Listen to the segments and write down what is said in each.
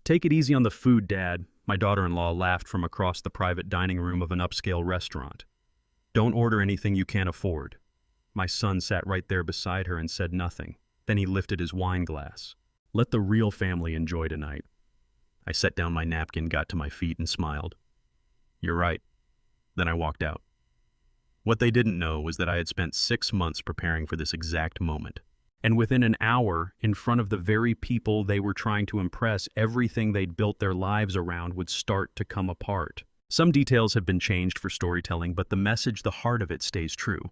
Take it easy on the food, Dad, my daughter-in-law laughed from across the private dining room of an upscale restaurant. Don't order anything you can't afford. My son sat right there beside her and said nothing. Then he lifted his wine glass. Let the real family enjoy tonight. I set down my napkin, got to my feet, and smiled. You're right. Then I walked out. What they didn't know was that I had spent 6 months preparing for this exact moment. And within an hour, in front of the very people they were trying to impress, everything they'd built their lives around would start to come apart. Some details have been changed for storytelling, but the message, the heart of it, stays true.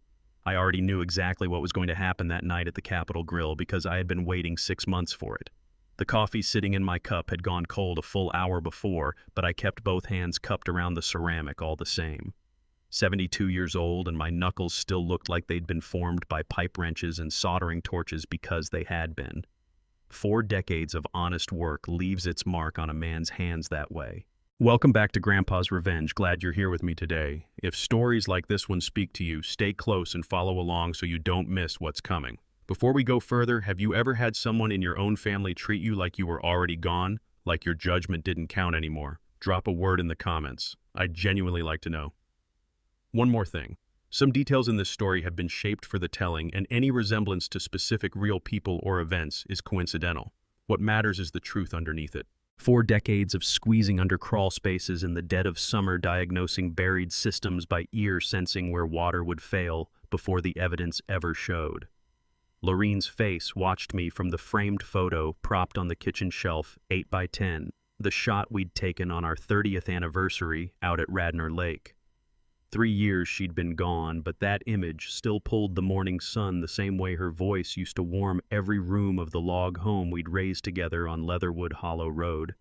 I already knew exactly what was going to happen that night at the Capitol Grill because I had been waiting 6 months for it. The coffee sitting in my cup had gone cold a full hour before, but I kept both hands cupped around the ceramic all the same. 72 years old, and my knuckles still looked like they'd been formed by pipe wrenches and soldering torches because they had been. 4 decades of honest work leaves its mark on a man's hands that way. Welcome back to Grandpa's Revenge. Glad you're here with me today. If stories like this one speak to you, stay close and follow along so you don't miss what's coming. Before we go further, have you ever had someone in your own family treat you like you were already gone, like your judgment didn't count anymore? Drop a word in the comments. I'd genuinely like to know. One more thing. Some details in this story have been shaped for the telling, and any resemblance to specific real people or events is coincidental. What matters is the truth underneath it. 4 decades of squeezing under crawl spaces in the dead of summer, diagnosing buried systems by ear, sensing where water would fail before the evidence ever showed. Loreen's face watched me from the framed photo propped on the kitchen shelf, 8 by 10, the shot we'd taken on our 30th anniversary out at Radnor Lake. 3 years she'd been gone, but that image still pulled the morning sun the same way her voice used to warm every room of the log home we'd raised together on Leatherwood Hollow Road.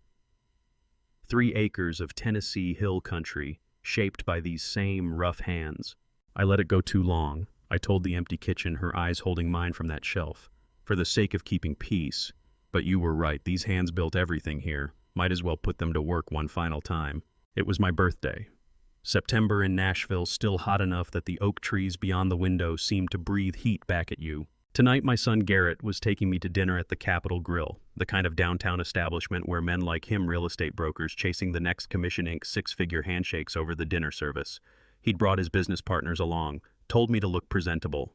3 acres of Tennessee hill country, shaped by these same rough hands. I let it go too long. I told the empty kitchen, her eyes holding mine from that shelf, for the sake of keeping peace. But you were right, these hands built everything here. Might as well put them to work one final time. It was my birthday. September in Nashville, still hot enough that the oak trees beyond the window seemed to breathe heat back at you. Tonight, my son Garrett was taking me to dinner at the Capitol Grill, the kind of downtown establishment where men like him, real estate brokers, chasing the next Commission Inc. 6-figure handshakes over the dinner service. He'd brought his business partners along, told me to look presentable.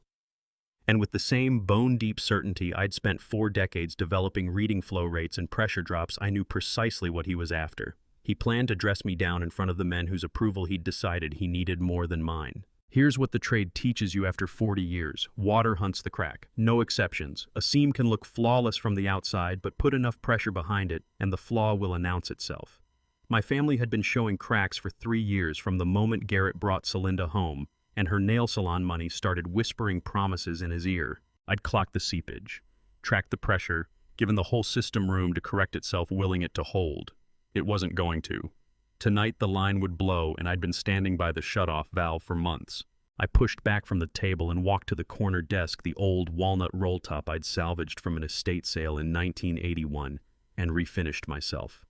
And with the same bone-deep certainty I'd spent 4 decades developing reading flow rates and pressure drops, I knew precisely what he was after. He planned to dress me down in front of the men whose approval he'd decided he needed more than mine. Here's what the trade teaches you after 40 years. Water hunts the crack. No exceptions. A seam can look flawless from the outside, but put enough pressure behind it, and the flaw will announce itself. My family had been showing cracks for 3 years from the moment Garrett brought Celinda home, and her nail salon money started whispering promises in his ear. I'd clocked the seepage, tracked the pressure, given the whole system room to correct itself, willing it to hold. It wasn't going to. Tonight the line would blow, and I'd been standing by the shutoff valve for months. I pushed back from the table and walked to the corner desk, the old walnut roll top I'd salvaged from an estate sale in 1981, and refinished myself.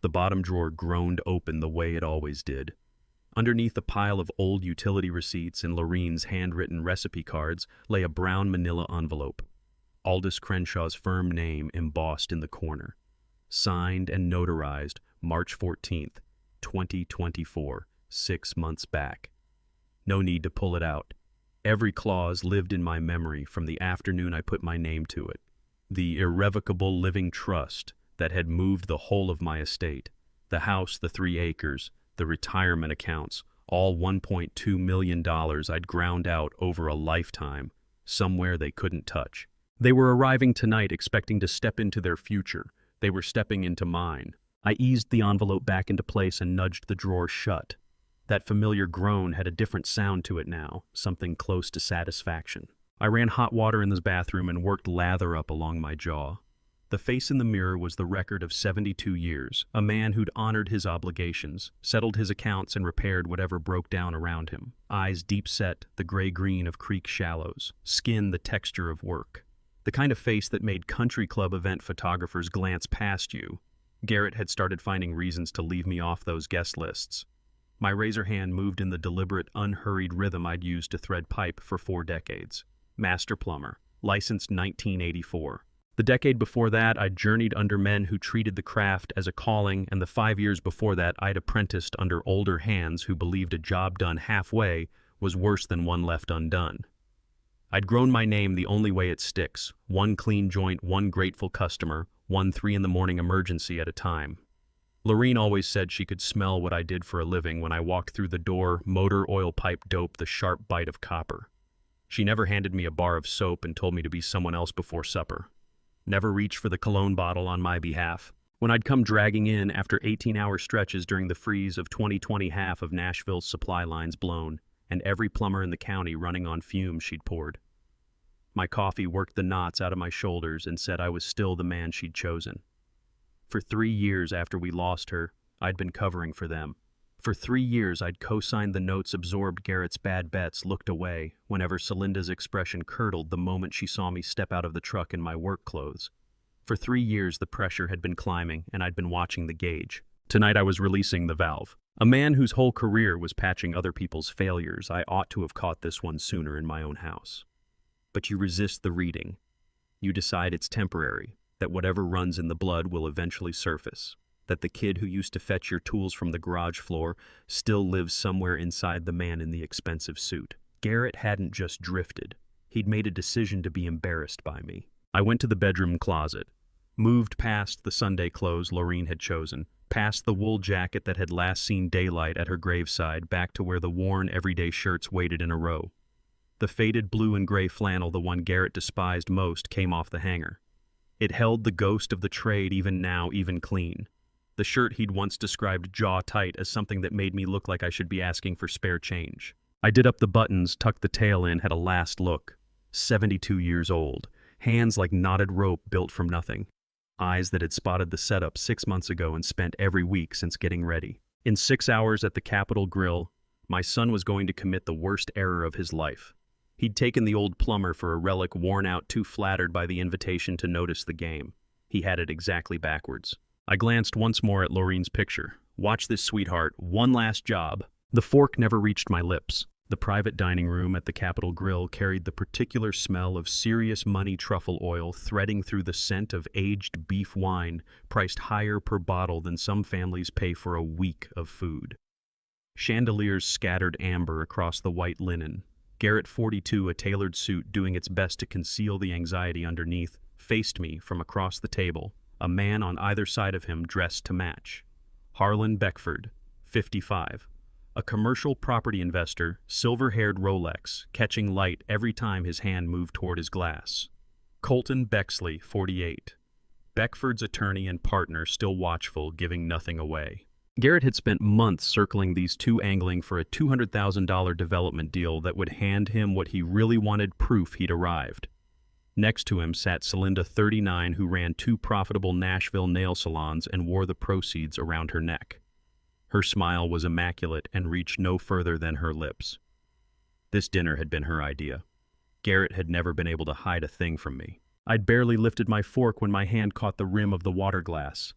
The bottom drawer groaned open the way it always did. Underneath a pile of old utility receipts and Loreen's handwritten recipe cards lay a brown manila envelope. Aldous Crenshaw's firm name embossed in the corner. Signed and notarized March 14th, 2024, 6 months back. No need to pull it out. Every clause lived in my memory from the afternoon I put my name to it. The irrevocable living trust that had moved the whole of my estate. The house, the 3 acres, the retirement accounts, all $1.2 million I'd ground out over a lifetime, somewhere they couldn't touch. They were arriving tonight expecting to step into their future. They were stepping into mine. I eased the envelope back into place and nudged the drawer shut. That familiar groan had a different sound to it now, something close to satisfaction. I ran hot water in the bathroom and worked lather up along my jaw. The face in the mirror was the record of 72 years, a man who'd honored his obligations, settled his accounts, and repaired whatever broke down around him. Eyes deep set, the gray-green of creek shallows. Skin the texture of work. The kind of face that made country club event photographers glance past you. Garrett had started finding reasons to leave me off those guest lists. My razor hand moved in the deliberate, unhurried rhythm I'd used to thread pipe for 4 decades. Master plumber, licensed 1984. The decade before that, I'd journeyed under men who treated the craft as a calling, and the 5 years before that, I'd apprenticed under older hands who believed a job done halfway was worse than one left undone. I'd grown my name the only way it sticks: one clean joint, one grateful customer, one 3 in the morning emergency at a time. Lorene always said she could smell what I did for a living when I walked through the door, motor oil pipe dope, the sharp bite of copper. She never handed me a bar of soap and told me to be someone else before supper. Never reached for the cologne bottle on my behalf. When I'd come dragging in after 18-hour stretches during the freeze of 2020, half of Nashville's supply lines blown, and every plumber in the county running on fumes she'd poured. My coffee worked the knots out of my shoulders and said I was still the man she'd chosen. For 3 years after we lost her, I'd been covering for them. For 3 years, I'd co-signed the notes, absorbed Garrett's bad bets, looked away whenever Celinda's expression curdled the moment she saw me step out of the truck in my work clothes. For 3 years, the pressure had been climbing, and I'd been watching the gauge. Tonight, I was releasing the valve. A man whose whole career was patching other people's failures, I ought to have caught this one sooner in my own house. But you resist the reading. You decide it's temporary, that whatever runs in the blood will eventually surface, that the kid who used to fetch your tools from the garage floor still lives somewhere inside the man in the expensive suit. Garrett hadn't just drifted. He'd made a decision to be embarrassed by me. I went to the bedroom closet, moved past the Sunday clothes Lorene had chosen, past the wool jacket that had last seen daylight at her graveside, back to where the worn everyday shirts waited in a row. The faded blue and gray flannel, the one Garrett despised most, came off the hanger. It held the ghost of the trade, even now, even clean. The shirt he'd once described jaw-tight as something that made me look like I should be asking for spare change. I did up the buttons, tucked the tail in, had a last look. 72 years old, hands like knotted rope built from nothing, eyes that had spotted the setup 6 months ago and spent every week since getting ready. In 6 hours at the Capitol Grill, my son was going to commit the worst error of his life. He'd taken the old plumber for a relic, worn out, too flattered by the invitation to notice the game. He had it exactly backwards. I glanced once more at Lorene's picture. Watch this, sweetheart. One last job. The fork never reached my lips. The private dining room at the Capitol Grill carried the particular smell of serious money truffle oil threading through the scent of aged beef wine, priced higher per bottle than some families pay for a week of food. Chandeliers scattered amber across the white linen. Garrett, 42, a tailored suit doing its best to conceal the anxiety underneath, faced me from across the table, a man on either side of him dressed to match. Harlan Beckford, 55, a commercial property investor, silver-haired Rolex, catching light every time his hand moved toward his glass. Colton Bexley, 48, Beckford's attorney and partner, still watchful, giving nothing away. Garrett had spent months circling these two, angling for a $200,000 development deal that would hand him what he really wanted, proof he'd arrived. Next to him sat Celinda, 39, who ran 2 profitable Nashville nail salons and wore the proceeds around her neck. Her smile was immaculate and reached no further than her lips. This dinner had been her idea. Garrett had never been able to hide a thing from me. I'd barely lifted my fork when my hand caught the rim of the water glass.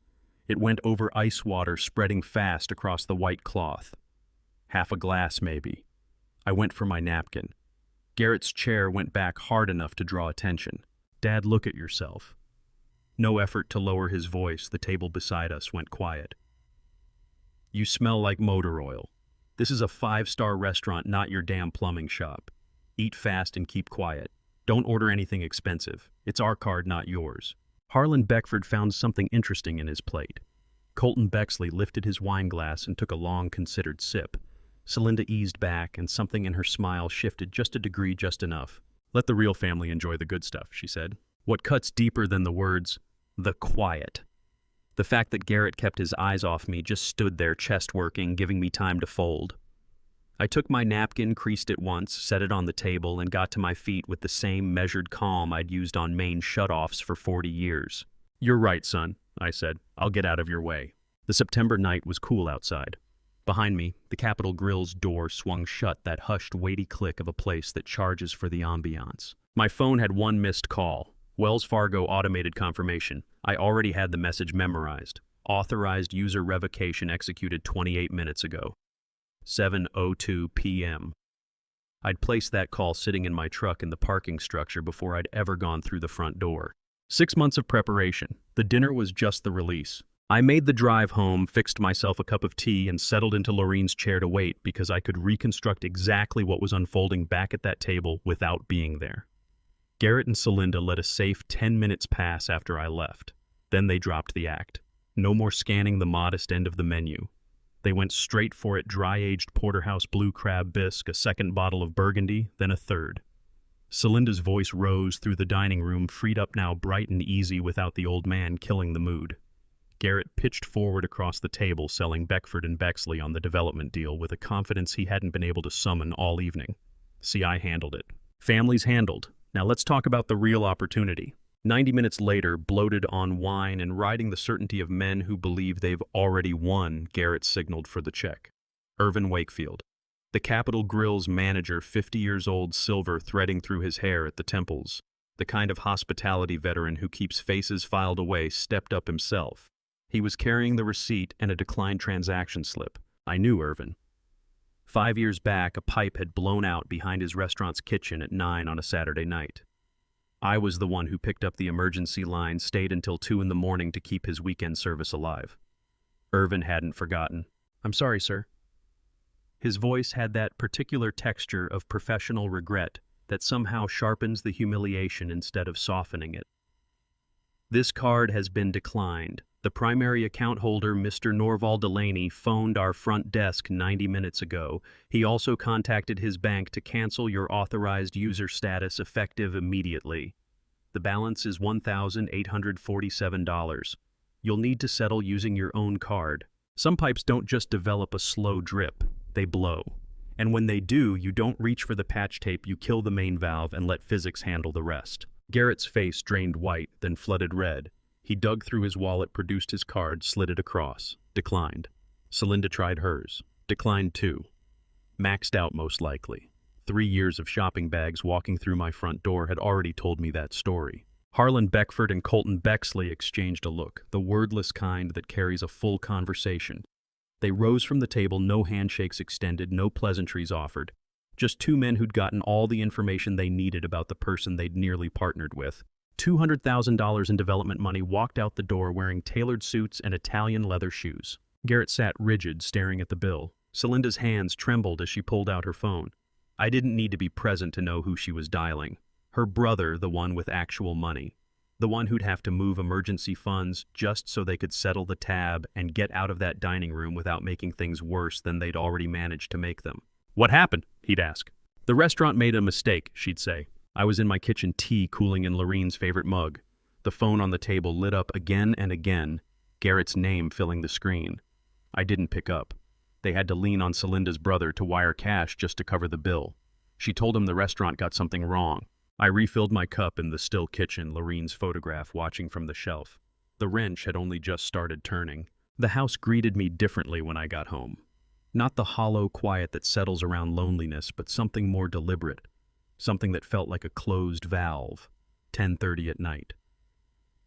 It went over ice water, spreading fast across the white cloth. Half a glass, maybe. I went for my napkin. Garrett's chair went back hard enough to draw attention. Dad, look at yourself. No effort to lower his voice, the table beside us went quiet. You smell like motor oil. This is a 5-star restaurant, not your damn plumbing shop. Eat fast and keep quiet. Don't order anything expensive. It's our card, not yours. Harlan Beckford found something interesting in his plate. Colton Bexley lifted his wine glass and took a long, considered sip. Celinda eased back, and something in her smile shifted just a degree, just enough. Let the real family enjoy the good stuff, she said. What cuts deeper than the words, the quiet. The fact that Garrett kept his eyes off me, just stood there, chest working, giving me time to fold. I took my napkin, creased it once, set it on the table, and got to my feet with the same measured calm I'd used on Maine shutoffs for 40 years. You're right, son, I said. I'll get out of your way. The September night was cool outside. Behind me, the Capitol Grill's door swung shut, that hushed, weighty click of a place that charges for the ambiance. My phone had one missed call. Wells Fargo automated confirmation. I already had the message memorized. Authorized user revocation executed 28 minutes ago. 7:02 p.m. I'd placed that call sitting in my truck in the parking structure before I'd ever gone through the front door. 6 months of preparation. The dinner was just the release. I made the drive home, fixed myself a cup of tea, and settled into Lorraine's chair to wait because I could reconstruct exactly what was unfolding back at that table without being there. Garrett and Celinda let a safe 10 minutes pass after I left. Then they dropped the act. No more scanning the modest end of the menu. They went straight for it: dry-aged porterhouse blue crab bisque, a second bottle of Burgundy, then a third. Celinda's voice rose through the dining room, freed up now, bright and easy without the old man killing the mood. Garrett pitched forward across the table, selling Beckford and Bexley on the development deal with a confidence he hadn't been able to summon all evening. See, I handled it. Family's handled. Now let's talk about the real opportunity. 90 minutes later, bloated on wine and riding the certainty of men who believe they've already won, Garrett signaled for the check. Irvin Wakefield. The Capitol Grille's manager, 50 years old, silver threading through his hair at the temples. The kind of hospitality veteran who keeps faces filed away, stepped up himself. He was carrying the receipt and a declined transaction slip. I knew Irvin. 5 years back, a pipe had blown out behind his restaurant's kitchen at 9 on a Saturday night. I was the one who picked up the emergency line, stayed until 2 in the morning to keep his weekend service alive. Irvin hadn't forgotten. "I'm sorry, sir." His voice had that particular texture of professional regret that somehow sharpens the humiliation instead of softening it. "This card has been declined. The primary account holder, Mr. Norval Delaney, phoned our front desk 90 minutes ago. He also contacted his bank to cancel your authorized user status effective immediately. The balance is $1,847. You'll need to settle using your own card. Some pipes don't just develop a slow drip, they blow. And when they do, you don't reach for the patch tape, you kill the main valve and let physics handle the rest." Garrett's face drained white, then flooded red. He dug through his wallet, produced his card, slid it across. Declined. Celinda tried hers. Declined too. Maxed out, most likely. 3 years of shopping bags walking through my front door had already told me that story. Harlan Beckford and Colton Bexley exchanged a look, the wordless kind that carries a full conversation. They rose from the table, no handshakes extended, no pleasantries offered. Just two men who'd gotten all the information they needed about the person they'd nearly partnered with. $200,000 in development money, walked out the door wearing tailored suits and Italian leather shoes. Garrett sat rigid, staring at the bill. Celinda's hands trembled as she pulled out her phone. I didn't need to be present to know who she was dialing. Her brother, the one with actual money. The one who'd have to move emergency funds just so they could settle the tab and get out of that dining room without making things worse than they'd already managed to make them. "What happened?" he'd ask. "The restaurant made a mistake," she'd say. I was in my kitchen, tea cooling in Lorraine's favorite mug. The phone on the table lit up again and again, Garrett's name filling the screen. I didn't pick up. They had to lean on Celinda's brother to wire cash just to cover the bill. She told him the restaurant got something wrong. I refilled my cup in the still kitchen, Lorraine's photograph watching from the shelf. The wrench had only just started turning. The house greeted me differently when I got home. Not the hollow quiet that settles around loneliness, but something more deliberate. Something that felt like a closed valve. 10:30 at night.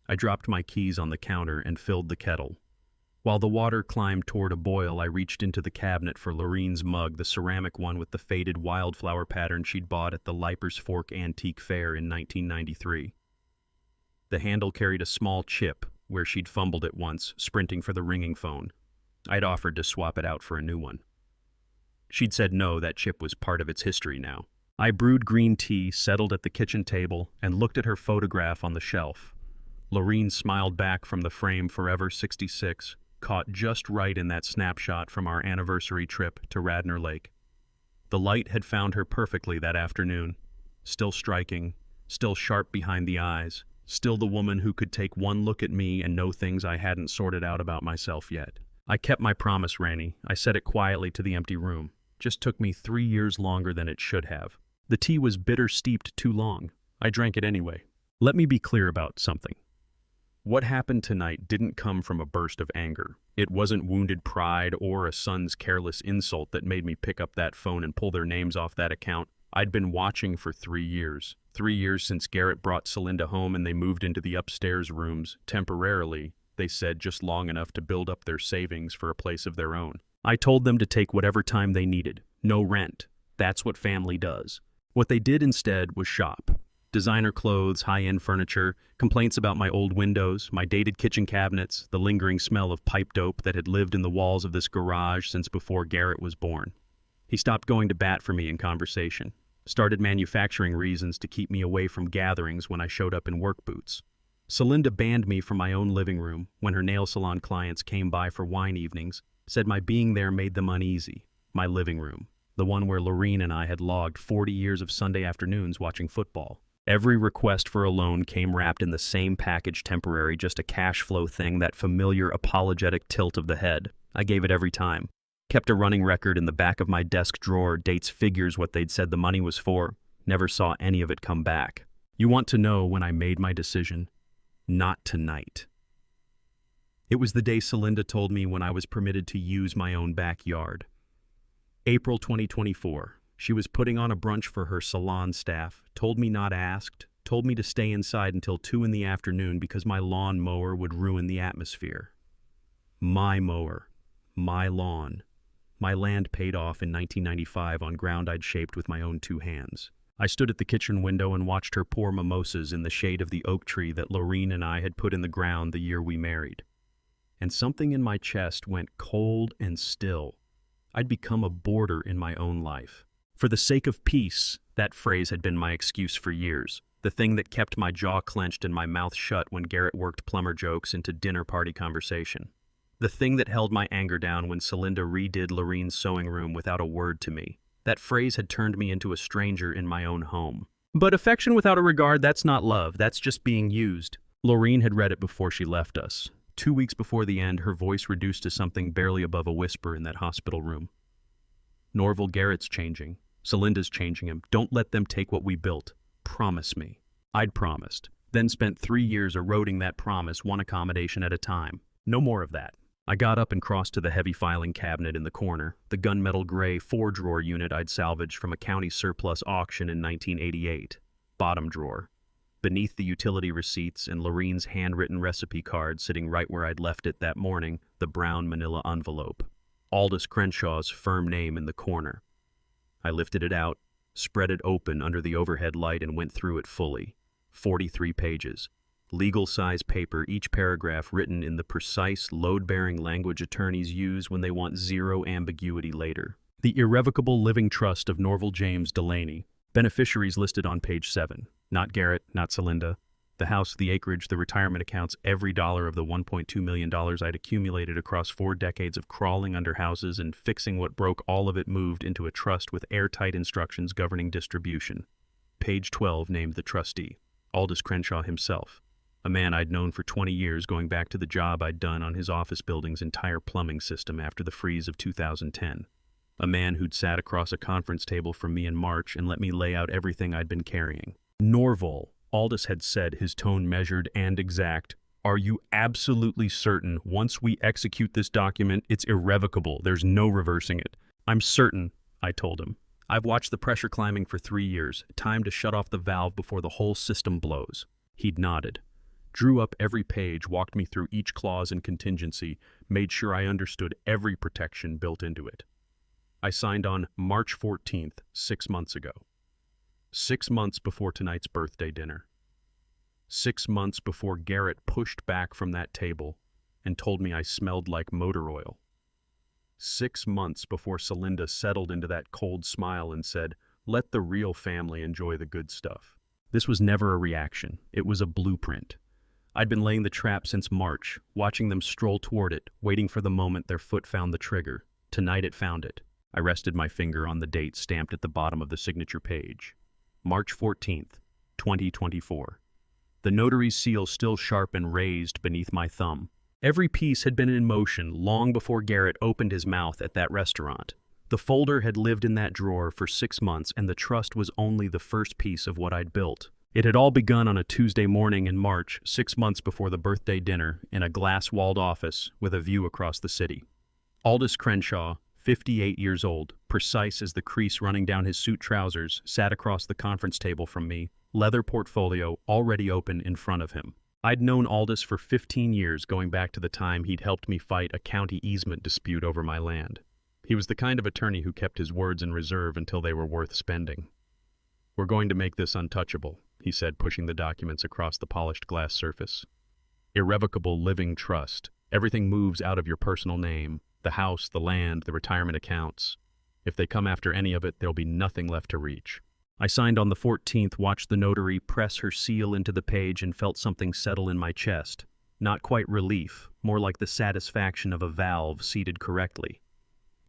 I dropped my keys on the counter and filled the kettle. While the water climbed toward a boil, I reached into the cabinet for Lorraine's mug, the ceramic one with the faded wildflower pattern she'd bought at the Leiper's Fork Antique Fair in 1993. The handle carried a small chip where she'd fumbled it once, sprinting for the ringing phone. I'd offered to swap it out for a new one. She'd said no, that chip was part of its history now. I brewed green tea, settled at the kitchen table, and looked at her photograph on the shelf. Lorraine smiled back from the frame, forever 66, caught just right in that snapshot from our anniversary trip to Radnor Lake. The light had found her perfectly that afternoon, still striking, still sharp behind the eyes, still the woman who could take one look at me and know things I hadn't sorted out about myself yet. I kept my promise, Ranny. I said it quietly to the empty room. Just took me 3 years longer than it should have. The tea was bitter steeped too long. I drank it anyway. Let me be clear about something. What happened tonight didn't come from a burst of anger. It wasn't wounded pride or a son's careless insult that made me pick up that phone and pull their names off that account. I'd been watching for 3 years. 3 years since Garrett brought Celinda home and they moved into the upstairs rooms, temporarily, they said, just long enough to build up their savings for a place of their own. I told them to take whatever time they needed. No rent. That's what family does. What they did instead was shop. Designer clothes, high-end furniture, complaints about my old windows, my dated kitchen cabinets, the lingering smell of pipe dope that had lived in the walls of this garage since before Garrett was born. He stopped going to bat for me in conversation, started manufacturing reasons to keep me away from gatherings when I showed up in work boots. Celinda banned me from my own living room when her nail salon clients came by for wine evenings, said my being there made them uneasy. My living room, the one where Lorene and I had logged 40 years of Sunday afternoons watching football. Every request for a loan came wrapped in the same package, temporary, just a cash flow thing, that familiar apologetic tilt of the head. I gave it every time. Kept a running record in the back of my desk drawer, dates, figures, what they'd said the money was for. Never saw any of it come back. You want to know when I made my decision? Not tonight. It was the day Celinda told me when I was permitted to use my own backyard. April 2024. She was putting on a brunch for her salon staff, told me not asked, told me to stay inside until 2 in the afternoon because my lawn mower would ruin the atmosphere. My mower. My lawn. My land paid off in 1995 on ground I'd shaped with my own 2 hands. I stood at the kitchen window and watched her pour mimosas in the shade of the oak tree that Lorene and I had put in the ground the year we married. And something in my chest went cold and still. I'd become a boarder in my own life. For the sake of peace, that phrase had been my excuse for years. The thing that kept my jaw clenched and my mouth shut when Garrett worked plumber jokes into dinner party conversation. The thing that held my anger down when Celinda redid Lorene's sewing room without a word to me. That phrase had turned me into a stranger in my own home. But affection without a regard, that's not love, that's just being used. Lorene had read it before she left us. 2 weeks before the end, her voice reduced to something barely above a whisper in that hospital room. Norval, Garrett's changing. Celinda's changing him. Don't let them take what we built. Promise me. I'd promised. Then spent 3 years eroding that promise, one accommodation at a time. No more of that. I got up and crossed to the heavy filing cabinet in the corner, the gunmetal gray 4-drawer unit I'd salvaged from a county surplus auction in 1988. Bottom drawer. Beneath the utility receipts and Lorene's handwritten recipe card sitting right where I'd left it that morning, the brown manila envelope. Aldous Crenshaw's firm name in the corner. I lifted it out, spread it open under the overhead light and went through it fully. 43 pages. Legal-size paper, each paragraph written in the precise, load-bearing language attorneys use when they want zero ambiguity later. The irrevocable living trust of Norval James Delaney. Beneficiaries listed on page 7. Not Garrett, not Celinda. The house, the acreage, the retirement accounts, every dollar of the $1.2 million I'd accumulated across 4 decades of crawling under houses and fixing what broke, all of it moved into a trust with airtight instructions governing distribution. Page 12 named the trustee, Aldous Crenshaw himself, a man I'd known for 20 years, going back to the job I'd done on his office building's entire plumbing system after the freeze of 2010. A man who'd sat across a conference table from me in March and let me lay out everything I'd been carrying. Norval, Aldous had said, his tone measured and exact. Are you absolutely certain once we execute this document, it's irrevocable, there's no reversing it? I'm certain, I told him. I've watched the pressure climbing for 3 years. Time to shut off the valve before the whole system blows. He'd nodded. Drew up every page, walked me through each clause and contingency, made sure I understood every protection built into it. I signed on March 14th, 6 months ago. 6 months before tonight's birthday dinner. 6 months before Garrett pushed back from that table and told me I smelled like motor oil. 6 months before Celinda settled into that cold smile and said, "Let the real family enjoy the good stuff." This was never a reaction. It was a blueprint. I'd been laying the trap since March, watching them stroll toward it, waiting for the moment their foot found the trigger. Tonight it found it. I rested my finger on the date stamped at the bottom of the signature page. March 14th, 2024. The notary's seal still sharp and raised beneath my thumb. Every piece had been in motion long before Garrett opened his mouth at that restaurant. The folder had lived in that drawer for 6 months, and the trust was only the first piece of what I'd built. It had all begun on a Tuesday morning in March, 6 months before the birthday dinner, in a glass-walled office with a view across the city. Aldous Crenshaw, 58 years old, precise as the crease running down his suit trousers, sat across the conference table from me, leather portfolio already open in front of him. I'd known Aldous for 15 years, going back to the time he'd helped me fight a county easement dispute over my land. He was the kind of attorney who kept his words in reserve until they were worth spending. "We're going to make this untouchable," he said, pushing the documents across the polished glass surface. Irrevocable living trust. Everything moves out of your personal name. The house, the land, the retirement accounts. If they come after any of it, there'll be nothing left to reach. I signed on the 14th, watched the notary press her seal into the page, and felt something settle in my chest. Not quite relief, more like the satisfaction of a valve seated correctly.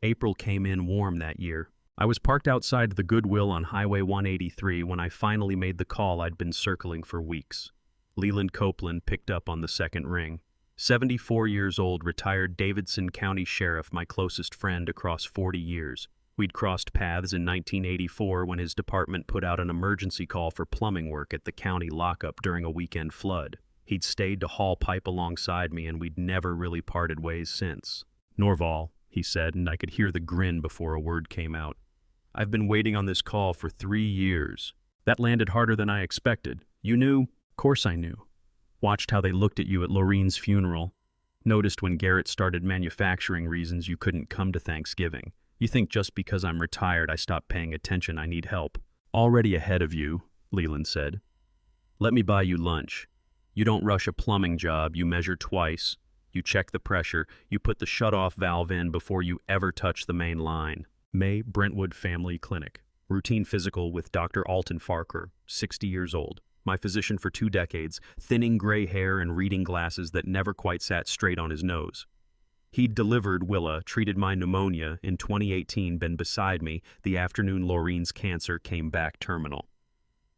April came in warm that year. I was parked outside the Goodwill on Highway 183 when I finally made the call I'd been circling for weeks. Leland Copeland picked up on the second ring. 74 years old, retired Davidson County Sheriff, my closest friend across 40 years. We'd crossed paths in 1984 when his department put out an emergency call for plumbing work at the county lockup during a weekend flood. He'd stayed to haul pipe alongside me, and we'd never really parted ways since. "Norval," he said, and I could hear the grin before a word came out. "I've been waiting on this call for 3 years. That landed harder than I expected. You knew?" "Course I knew. Watched how they looked at you at Laureen's funeral. Noticed when Garrett started manufacturing reasons you couldn't come to Thanksgiving. You think just because I'm retired I stopped paying attention I need help." "Already ahead of you," Leland said. "Let me buy you lunch. You don't rush a plumbing job, you measure twice. You check the pressure, you put the shut-off valve in before you ever touch the main line." May Brentwood Family Clinic. Routine physical with Dr. Alton Farquhar, 60 years old. My physician for 2 decades, thinning gray hair and reading glasses that never quite sat straight on his nose. He'd delivered Willa, treated my pneumonia in 2018, been beside me the afternoon Laureen's cancer came back terminal.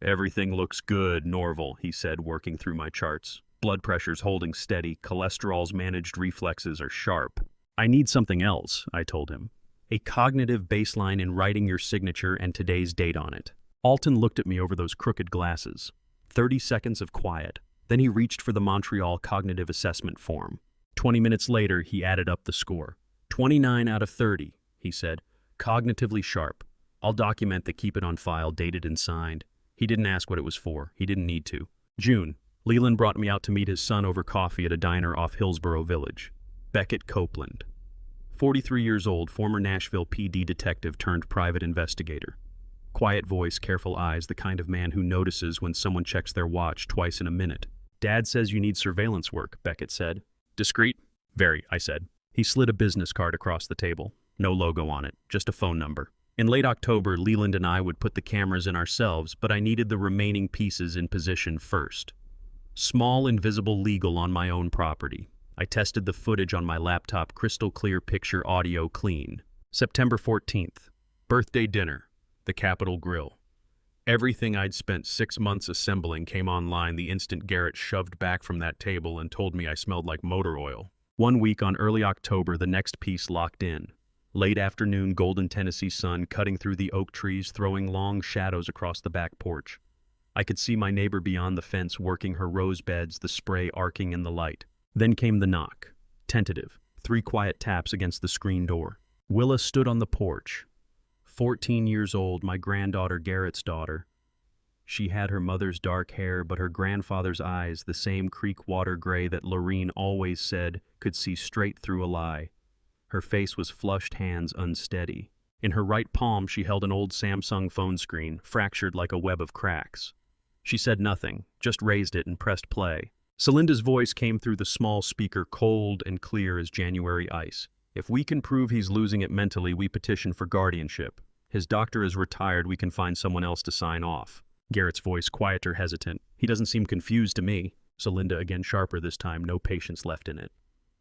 "Everything looks good, Norval," he said, working through my charts. "Blood pressure's holding steady, cholesterol's managed, reflexes are sharp." "I need something else," I told him. "A cognitive baseline in writing your signature and today's date on it." Alton looked at me over those crooked glasses. 30 seconds of quiet. Then he reached for the Montreal Cognitive Assessment form. 20 minutes later, he added up the score. 29 out of 30, he said. "Cognitively sharp. I'll document that, keep it on file, dated and signed." He didn't ask what it was for. He didn't need to. June. Leland brought me out to meet his son over coffee at a diner off Hillsborough Village. Beckett Copeland. 43 years old, former Nashville PD detective turned private investigator. Quiet voice, careful eyes, the kind of man who notices when someone checks their watch twice in a minute. "Dad says you need surveillance work," Beckett said. "Discreet?" "Very," I said. He slid a business card across the table. No logo on it, just a phone number. In late October, Leland and I would put the cameras in ourselves, but I needed the remaining pieces in position first. Small, invisible legal on my own property. I tested the footage on my laptop, crystal clear picture, audio clean. September 14th. Birthday dinner. The Capitol Grill. Everything I'd spent 6 months assembling came online the instant Garrett shoved back from that table and told me I smelled like motor oil. 1 week on early October, the next piece locked in. Late afternoon, golden Tennessee sun cutting through the oak trees, throwing long shadows across the back porch. I could see my neighbor beyond the fence working her rose beds, the spray arcing in the light. Then came the knock. Tentative. 3 quiet taps against the screen door. Willa stood on the porch. 14 years old, my granddaughter Garrett's daughter. She had her mother's dark hair, but her grandfather's eyes, the same creek water gray that Laureen always said could see straight through a lie. Her face was flushed, hands unsteady. In her right palm she held an old Samsung phone screen, fractured like a web of cracks. She said nothing, just raised it and pressed play. Celinda's voice came through the small speaker, cold and clear as January ice. "If we can prove he's losing it mentally, we petition for guardianship. His doctor is retired, we can find someone else to sign off." Garrett's voice, quieter, hesitant. "He doesn't seem confused to me." Celinda, again sharper this time, no patience left in it.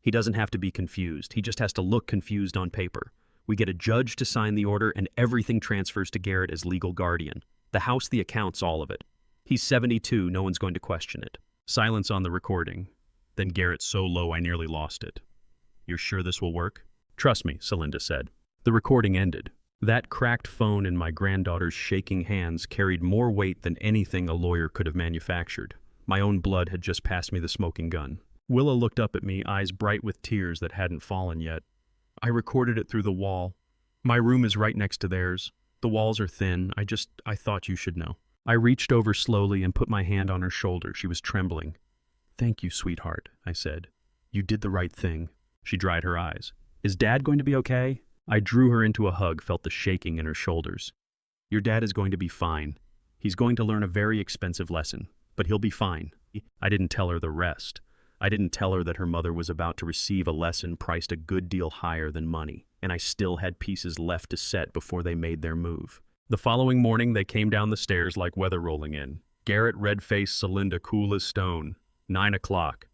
"He doesn't have to be confused. He just has to look confused on paper. We get a judge to sign the order and everything transfers to Garrett as legal guardian. The house, the accounts, all of it. He's 72, no one's going to question it." Silence on the recording. Then Garrett so low I nearly lost it. "You're sure this will work?" "Trust me," Celinda said. The recording ended. That cracked phone in my granddaughter's shaking hands carried more weight than anything a lawyer could have manufactured. My own blood had just passed me the smoking gun. Willa looked up at me, eyes bright with tears that hadn't fallen yet. "I recorded it through the wall. My room is right next to theirs. The walls are thin. I thought you should know." I reached over slowly and put my hand on her shoulder. She was trembling. "Thank you, sweetheart," I said. "You did the right thing." She dried her eyes. "Is Dad going to be okay?" I drew her into a hug, felt the shaking in her shoulders. "Your dad is going to be fine. He's going to learn a very expensive lesson, but he'll be fine. I didn't tell her the rest. I didn't tell her that her mother was about to receive a lesson priced a good deal higher than money, and I still had pieces left to set before they made their move. The following morning, they came down the stairs like weather rolling in. Garrett, red-faced, Celinda, cool as stone. 9 o'clock.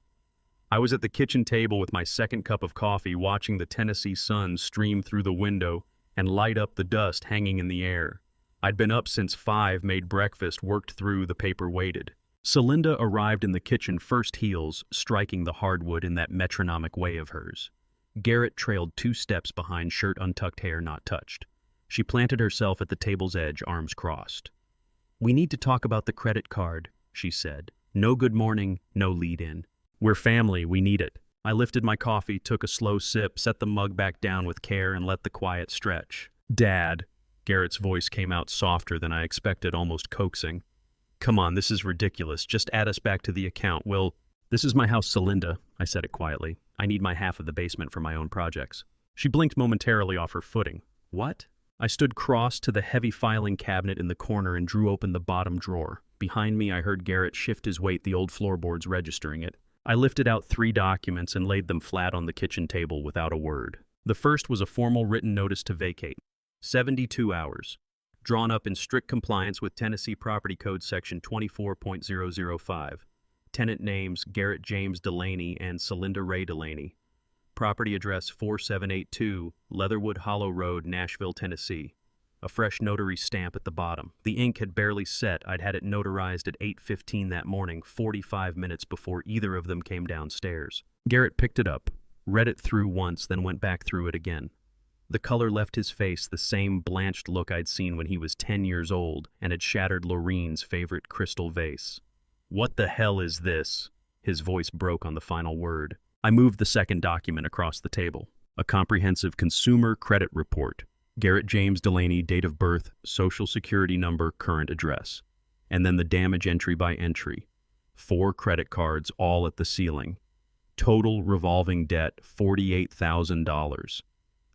I was at the kitchen table with my second cup of coffee, watching the Tennessee sun stream through the window and light up the dust hanging in the air. I'd been up since 5, made breakfast, worked through, the paper waited. Celinda arrived in the kitchen first, heels striking the hardwood in that metronomic way of hers. Garrett trailed 2 steps behind, shirt untucked, hair not touched. She planted herself at the table's edge, arms crossed. "We need to talk about the credit card," she said. "No good morning, no lead-in. We're family, we need it." I lifted my coffee, took a slow sip, set the mug back down with care, and let the quiet stretch. "Dad," Garrett's voice came out softer than I expected, almost coaxing. "Come on, this is ridiculous. Just add us back to the account. This is my house, Celinda," I said it quietly. "I need my half of the basement for my own projects." She blinked momentarily off her footing. "What?" I stood crossed to the heavy filing cabinet in the corner and drew open the bottom drawer. Behind me, I heard Garrett shift his weight, the old floorboards registering it. I lifted out 3 documents and laid them flat on the kitchen table without a word. The first was a formal written notice to vacate. 72 hours. Drawn up in strict compliance with Tennessee Property Code Section 24.005. Tenant names Garrett James Delaney and Celinda Ray Delaney. Property address 4782 Leatherwood Hollow Road, Nashville, Tennessee. A fresh notary stamp at the bottom. The ink had barely set. I'd had it notarized at 8:15 that morning, 45 minutes before either of them came downstairs. Garrett picked it up, read it through once, then went back through it again. The color left his face, the same blanched look I'd seen when he was 10 years old and had shattered Lorraine's favorite crystal vase. "What the hell is this?" His voice broke on the final word. I moved the second document across the table. A comprehensive consumer credit report. Garrett James Delaney, date of birth, social security number, current address. And then the damage entry by entry. 4 credit cards, all at the ceiling. Total revolving debt, $48,000.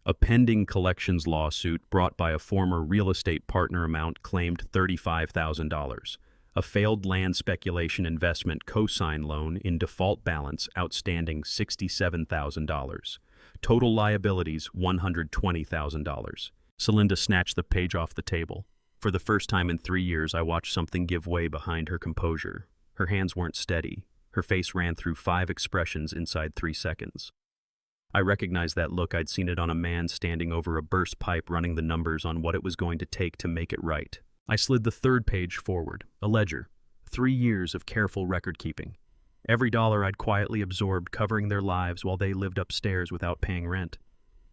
A pending collections lawsuit brought by a former real estate partner, amount claimed $35,000. A failed land speculation investment cosign loan in default, balance outstanding $67,000. Total liabilities $120,000. Celinda snatched the page off the table. For the first time in 3 years, I watched something give way behind her composure. Her hands weren't steady. Her face ran through 5 expressions inside 3 seconds. I recognized that look. I'd seen it on a man standing over a burst pipe, running the numbers on what it was going to take to make it right. I slid the 3rd page forward. A ledger. 3 years of careful record-keeping. Every dollar I'd quietly absorbed, covering their lives while they lived upstairs without paying rent.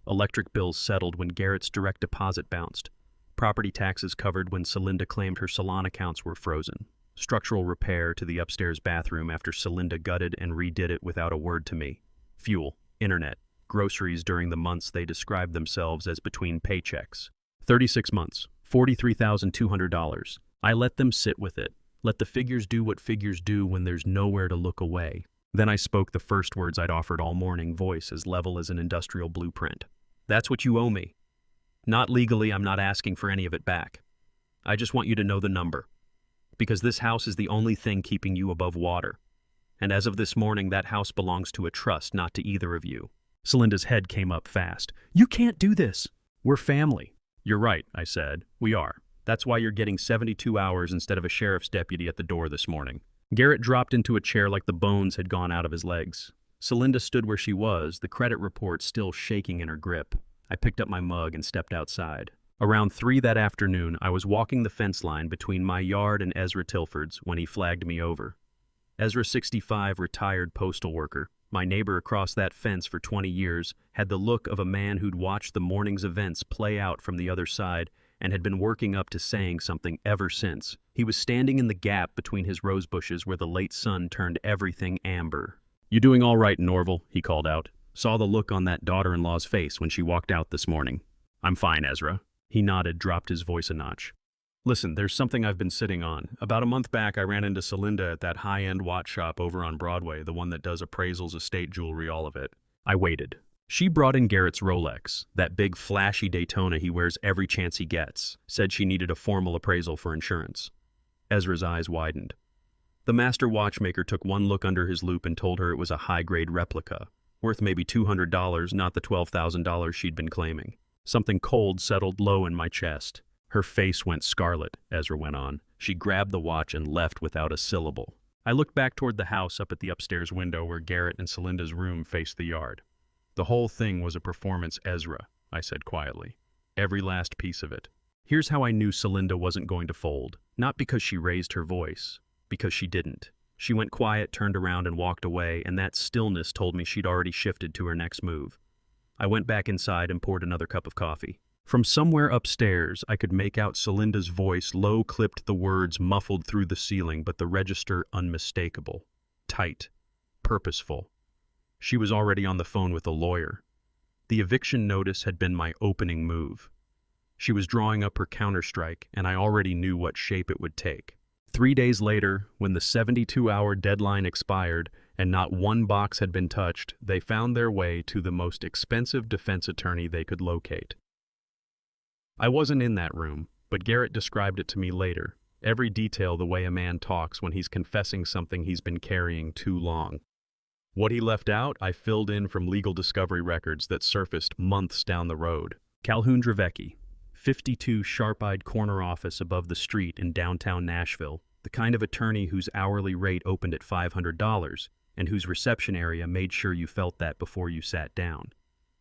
Electric bills settled when Garrett's direct deposit bounced. Property taxes covered when Celinda claimed her salon accounts were frozen. Structural repair to the upstairs bathroom after Celinda gutted and redid it without a word to me. Fuel, internet, groceries during the months they described themselves as between paychecks. 36 months, $43,200. I let them sit with it. Let the figures do what figures do when there's nowhere to look away. Then I spoke the first words I'd offered all morning, voice as level as an industrial blueprint. "That's what you owe me. Not legally, I'm not asking for any of it back. I just want you to know the number. Because this house is the only thing keeping you above water. And as of this morning, that house belongs to a trust, not to either of you." Celinda's head came up fast. "You can't do this. We're family." "You're right," I said. "We are. That's why you're getting 72 hours instead of a sheriff's deputy at the door this morning." Garrett dropped into a chair like the bones had gone out of his legs. Celinda stood where she was, the credit report still shaking in her grip. I picked up my mug and stepped outside. Around 3 that afternoon, I was walking the fence line between my yard and Ezra Tilford's when he flagged me over. Ezra, 65, retired postal worker, my neighbor across that fence for 20 years, had the look of a man who'd watched the morning's events play out from the other side and had been working up to saying something ever since. He was standing in the gap between his rose bushes where the late sun turned everything amber. "You doing all right, Norval?" he called out. "Saw the look on that daughter-in-law's face when she walked out this morning." "I'm fine, Ezra." He nodded, dropped his voice a notch. "Listen, there's something I've been sitting on. About a month back, I ran into Celinda at that high-end watch shop over on Broadway, the one that does appraisals, estate jewelry, all of it." I waited. She brought in Garrett's Rolex, that big flashy Daytona he wears every chance he gets. Said she needed a formal appraisal for insurance. Ezra's eyes widened. The master watchmaker took one look under his loupe and told her it was a high-grade replica, worth maybe $200, not the $12,000 she'd been claiming. Something cold settled low in my chest. Her face went scarlet, Ezra went on. She grabbed the watch and left without a syllable. I looked back toward the house up at the upstairs window where Garrett and Celinda's room faced the yard. The whole thing was a performance, Ezra, I said quietly. Every last piece of it. Here's how I knew Celinda wasn't going to fold. Not because she raised her voice, because she didn't. She went quiet, turned around and walked away, and that stillness told me she'd already shifted to her next move. I went back inside and poured another cup of coffee. From somewhere upstairs, I could make out Celinda's voice, low-clipped, the words muffled through the ceiling, but the register unmistakable. Tight. Purposeful. She was already on the phone with a lawyer. The eviction notice had been my opening move. She was drawing up her counterstrike, and I already knew what shape it would take. 3 days later, when the 72-hour deadline expired and not one box had been touched, they found their way to the most expensive defense attorney they could locate. I wasn't in that room, but Garrett described it to me later, every detail the way a man talks when he's confessing something he's been carrying too long. What he left out, I filled in from legal discovery records that surfaced months down the road. Calhoun Dravecki, 52 sharp-eyed corner office above the street in downtown Nashville, the kind of attorney whose hourly rate opened at $500 and whose reception area made sure you felt that before you sat down.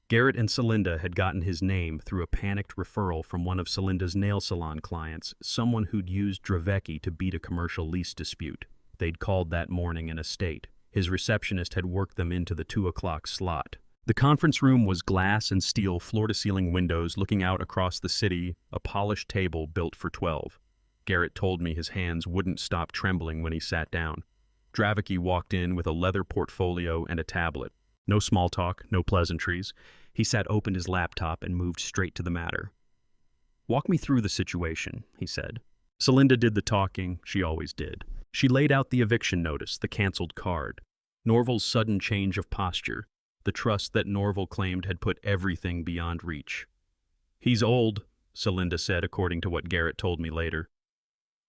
Garrett and Celinda had gotten his name through a panicked referral from one of Celinda's nail salon clients, someone who'd used Dravecki to beat a commercial lease dispute. They'd called that morning an estate. His receptionist had worked them into the 2 o'clock slot. The conference room was glass and steel floor-to-ceiling windows looking out across the city, a polished table built for 12. Garrett told me his hands wouldn't stop trembling when he sat down. Dravecki walked in with a leather portfolio and a tablet. No small talk, no pleasantries. He opened his laptop and moved straight to the matter. "Walk me through the situation," he said. Celinda did the talking, she always did. She laid out the eviction notice, the canceled card. Norval's sudden change of posture, the trust that Norval claimed had put everything beyond reach. "He's old," Celinda said, according to what Garrett told me later.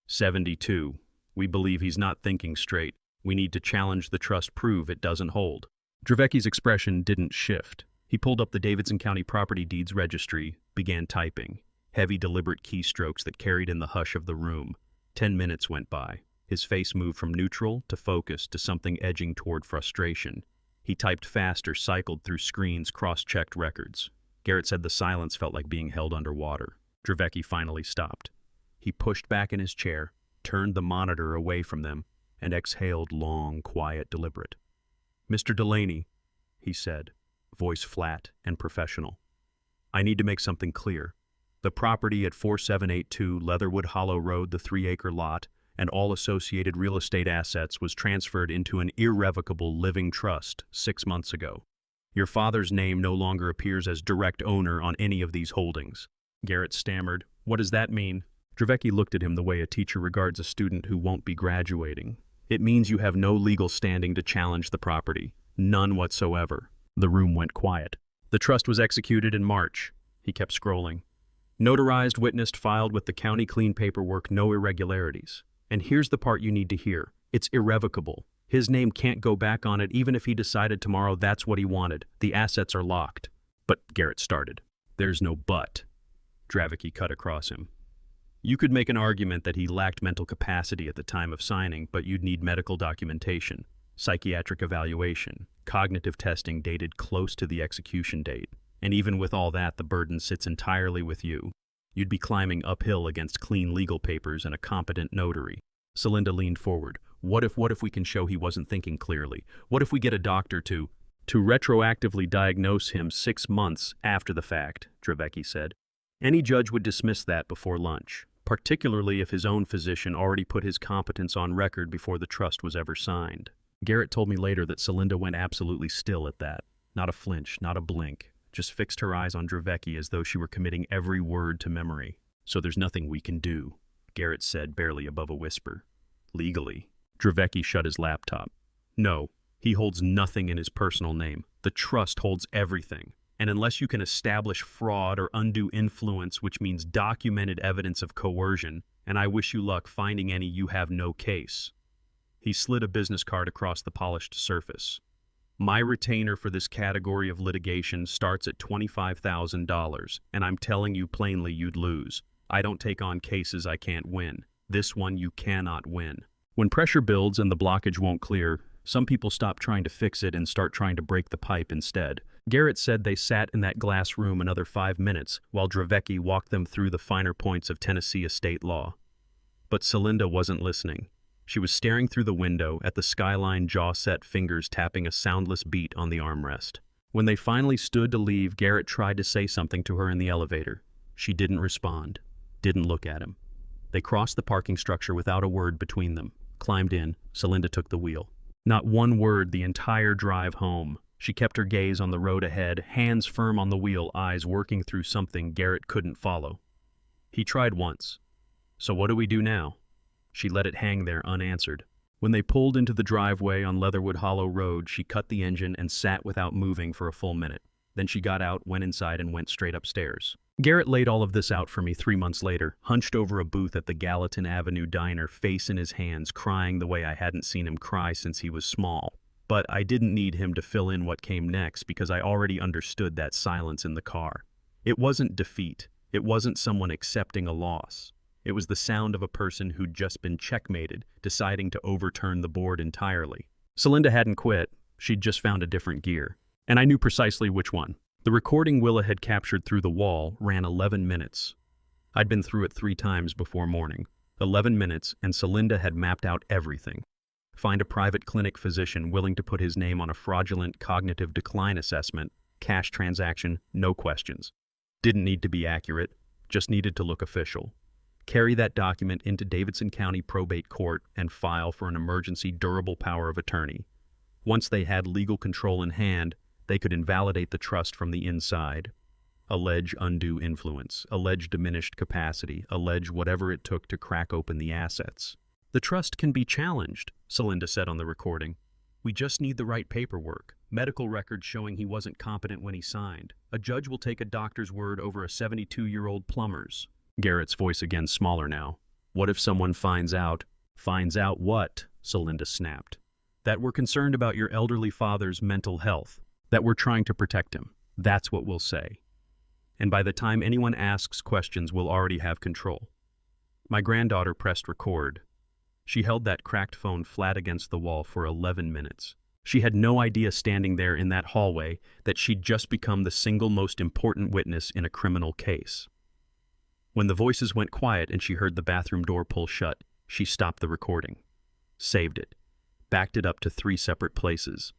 72. We believe he's not thinking straight. We need to challenge the trust, prove it doesn't hold. Dravecki's expression didn't shift. He pulled up the Davidson County Property Deeds Registry, began typing. Heavy, deliberate keystrokes that carried in the hush of the room. 10 minutes went by. His face moved from neutral to focused to something edging toward frustration. He typed faster, cycled through screens, cross-checked records. Garrett said the silence felt like being held underwater. Dravecki finally stopped. He pushed back in his chair, turned the monitor away from them, and exhaled long, quiet, deliberate. "Mr. Delaney," he said, voice flat and professional. "I need to make something clear. The property at 4782 Leatherwood Hollow Road, the 3-acre lot, and all associated real estate assets was transferred into an irrevocable living trust 6 months ago. Your father's name no longer appears as direct owner on any of these holdings." Garrett stammered, "What does that mean?" Dravecki looked at him the way a teacher regards a student who won't be graduating. "It means you have no legal standing to challenge the property. None whatsoever." The room went quiet. "The trust was executed in March." He kept scrolling. "Notarized, witnessed, filed with the county, clean paperwork, no irregularities. And here's the part you need to hear. It's irrevocable. His name can't go back on it even if he decided tomorrow that's what he wanted. The assets are locked." "But," Garrett started. "There's no but." Dravecki cut across him. "You could make an argument that he lacked mental capacity at the time of signing, but you'd need medical documentation, psychiatric evaluation, cognitive testing dated close to the execution date. And even with all that, the burden sits entirely with you. You'd be climbing uphill against clean legal papers and a competent notary." Celinda leaned forward. What if we can show he wasn't thinking clearly? What if we get a doctor to retroactively diagnose him 6 months after the fact?" Dravecki said. "Any judge would dismiss that before lunch, particularly if his own physician already put his competence on record before the trust was ever signed." Garrett told me later that Celinda went absolutely still at that. Not a flinch, not a blink. Just fixed her eyes on Dravecki as though she were committing every word to memory. "So there's nothing we can do," Garrett said, barely above a whisper. "Legally." Dravecki shut his laptop. "No, he holds nothing in his personal name. The trust holds everything. And unless you can establish fraud or undue influence, which means documented evidence of coercion, and I wish you luck finding any. You have no case." He slid a business card across the polished surface. "My retainer for this category of litigation starts at $25,000, and I'm telling you plainly you'd lose. I don't take on cases I can't win. This one you cannot win." When pressure builds and the blockage won't clear, some people stop trying to fix it and start trying to break the pipe instead. Garrett said they sat in that glass room another 5 minutes while Dravecki walked them through the finer points of Tennessee estate law. But Celinda wasn't listening. She was staring through the window at the skyline, jaw-set fingers tapping a soundless beat on the armrest. When they finally stood to leave, Garrett tried to say something to her in the elevator. She didn't respond, didn't look at him. They crossed the parking structure without a word between them, climbed in. Celinda took the wheel. Not one word the entire drive home. She kept her gaze on the road ahead, hands firm on the wheel, eyes working through something Garrett couldn't follow. He tried once. "So what do we do now?" She let it hang there unanswered. When they pulled into the driveway on Leatherwood Hollow Road, she cut the engine and sat without moving for a full minute. Then she got out, went inside, and went straight upstairs. Garrett laid all of this out for me 3 months later, hunched over a booth at the Gallatin Avenue diner, face in his hands, crying the way I hadn't seen him cry since he was small. But I didn't need him to fill in what came next because I already understood that silence in the car. It wasn't defeat. It wasn't someone accepting a loss. It was the sound of a person who'd just been checkmated, deciding to overturn the board entirely. Celinda hadn't quit. She'd just found a different gear. And I knew precisely which one. The recording Willa had captured through the wall ran 11 minutes. I'd been through it 3 times before morning. 11 minutes, and Celinda had mapped out everything. Find a private clinic physician willing to put his name on a fraudulent cognitive decline assessment, cash transaction, no questions. Didn't need to be accurate, just needed to look official. Carry that document into Davidson County Probate Court and file for an emergency durable power of attorney. Once they had legal control in hand, they could invalidate the trust from the inside. Allege undue influence, allege diminished capacity, allege whatever it took to crack open the assets. "The trust can be challenged," Celinda said on the recording. "We just need the right paperwork. Medical records showing he wasn't competent when he signed. A judge will take a doctor's word over a 72-year-old plumber's." Garrett's voice again smaller now. "What if someone finds out?" "Finds out what?" Celinda snapped. "That we're concerned about your elderly father's mental health. That we're trying to protect him. That's what we'll say. And by the time anyone asks questions, we'll already have control." My granddaughter pressed record. She held that cracked phone flat against the wall for 11 minutes. She had no idea standing there in that hallway that she'd just become the single most important witness in a criminal case. When the voices went quiet and she heard the bathroom door pull shut, she stopped the recording, saved it, backed it up to 3 separate places.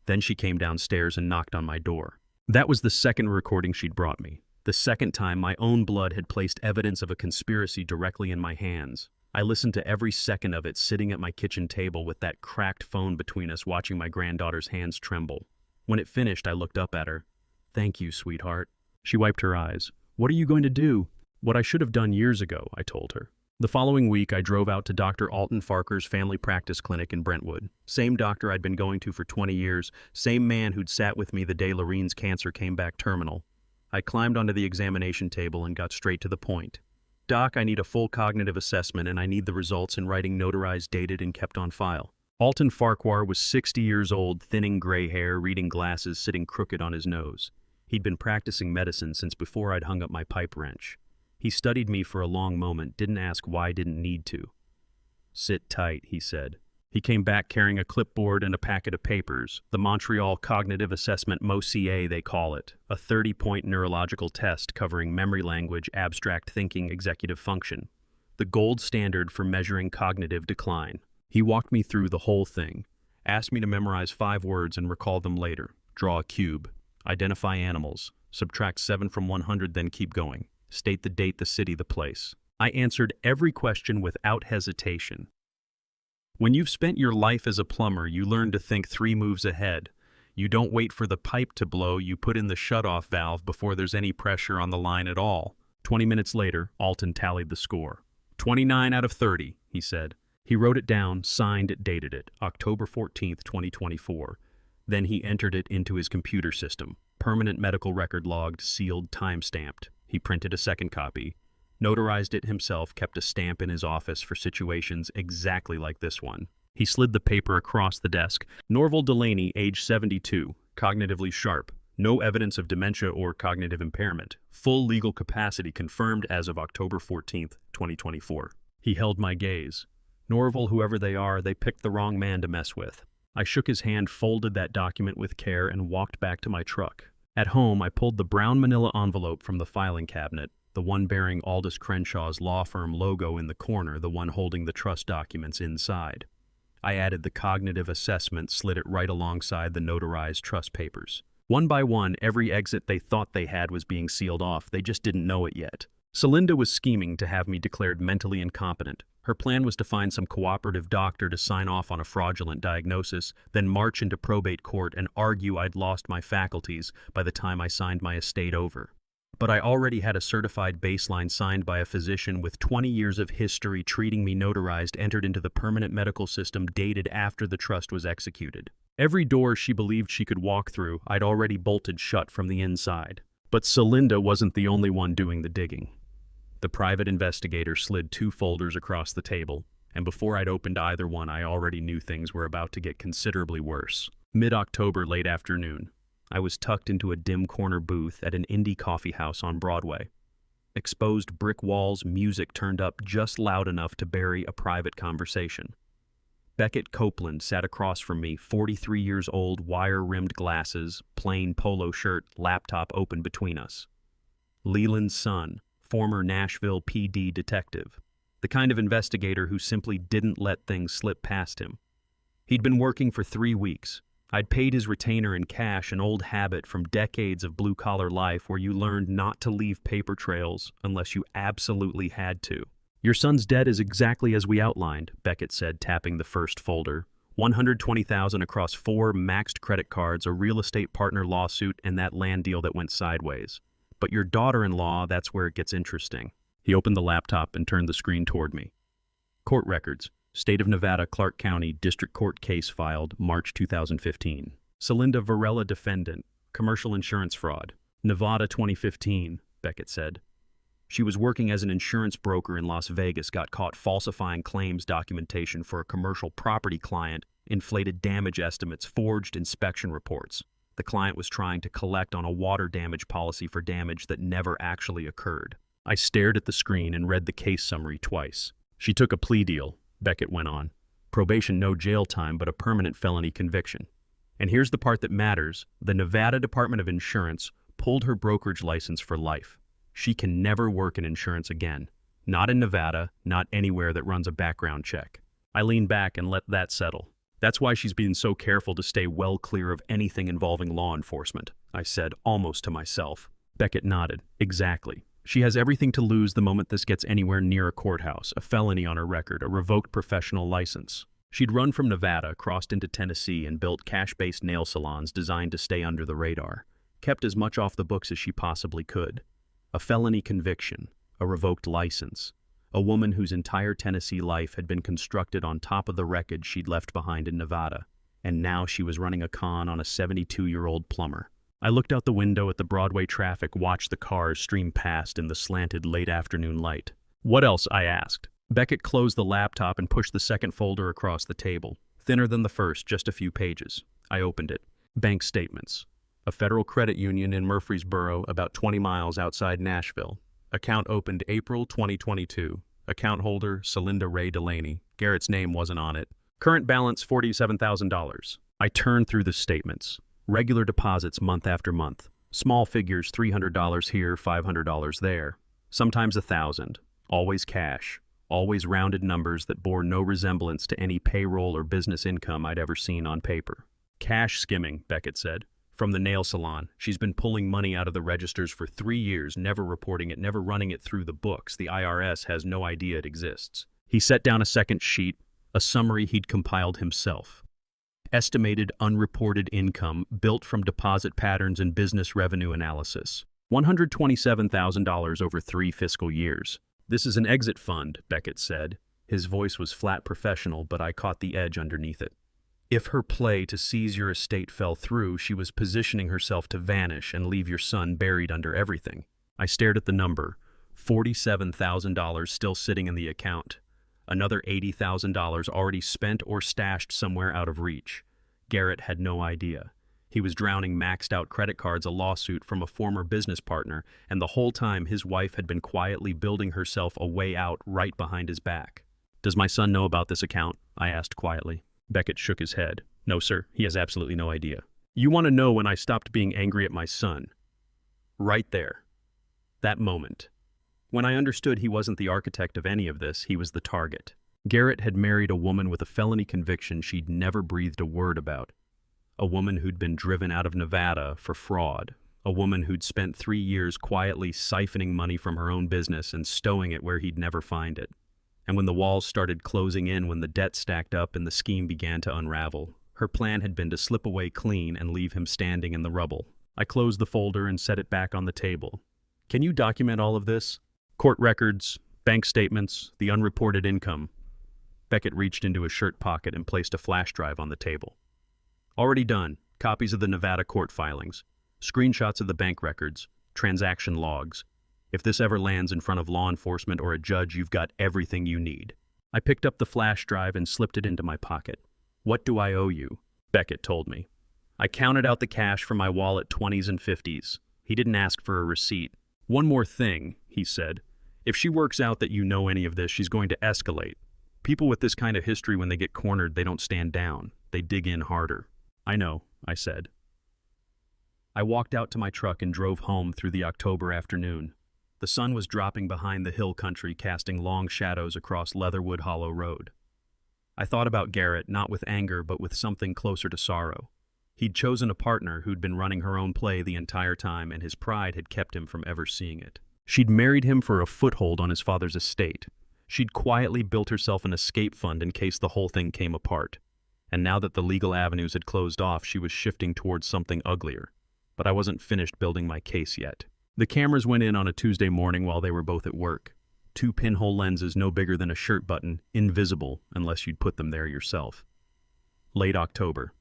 Then she came downstairs and knocked on my door. That was the second recording she'd brought me. The second time my own blood had placed evidence of a conspiracy directly in my hands. I listened to every second of it sitting at my kitchen table with that cracked phone between us, watching my granddaughter's hands tremble. When it finished, I looked up at her. "Thank you, sweetheart." She wiped her eyes. "What are you going to do?" "What I should have done years ago," I told her. The following week, I drove out to Dr. Alton Farker's family practice clinic in Brentwood. Same doctor I'd been going to for 20 years, same man who'd sat with me the day Lorene's cancer came back terminal. I climbed onto the examination table and got straight to the point. "Doc, I need a full cognitive assessment and I need the results in writing notarized, dated, and kept on file." Alton Farquhar was 60 years old, thinning gray hair, reading glasses, sitting crooked on his nose. He'd been practicing medicine since before I'd hung up my pipe wrench. He studied me for a long moment, didn't ask why I didn't need to. "Sit tight," he said. He came back carrying a clipboard and a packet of papers, the Montreal Cognitive Assessment MOCA they call it, a 30-point neurological test covering memory, language, abstract thinking, executive function, the gold standard for measuring cognitive decline. He walked me through the whole thing, asked me to memorize 5 words and recall them later, draw a cube, identify animals, subtract 7 from 100, then keep going. State the date, the city, the place. I answered every question without hesitation. When you've spent your life as a plumber, you learn to think 3 moves ahead. You don't wait for the pipe to blow, you put in the shutoff valve before there's any pressure on the line at all. 20 minutes later, Alton tallied the score. 29 out of 30, he said. He wrote it down, signed, dated it, October 14th, 2024. Then he entered it into his computer system. Permanent medical record logged, sealed, time-stamped. He printed a second copy. Notarized it himself, kept a stamp in his office for situations exactly like this one. He slid the paper across the desk. Norval Delaney, age 72, cognitively sharp. No evidence of dementia or cognitive impairment. Full legal capacity confirmed as of October 14th, 2024. He held my gaze. Norval, whoever they are, they picked the wrong man to mess with. I shook his hand, folded that document with care, and walked back to my truck. At home, I pulled the brown manila envelope from the filing cabinet, the one bearing Aldous Crenshaw's law firm logo in the corner, the one holding the trust documents inside. I added the cognitive assessment, slid it right alongside the notarized trust papers. One by one, every exit they thought they had was being sealed off. They just didn't know it yet. Celinda was scheming to have me declared mentally incompetent. Her plan was to find some cooperative doctor to sign off on a fraudulent diagnosis, then march into probate court and argue I'd lost my faculties by the time I signed my estate over. But I already had a certified baseline signed by a physician with 20 years of history treating me notarized entered into the permanent medical system dated after the trust was executed. Every door she believed she could walk through, I'd already bolted shut from the inside. But Celinda wasn't the only one doing the digging. The private investigator slid 2 folders across the table, and before I'd opened either one, I already knew things were about to get considerably worse. Mid-October, late afternoon. I was tucked into a dim corner booth at an indie coffee house on Broadway. Exposed brick walls, music turned up just loud enough to bury a private conversation. Beckett Copeland sat across from me, 43 years old, wire-rimmed glasses, plain polo shirt, laptop open between us. Leland's son, former Nashville PD detective, the kind of investigator who simply didn't let things slip past him. He'd been working for 3 weeks. I'd paid his retainer in cash, an old habit from decades of blue-collar life where you learned not to leave paper trails unless you absolutely had to. Your son's debt is exactly as we outlined, Beckett said, tapping the first folder. $120,000 across 4 maxed credit cards, a real estate partner lawsuit, and that land deal that went sideways. But your daughter-in-law, that's where it gets interesting. He opened the laptop and turned the screen toward me. Court records. State of Nevada, Clark County, District Court case filed, March 2015. Celinda Varela defendant, commercial insurance fraud. Nevada 2015, Beckett said. She was working as an insurance broker in Las Vegas, got caught falsifying claims documentation for a commercial property client, inflated damage estimates, forged inspection reports. The client was trying to collect on a water damage policy for damage that never actually occurred. I stared at the screen and read the case summary twice. She took a plea deal, Beckett went on. Probation, no jail time, but a permanent felony conviction. And here's the part that matters. The Nevada Department of Insurance pulled her brokerage license for life. She can never work in insurance again. Not in Nevada, not anywhere that runs a background check. I leaned back and let that settle. That's why she's been so careful to stay well clear of anything involving law enforcement, I said, almost to myself. Beckett nodded. Exactly. She has everything to lose the moment this gets anywhere near a courthouse, a felony on her record, a revoked professional license. She'd run from Nevada, crossed into Tennessee, and built cash-based nail salons designed to stay under the radar. Kept as much off the books as she possibly could. A felony conviction, a revoked license. A woman whose entire Tennessee life had been constructed on top of the wreckage she'd left behind in Nevada. And now she was running a con on a 72-year-old plumber. I looked out the window at the Broadway traffic, watched the cars stream past in the slanted late afternoon light. What else? I asked. Beckett closed the laptop and pushed the second folder across the table. Thinner than the first, just a few pages. I opened it. Bank statements. A federal credit union in Murfreesboro, about 20 miles outside Nashville. Account opened April 2022. Account holder, Celinda Ray Delaney. Garrett's name wasn't on it. Current balance, $47,000. I turned through the statements. Regular deposits month after month. Small figures, $300 here, $500 there. Sometimes $1,000. Always cash. Always rounded numbers that bore no resemblance to any payroll or business income I'd ever seen on paper. Cash skimming, Beckett said. From the nail salon, she's been pulling money out of the registers for 3 years, never reporting it, never running it through the books. The IRS has no idea it exists. He set down a second sheet, a summary he'd compiled himself. Estimated unreported income built from deposit patterns and business revenue analysis. $127,000 over 3 fiscal years. This is an exit fund, Beckett said. His voice was flat professional, but I caught the edge underneath it. If her play to seize your estate fell through, she was positioning herself to vanish and leave your son buried under everything. I stared at the number, $47,000 still sitting in the account. Another $80,000 already spent or stashed somewhere out of reach. Garrett had no idea. He was drowning maxed-out credit cards, a lawsuit from a former business partner, and the whole time his wife had been quietly building herself a way out right behind his back. "Does my son know about this account?" I asked quietly. Beckett shook his head. "No, sir. He has absolutely no idea." "You want to know when I stopped being angry at my son?" Right there. That moment. When I understood he wasn't the architect of any of this, he was the target. Garrett had married a woman with a felony conviction she'd never breathed a word about. A woman who'd been driven out of Nevada for fraud. A woman who'd spent 3 years quietly siphoning money from her own business and stowing it where he'd never find it. And when the walls started closing in, when the debt stacked up and the scheme began to unravel, her plan had been to slip away clean and leave him standing in the rubble. I closed the folder and set it back on the table. "Can you document all of this? Court records, bank statements, the unreported income." Beckett reached into his shirt pocket and placed a flash drive on the table. "Already done. Copies of the Nevada court filings, screenshots of the bank records, transaction logs. If this ever lands in front of law enforcement or a judge, you've got everything you need." I picked up the flash drive and slipped it into my pocket. "What do I owe you?" Beckett told me. I counted out the cash from my wallet, 20s and 50s. He didn't ask for a receipt. "One more thing," he said. "If she works out that you know any of this, she's going to escalate. People with this kind of history, when they get cornered, they don't stand down. They dig in harder." "I know," I said. I walked out to my truck and drove home through the October afternoon. The sun was dropping behind the hill country, casting long shadows across Leatherwood Hollow Road. I thought about Garrett, not with anger, but with something closer to sorrow. He'd chosen a partner who'd been running her own play the entire time, and his pride had kept him from ever seeing it. She'd married him for a foothold on his father's estate. She'd quietly built herself an escape fund in case the whole thing came apart. And now that the legal avenues had closed off, she was shifting towards something uglier. But I wasn't finished building my case yet. The cameras went in on a Tuesday morning while they were both at work. 2 pinhole lenses no bigger than a shirt button, invisible unless you'd put them there yourself. Late October.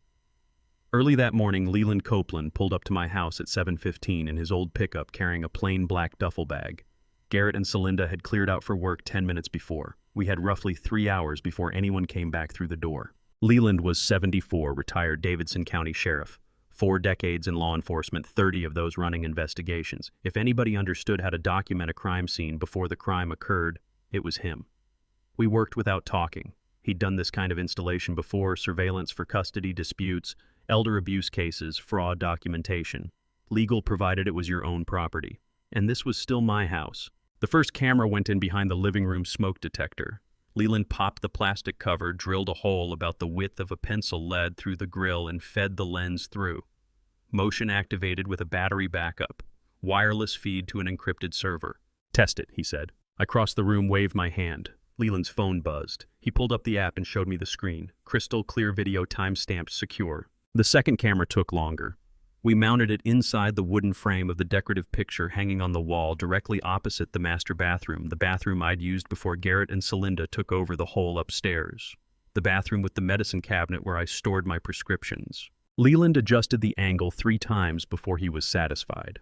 Early that morning, Leland Copeland pulled up to my house at 7:15 in his old pickup carrying a plain black duffel bag. Garrett and Celinda had cleared out for work 10 minutes before. We had roughly 3 hours before anyone came back through the door. Leland was 74, retired Davidson County Sheriff. 4 decades in law enforcement, 30 of those running investigations. If anybody understood how to document a crime scene before the crime occurred, it was him. We worked without talking. He'd done this kind of installation before: surveillance for custody disputes, elder abuse cases, fraud documentation. Legal provided it was your own property. And this was still my house. The first camera went in behind the living room smoke detector. Leland popped the plastic cover, drilled a hole about the width of a pencil lead through the grill, and fed the lens through. Motion activated with a battery backup. Wireless feed to an encrypted server. "Test it," he said. I crossed the room, waved my hand. Leland's phone buzzed. He pulled up the app and showed me the screen. Crystal clear video, time-stamped, secure. The second camera took longer. We mounted it inside the wooden frame of the decorative picture hanging on the wall directly opposite the master bathroom, the bathroom I'd used before Garrett and Celinda took over the whole upstairs. The bathroom with the medicine cabinet where I stored my prescriptions. Leland adjusted the angle 3 times before he was satisfied.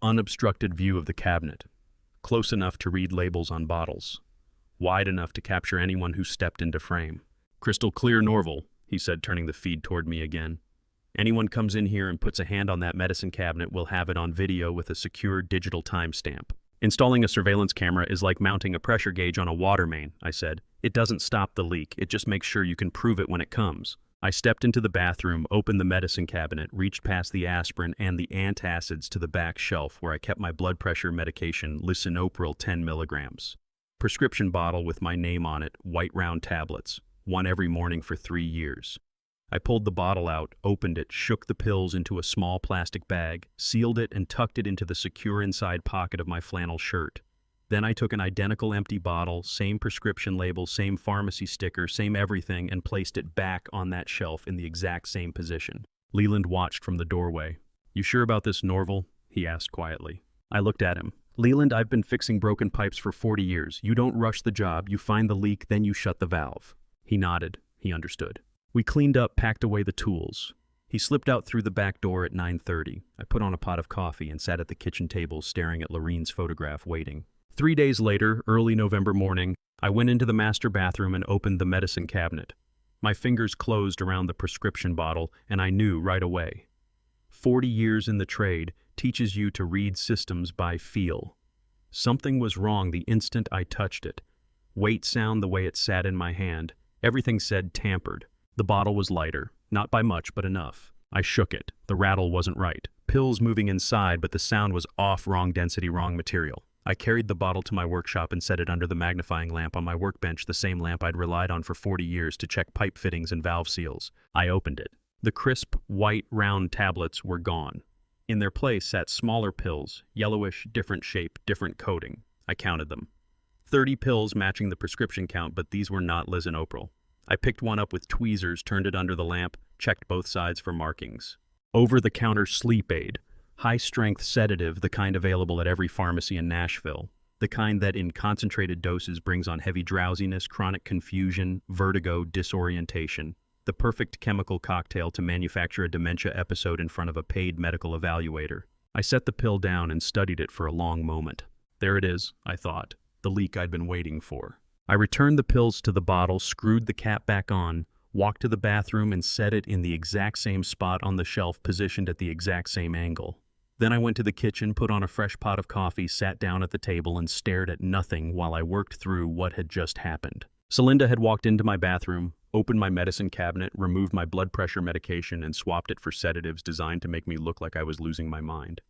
Unobstructed view of the cabinet. Close enough to read labels on bottles. Wide enough to capture anyone who stepped into frame. "Crystal clear, Norval," he said, turning the feed toward me again. "Anyone comes in here and puts a hand on that medicine cabinet will have it on video with a secure digital timestamp. Installing a surveillance camera is like mounting a pressure gauge on a water main," I said. "It doesn't stop the leak, it just makes sure you can prove it when it comes." I stepped into the bathroom, opened the medicine cabinet, reached past the aspirin and the antacids to the back shelf where I kept my blood pressure medication, lisinopril 10 milligrams. Prescription bottle with my name on it, white round tablets, one every morning for 3 years. I pulled the bottle out, opened it, shook the pills into a small plastic bag, sealed it, and tucked it into the secure inside pocket of my flannel shirt. Then I took an identical empty bottle, same prescription label, same pharmacy sticker, same everything, and placed it back on that shelf in the exact same position. Leland watched from the doorway. "You sure about this, Norval?" he asked quietly. I looked at him. "Leland, I've been fixing broken pipes for 40 years. You don't rush the job, you find the leak, then you shut the valve." He nodded. He understood. We cleaned up, packed away the tools. He slipped out through the back door at 9:30. I put on a pot of coffee and sat at the kitchen table staring at Lorene's photograph, waiting. 3 days later, early November morning, I went into the master bathroom and opened the medicine cabinet. My fingers closed around the prescription bottle, and I knew right away. 40 years in the trade teaches you to read systems by feel. Something was wrong the instant I touched it. Weight sound the way it sat in my hand. Everything said tampered. The bottle was lighter, not by much, but enough. I shook it. The rattle wasn't right. Pills moving inside, but the sound was off, wrong density, wrong material. I carried the bottle to my workshop and set it under the magnifying lamp on my workbench, the same lamp I'd relied on for 40 years to check pipe fittings and valve seals. I opened it. The crisp, white, round tablets were gone. In their place sat smaller pills, yellowish, different shape, different coating. I counted them. 30 pills matching the prescription count, but these were not lisinopril. I picked one up with tweezers, turned it under the lamp, checked both sides for markings. Over-the-counter sleep aid. High-strength sedative, the kind available at every pharmacy in Nashville. The kind that in concentrated doses brings on heavy drowsiness, chronic confusion, vertigo, disorientation. The perfect chemical cocktail to manufacture a dementia episode in front of a paid medical evaluator. I set the pill down and studied it for a long moment. There it is, I thought, the leak I'd been waiting for. I returned the pills to the bottle, screwed the cap back on, walked to the bathroom and set it in the exact same spot on the shelf, positioned at the exact same angle. Then I went to the kitchen, put on a fresh pot of coffee, sat down at the table and stared at nothing while I worked through what had just happened. Celinda had walked into my bathroom, opened my medicine cabinet, removed my blood pressure medication, and swapped it for sedatives designed to make me look like I was losing my mind.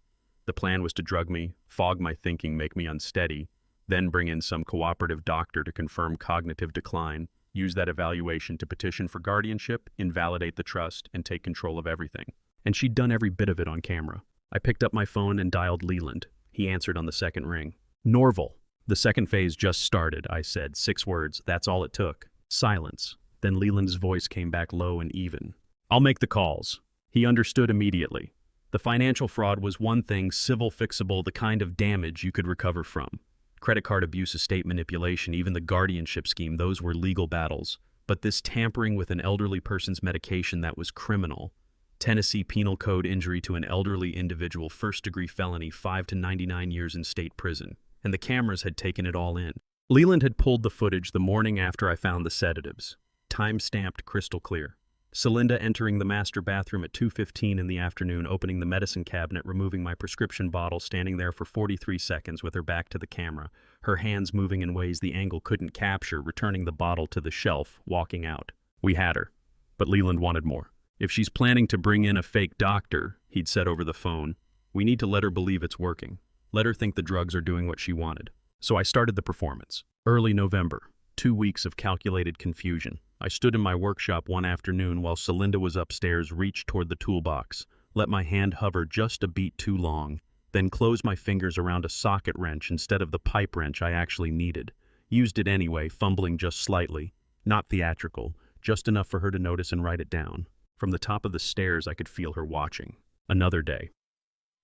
The plan was to drug me, fog my thinking, make me unsteady, then bring in some cooperative doctor to confirm cognitive decline, use that evaluation to petition for guardianship, invalidate the trust, and take control of everything. And she'd done every bit of it on camera. I picked up my phone and dialed Leland. He answered on the second ring. Norval. The second phase just started, I said. 6 words, that's all it took. Silence. Then Leland's voice came back low and even. I'll make the calls. He understood immediately. The financial fraud was one thing, civil fixable, the kind of damage you could recover from. Credit card abuse, estate manipulation, even the guardianship scheme, those were legal battles. But this tampering with an elderly person's medication, that was criminal. Tennessee Penal Code, injury to an elderly individual, first-degree felony, 5 to 99 years in state prison. And the cameras had taken it all in. Leland had pulled the footage the morning after I found the sedatives. Time-stamped, crystal clear. Celinda entering the master bathroom at 2:15 in the afternoon, opening the medicine cabinet, removing my prescription bottle, standing there for 43 seconds with her back to the camera, her hands moving in ways the angle couldn't capture, returning the bottle to the shelf, walking out. We had her. But Leland wanted more. If she's planning to bring in a fake doctor, he'd said over the phone, we need to let her believe it's working. Let her think the drugs are doing what she wanted. So I started the performance. Early November. 2 weeks of calculated confusion. I stood in my workshop one afternoon while Celinda was upstairs, reached toward the toolbox, let my hand hover just a beat too long, then closed my fingers around a socket wrench instead of the pipe wrench I actually needed. Used it anyway, fumbling just slightly. Not theatrical, just enough for her to notice and write it down. From the top of the stairs, I could feel her watching. Another day.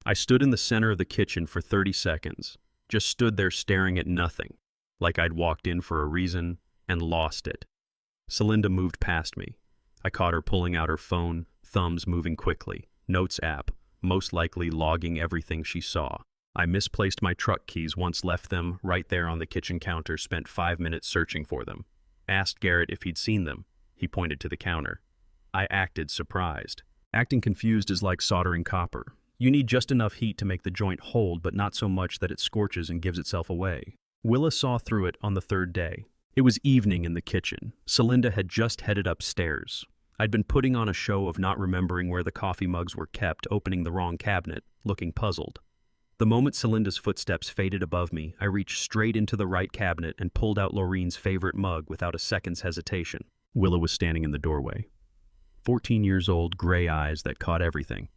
I stood in the center of the kitchen for 30 seconds, just stood there staring at nothing, like I'd walked in for a reason and lost it. Celinda moved past me. I caught her pulling out her phone, thumbs moving quickly. Notes app, most likely logging everything she saw. I misplaced my truck keys, once left them right there on the kitchen counter, spent 5 minutes searching for them. Asked Garrett if he'd seen them. He pointed to the counter. I acted surprised. Acting confused is like soldering copper. You need just enough heat to make the joint hold, but not so much that it scorches and gives itself away. Willa saw through it on the 3rd day. It was evening in the kitchen. Celinda had just headed upstairs. I'd been putting on a show of not remembering where the coffee mugs were kept, opening the wrong cabinet, looking puzzled. The moment Celinda's footsteps faded above me, I reached straight into the right cabinet and pulled out Laureen's favorite mug without a second's hesitation. Willa was standing in the doorway. 14 years old, gray eyes that caught everything.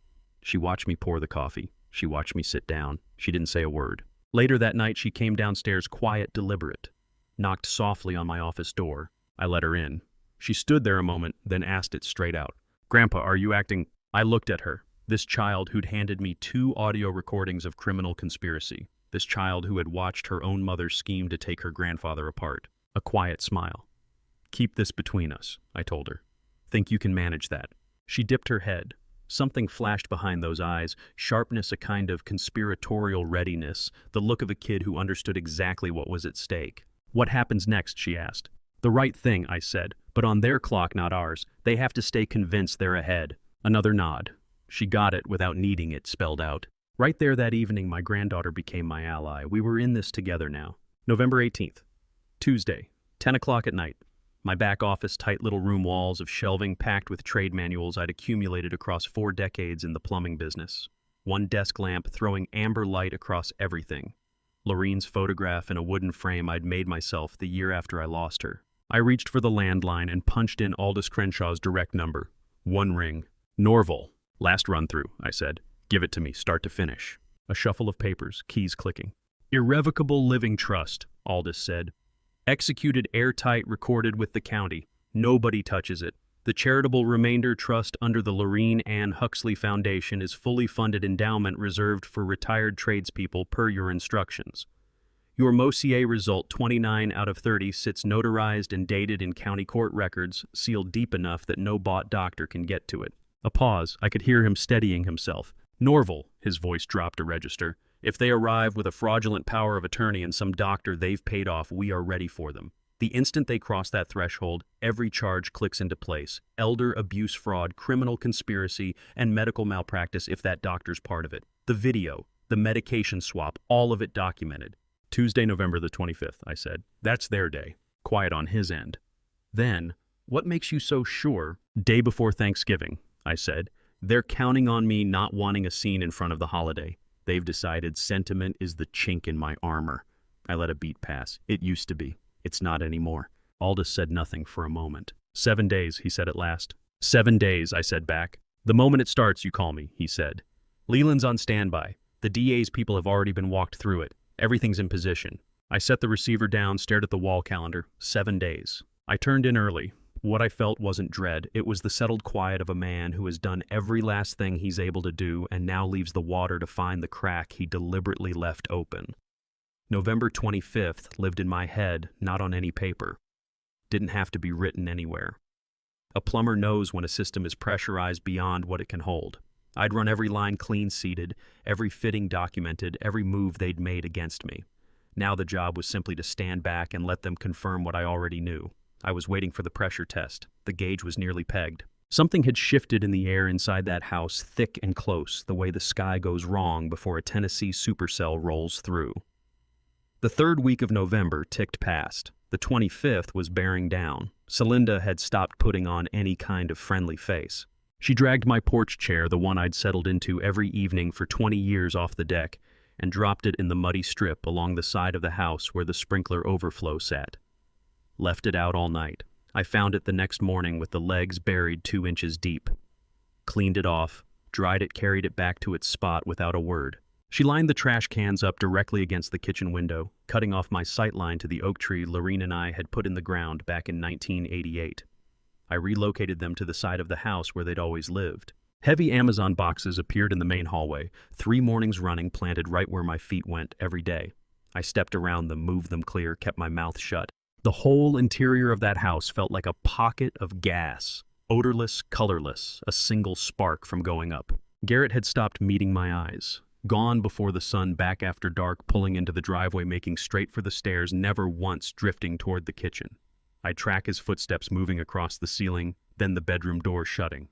She watched me pour the coffee. She watched me sit down. She didn't say a word. Later that night, she came downstairs quiet, deliberate. Knocked softly on my office door. I let her in. She stood there a moment, then asked it straight out. Grandpa, are you acting? I looked at her. This child who'd handed me 2 audio recordings of criminal conspiracy. This child who had watched her own mother scheme to take her grandfather apart. A quiet smile. Keep this between us, I told her. Think you can manage that? She dipped her head. Something flashed behind those eyes, sharpness, a kind of conspiratorial readiness, the look of a kid who understood exactly what was at stake. "What happens next?" she asked. "The right thing," I said, "but on their clock, not ours. They have to stay convinced they're ahead." Another nod. She got it without needing it spelled out. Right there that evening, my granddaughter became my ally. We were in this together now. November 18th. Tuesday, 10 o'clock at night. My back office, tight little room walls of shelving packed with trade manuals I'd accumulated across 4 decades in the plumbing business. One desk lamp throwing amber light across everything. Lorene's photograph in a wooden frame I'd made myself the year after I lost her. I reached for the landline and punched in Aldous Crenshaw's direct number. One ring. "Norval. Last run-through," I said. "Give it to me, start to finish." A shuffle of papers, keys clicking. "Irrevocable living trust," Aldous said. "Executed airtight, recorded with the county. Nobody touches it. The charitable remainder trust under the Lorene Ann Huxley Foundation is fully funded endowment reserved for retired tradespeople per your instructions. Your Mosier result 29 out of 30 sits notarized and dated in county court records, sealed deep enough that no bought doctor can get to it." A pause. I could hear him steadying himself. "Norval," his voice dropped a register. "If they arrive with a fraudulent power of attorney and some doctor they've paid off, we are ready for them. The instant they cross that threshold, every charge clicks into place. Elder abuse, fraud, criminal conspiracy, and medical malpractice if that doctor's part of it. The video, the medication swap, all of it documented." "Tuesday, November the 25th, I said. "That's their day." Quiet on his end. Then, "What makes you so sure?" "Day before Thanksgiving," I said. "They're counting on me not wanting a scene in front of the holiday. They've decided sentiment is the chink in my armor." I let a beat pass. "It used to be. It's not anymore." Aldous said nothing for a moment. 7 days, he said at last. 7 days, I said back. "The moment it starts, you call me," he said. "Leland's on standby. The DA's people have already been walked through it. Everything's in position." I set the receiver down, stared at the wall calendar. 7 days. I turned in early. What I felt wasn't dread. It was the settled quiet of a man who has done every last thing he's able to do and now leaves the water to find the crack he deliberately left open. November 25th lived in my head, not on any paper. Didn't have to be written anywhere. A plumber knows when a system is pressurized beyond what it can hold. I'd run every line clean-seated, every fitting documented, every move they'd made against me. Now the job was simply to stand back and let them confirm what I already knew. I was waiting for the pressure test. The gauge was nearly pegged. Something had shifted in the air inside that house, thick and close, the way the sky goes wrong before a Tennessee supercell rolls through. The 3rd week of November ticked past. The 25th was bearing down. Celinda had stopped putting on any kind of friendly face. She dragged my porch chair, the one I'd settled into every evening for 20 years, off the deck, and dropped it in the muddy strip along the side of the house where the sprinkler overflow sat. Left it out all night. I found it the next morning with the legs buried 2 inches deep. Cleaned it off, dried it, carried it back to its spot without a word. She lined the trash cans up directly against the kitchen window, cutting off my sightline to the oak tree Lorene and I had put in the ground back in 1988. I relocated them to the side of the house where they'd always lived. Heavy Amazon boxes appeared in the main hallway, 3 mornings running, planted right where my feet went every day. I stepped around them, moved them clear, kept my mouth shut. The whole interior of that house felt like a pocket of gas, odorless, colorless, a single spark from going up. Garrett had stopped meeting my eyes. Gone before the sun, back after dark, pulling into the driveway, making straight for the stairs, never once drifting toward the kitchen. I'd track his footsteps moving across the ceiling, then the bedroom door shutting.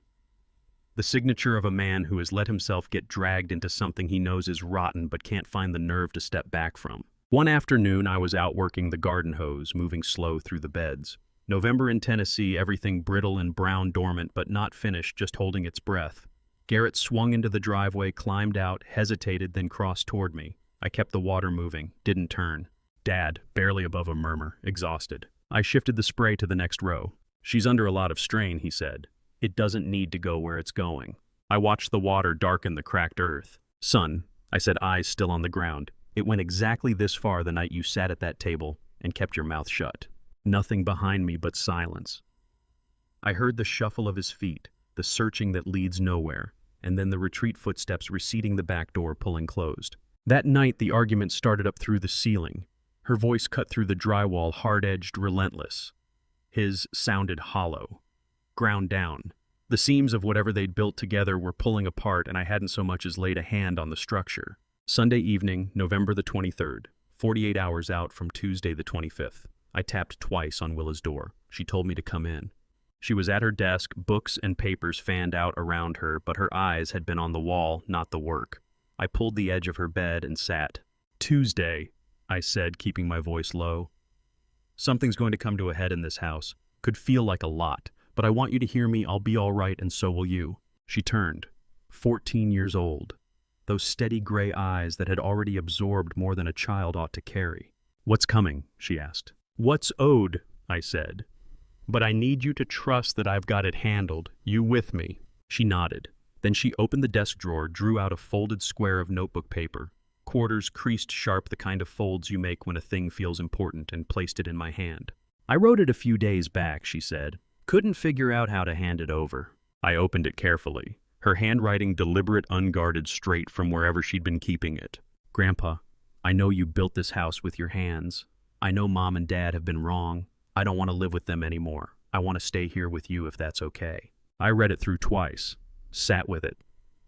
The signature of a man who has let himself get dragged into something he knows is rotten but can't find the nerve to step back from. One afternoon, I was out working the garden hose, moving slow through the beds. November in Tennessee, everything brittle and brown, dormant, but not finished, just holding its breath. Garrett swung into the driveway, climbed out, hesitated, then crossed toward me. I kept the water moving, didn't turn. "Dad," barely above a murmur, exhausted. I shifted the spray to the next row. "She's under a lot of strain," he said. "It doesn't need to go where it's going." I watched the water darken the cracked earth. "Son," I said, eyes still on the ground, "it went exactly this far the night you sat at that table and kept your mouth shut." Nothing behind me but silence. I heard the shuffle of his feet, the searching that leads nowhere, and then the retreat footsteps receding, the back door pulling closed. That night the argument started up through the ceiling. Her voice cut through the drywall, hard-edged, relentless. His sounded hollow. Ground down. The seams of whatever they'd built together were pulling apart, and I hadn't so much as laid a hand on the structure. Sunday evening, November the 23rd, 48 hours out from Tuesday the 25th. I tapped twice on Willa's door. She told me to come in. She was at her desk, books and papers fanned out around her, but her eyes had been on the wall, not the work. I pulled the edge of her bed and sat. "Tuesday," I said, keeping my voice low. "Something's going to come to a head in this house. Could feel like a lot, but I want you to hear me. I'll be all right, and so will you." She turned. 14 years old. Those steady gray eyes that had already absorbed more than a child ought to carry. "What's coming?" she asked. "What's owed?" I said. "But I need you to trust that I've got it handled. You with me?" She nodded. Then she opened the desk drawer, drew out a folded square of notebook paper, quarters creased sharp, the kind of folds you make when a thing feels important, and placed it in my hand. "I wrote it a few days back," she said. "Couldn't figure out how to hand it over." I opened it carefully, her handwriting deliberate, unguarded, straight from wherever she'd been keeping it. "Grandpa, I know you built this house with your hands. I know Mom and Dad have been wrong. I don't want to live with them anymore. I want to stay here with you if that's okay." I read it through twice, sat with it.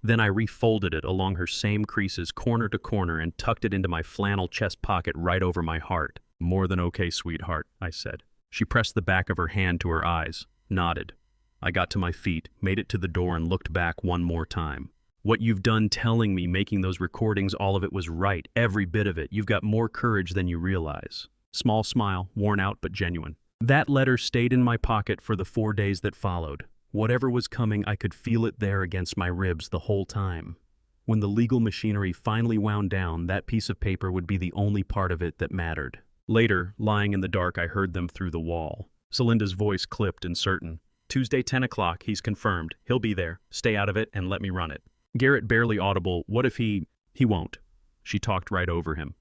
Then I refolded it along her same creases, corner to corner, and tucked it into my flannel chest pocket right over my heart. "More than okay, sweetheart," I said. She pressed the back of her hand to her eyes, nodded. I got to my feet, made it to the door, and looked back one more time. "What you've done telling me, making those recordings, all of it was right, every bit of it. You've got more courage than you realize." Small smile, worn out but genuine. That letter stayed in my pocket for the 4 days that followed. Whatever was coming, I could feel it there against my ribs the whole time. When the legal machinery finally wound down, that piece of paper would be the only part of it that mattered. Later, lying in the dark, I heard them through the wall. Celinda's voice clipped and certain. "Tuesday, 10 o'clock, he's confirmed. He'll be there. Stay out of it and let me run it." Garrett, barely audible. "What if he won't?" She talked right over him.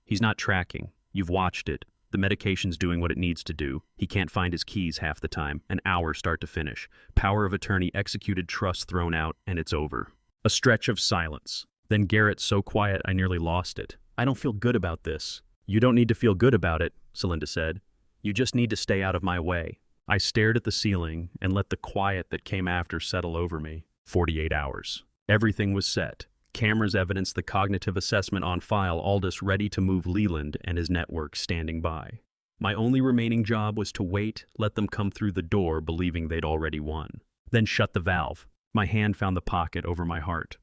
"He's not tracking. You've watched it. The medication's doing what it needs to do. He can't find his keys half the time. An hour start to finish. Power of attorney executed, trust thrown out, and it's over." A stretch of silence. Then Garrett, so quiet I nearly lost it. "I don't feel good about this." "You don't need to feel good about it," Celinda said. "You just need to stay out of my way." I stared at the ceiling and let the quiet that came after settle over me. 48 hours. Everything was set. Cameras evidenced the cognitive assessment on file, Aldous ready to move Leland and his network standing by. My only remaining job was to wait, let them come through the door believing they'd already won. Then shut the valve. My hand found the pocket over my heart.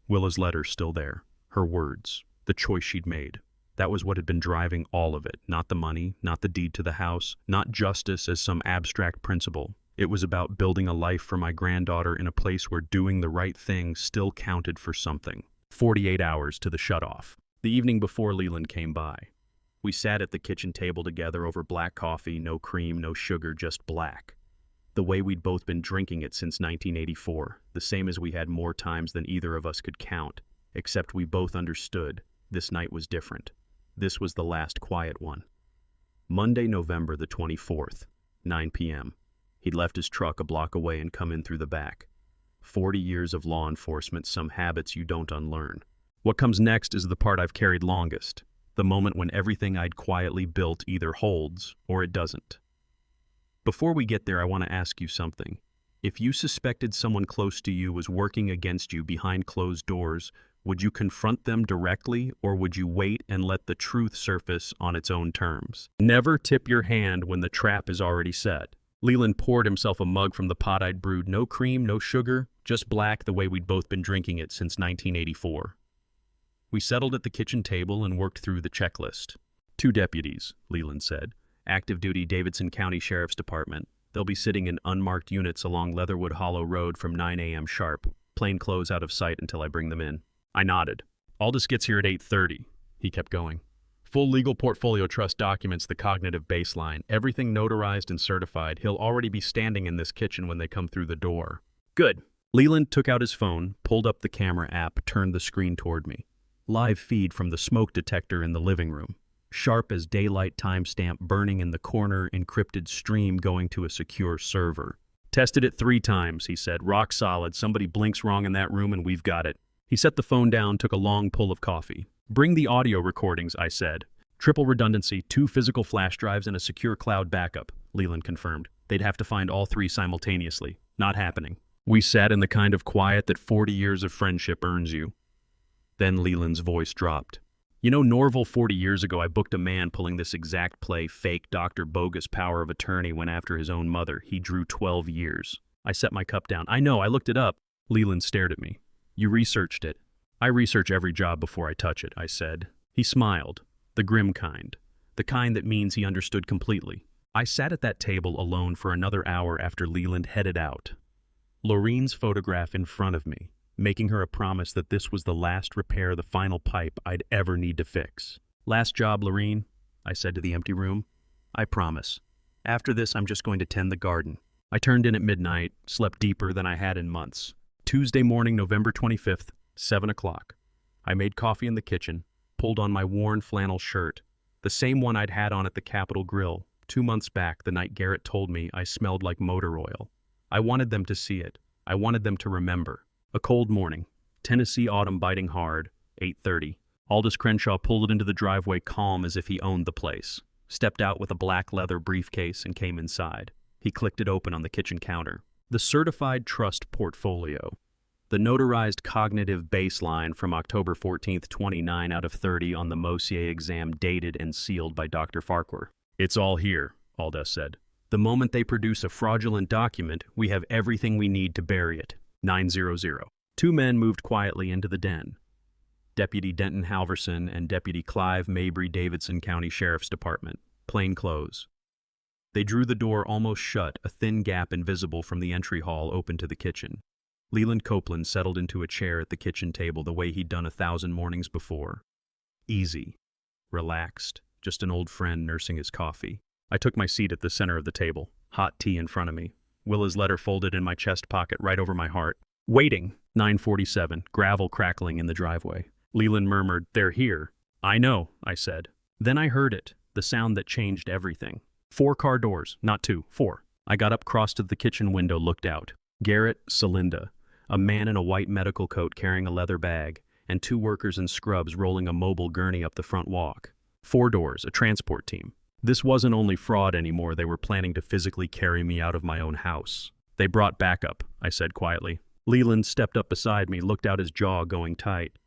Willa's letter still there. Her words. The choice she'd made. That was what had been driving all of it. Not the money, not the deed to the house, not justice as some abstract principle. It was about building a life for my granddaughter in a place where doing the right thing still counted for something. 48 hours to the shutoff. The evening before Leland came by. We sat at the kitchen table together over black coffee, no cream, no sugar, just black. The way we'd both been drinking it since 1984, the same as we had more times than either of us could count, except we both understood this night was different. This was the last quiet one. Monday, November the 24th, 9 p.m. He'd left his truck a block away and come in through the back. 40 years of law enforcement, some habits you don't unlearn. What comes next is the part I've carried longest. The moment when everything I'd quietly built either holds or it doesn't. Before we get there, I want to ask you something. If you suspected someone close to you was working against you behind closed doors, would you confront them directly, or would you wait and let the truth surface on its own terms? Never tip your hand when the trap is already set. Leland poured himself a mug from the pot I'd brewed. No cream, no sugar, just black the way we'd both been drinking it since 1984. We settled at the kitchen table and worked through the checklist. 2 deputies, Leland said. Active duty Davidson County Sheriff's Department. They'll be sitting in unmarked units along Leatherwood Hollow Road from 9 a.m. sharp. Plain clothes out of sight until I bring them in. I nodded. Aldous gets here at 8:30. He kept going. Full legal portfolio trust documents, the cognitive baseline, everything notarized and certified. He'll already be standing in this kitchen when they come through the door. Good. Leland took out his phone, pulled up the camera app, turned the screen toward me. Live feed from the smoke detector in the living room. Sharp as daylight timestamp burning in the corner, encrypted stream going to a secure server. Tested it 3 times, he said. Rock solid. Somebody blinks wrong in that room and we've got it. He set the phone down, took a long pull of coffee. Bring the audio recordings, I said. Triple redundancy, 2 physical flash drives and a secure cloud backup, Leland confirmed. They'd have to find all 3 simultaneously. Not happening. We sat in the kind of quiet that 40 years of friendship earns you. Then Leland's voice dropped. You know, Norval, 40 years ago, I booked a man pulling this exact play, fake Dr. Bogus power of attorney went after his own mother. He drew 12 years. I set my cup down. I know, I looked it up. Leland stared at me. You researched it. I research every job before I touch it, I said. He smiled. The grim kind. The kind that means he understood completely. I sat at that table alone for another hour after Leland headed out. Lorraine's photograph in front of me, making her a promise that this was the last repair, the final pipe I'd ever need to fix. Last job, Lorraine, I said to the empty room. I promise. After this, I'm just going to tend the garden. I turned in at midnight, slept deeper than I had in months. Tuesday morning, November 25th, 7 o'clock. I made coffee in the kitchen, pulled on my worn flannel shirt, the same one I'd had on at the Capitol Grill 2 months back, the night Garrett told me I smelled like motor oil. I wanted them to see it. I wanted them to remember. A cold morning, Tennessee autumn biting hard, 8:30. Aldous Crenshaw pulled into the driveway calm as if he owned the place, stepped out with a black leather briefcase and came inside. He clicked it open on the kitchen counter. The Certified Trust Portfolio. The notarized cognitive baseline from October 14th, 29 out of 30 on the Mosier exam dated and sealed by Dr. Farquhar. It's all here, Aldous said. The moment they produce a fraudulent document, we have everything we need to bury it. 900. Two men moved quietly into the den. Deputy Denton Halverson and Deputy Clive Mabry, Davidson County Sheriff's Department, plain clothes. They drew the door almost shut, a thin gap invisible from the entry hall open to the kitchen. Leland Copeland settled into a chair at the kitchen table the way he'd done 1,000 mornings before. Easy. Relaxed. Just an old friend nursing his coffee. I took my seat at the center of the table, hot tea in front of me. Willa's letter folded in my chest pocket right over my heart. Waiting. 9:47, gravel crackling in the driveway. Leland murmured, "They're here." "I know," I said. Then I heard it, the sound that changed everything. 4 car doors, not 2, 4. I got up, crossed to the kitchen window, looked out. Garrett, Celinda, a man in a white medical coat carrying a leather bag, and 2 workers in scrubs rolling a mobile gurney up the front walk. 4 doors, a transport team. This wasn't only fraud anymore, they were planning to physically carry me out of my own house. They brought backup, I said quietly. Leland stepped up beside me, looked out, his jaw going tight.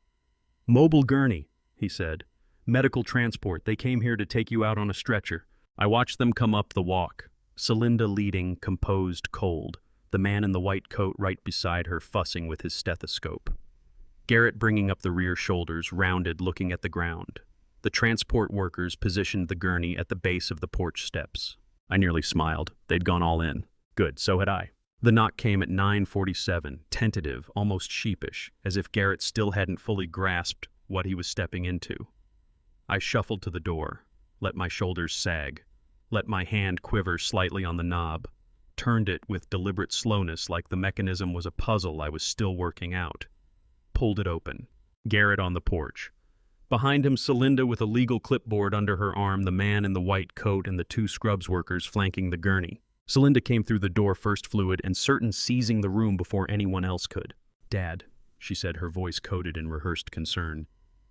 Mobile gurney, he said. Medical transport, they came here to take you out on a stretcher. I watched them come up the walk. Celinda leading, composed, cold. The man in the white coat right beside her fussing with his stethoscope. Garrett bringing up the rear shoulders, rounded, looking at the ground. The transport workers positioned the gurney at the base of the porch steps. I nearly smiled. They'd gone all in. Good, so had I. The knock came at 9:47, tentative, almost sheepish, as if Garrett still hadn't fully grasped what he was stepping into. I shuffled to the door, let my shoulders sag, let my hand quiver slightly on the knob, turned it with deliberate slowness like the mechanism was a puzzle I was still working out. Pulled it open. Garrett on the porch. Behind him, Celinda with a legal clipboard under her arm, the man in the white coat and the 2 scrubs workers flanking the gurney. Celinda came through the door first, fluid and certain, seizing the room before anyone else could. Dad, she said, her voice coated in rehearsed concern.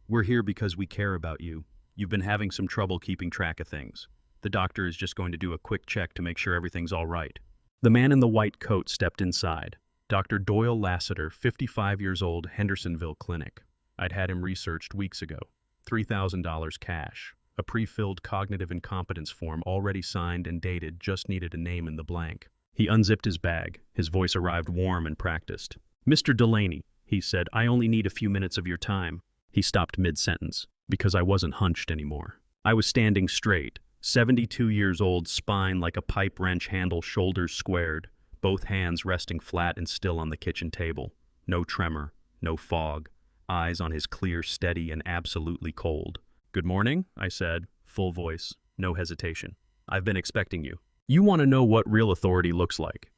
We're here because we care about you. You've been having some trouble keeping track of things. The doctor is just going to do a quick check to make sure everything's all right. The man in the white coat stepped inside. Dr. Doyle Lassiter, 55 years old, Hendersonville Clinic. I'd had him researched weeks ago. $3,000 cash. A pre-filled cognitive incompetence form already signed and dated, just needed a name in the blank. He unzipped his bag. His voice arrived warm and practiced. Mr. Delaney, he said, I only need a few minutes of your time. He stopped mid-sentence, because I wasn't hunched anymore. I was standing straight, 72 years old, spine like a pipe wrench handle, shoulders squared, both hands resting flat and still on the kitchen table. No tremor, no fog. Eyes on his clear, steady, and absolutely cold. Good morning, I said, full voice, no hesitation. I've been expecting you. You want to know what real authority looks like.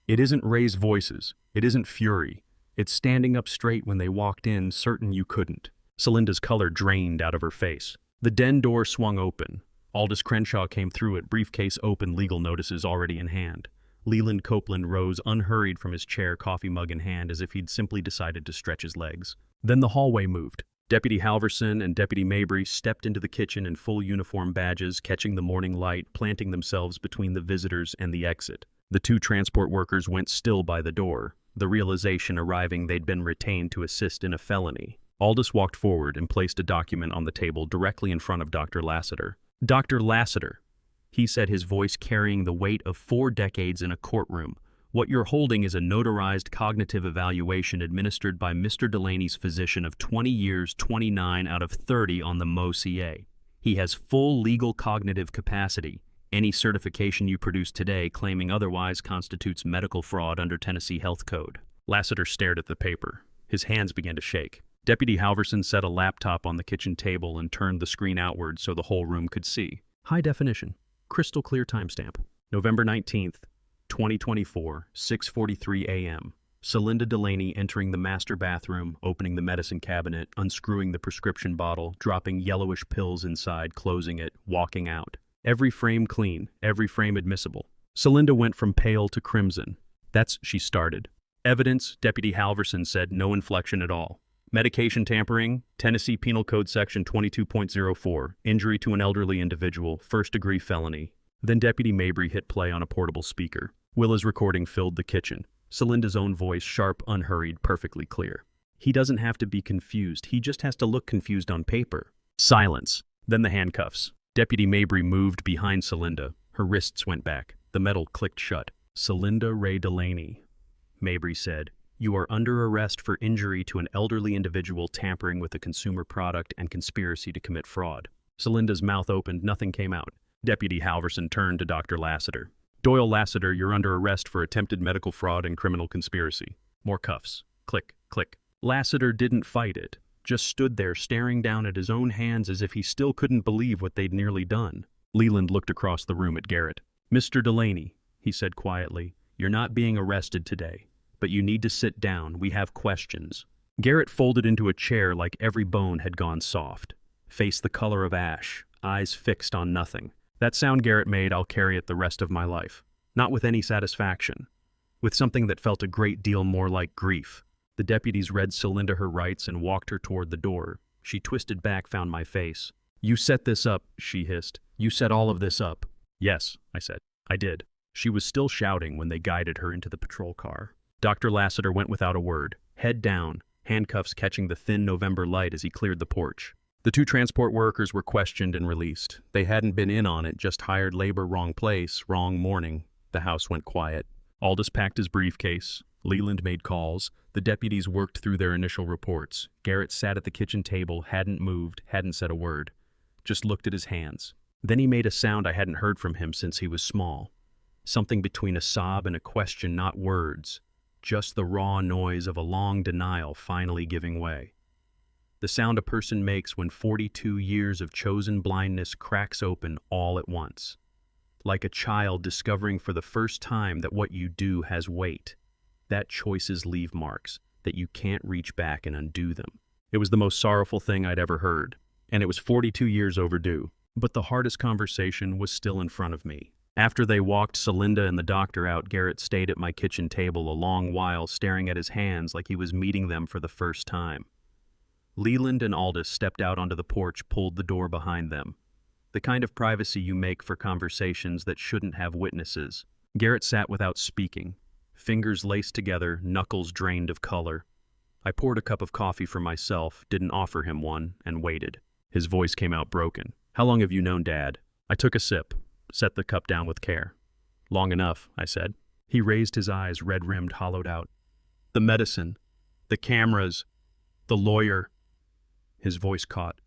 It isn't raised voices. It isn't fury. It's standing up straight when they walked in, certain you couldn't. Celinda's color drained out of her face. The den door swung open. Aldous Crenshaw came through it, briefcase open, legal notices already in hand. Leland Copeland rose unhurried from his chair, coffee mug in hand, as if he'd simply decided to stretch his legs. Then the hallway moved. Deputy Halverson and Deputy Mabry stepped into the kitchen in full uniform badges, catching the morning light, planting themselves between the visitors and the exit. The 2 transport workers went still by the door. the realization arriving they'd been retained to assist in a felony. Aldous walked forward and placed a document on the table directly in front of Dr. Lassiter. "Dr. Lassiter," he said, his voice carrying the weight of 4 decades in a courtroom, "what you're holding is a notarized cognitive evaluation administered by Mr. Delaney's physician of 20 years, 29 out of 30 on the MoCA. He has full legal cognitive capacity. Any certification you produce today claiming otherwise constitutes medical fraud under Tennessee Health Code." Lassiter stared at the paper. His hands began to shake. Deputy Halverson set a laptop on the kitchen table and turned the screen outward so the whole room could see. High definition, crystal clear timestamp. November 19th, 2024, 6:43 a.m. Celinda Delaney entering the master bathroom, opening the medicine cabinet, unscrewing the prescription bottle, dropping yellowish pills inside, closing it, walking out. Every frame clean, every frame admissible. Celinda went from pale to crimson. "That's," she started. "Evidence," Deputy Halverson said, "no inflection at all. Medication tampering, Tennessee Penal Code Section 22.04, injury to an elderly individual, first-degree felony." Then Deputy Mabry hit play on a portable speaker. Willa's recording filled the kitchen. Celinda's own voice, sharp, unhurried, perfectly clear. "He doesn't have to be confused. He just has to look confused on paper." Silence. Then the handcuffs. Deputy Mabry moved behind Celinda. Her wrists went back. The metal clicked shut. "Celinda Ray Delaney," Mabry said, "you are under arrest for injury to an elderly individual, tampering with a consumer product, and conspiracy to commit fraud." Celinda's mouth opened. Nothing came out. Deputy Halverson turned to Dr. Lassiter. "Doyle Lassiter, you're under arrest for attempted medical fraud and criminal conspiracy." More cuffs. Click, click. Lassiter didn't fight it, just stood there staring down at his own hands as if he still couldn't believe what they'd nearly done. Leland looked across the room at Garrett. "Mr. Delaney," he said quietly, "you're not being arrested today. But you need to sit down. We have questions." Garrett folded into a chair like every bone had gone soft. Face the color of ash, eyes fixed on nothing. That sound Garrett made, I'll carry it the rest of my life. Not with any satisfaction. With something that felt a great deal more like grief. The deputies read Celinda her rights and walked her toward the door. She twisted back, found my face. "You set this up," she hissed. "You set all of this up." "Yes," I said. "I did." She was still shouting when they guided her into the patrol car. Dr. Lassiter went without a word, head down, handcuffs catching the thin November light as he cleared the porch. The 2 transport workers were questioned and released. They hadn't been in on it, just hired labor, wrong place, wrong morning. The house went quiet. Aldous packed his briefcase. Leland made calls. The deputies worked through their initial reports. Garrett sat at the kitchen table, hadn't moved, hadn't said a word. Just looked at his hands. Then he made a sound I hadn't heard from him since he was small. Something between a sob and a question, not words. Just the raw noise of a long denial finally giving way. The sound a person makes when 42 years of chosen blindness cracks open all at once. Like a child discovering for the first time that what you do has weight. That choices leave marks, that you can't reach back and undo them. It was the most sorrowful thing I'd ever heard, and it was 42 years overdue. But the hardest conversation was still in front of me. After they walked Celinda and the doctor out, Garrett stayed at my kitchen table a long while, staring at his hands like he was meeting them for the first time. Leland and Aldous stepped out onto the porch, pulled the door behind them. The kind of privacy you make for conversations that shouldn't have witnesses. Garrett sat without speaking, fingers laced together, knuckles drained of color. I poured a cup of coffee for myself, didn't offer him one, and waited. His voice came out broken. "How long have you known Dad?" I took a sip. Set the cup down with care. "Long enough," I said. He raised his eyes, red-rimmed, hollowed out. "The medicine, the cameras, the lawyer." His voice caught.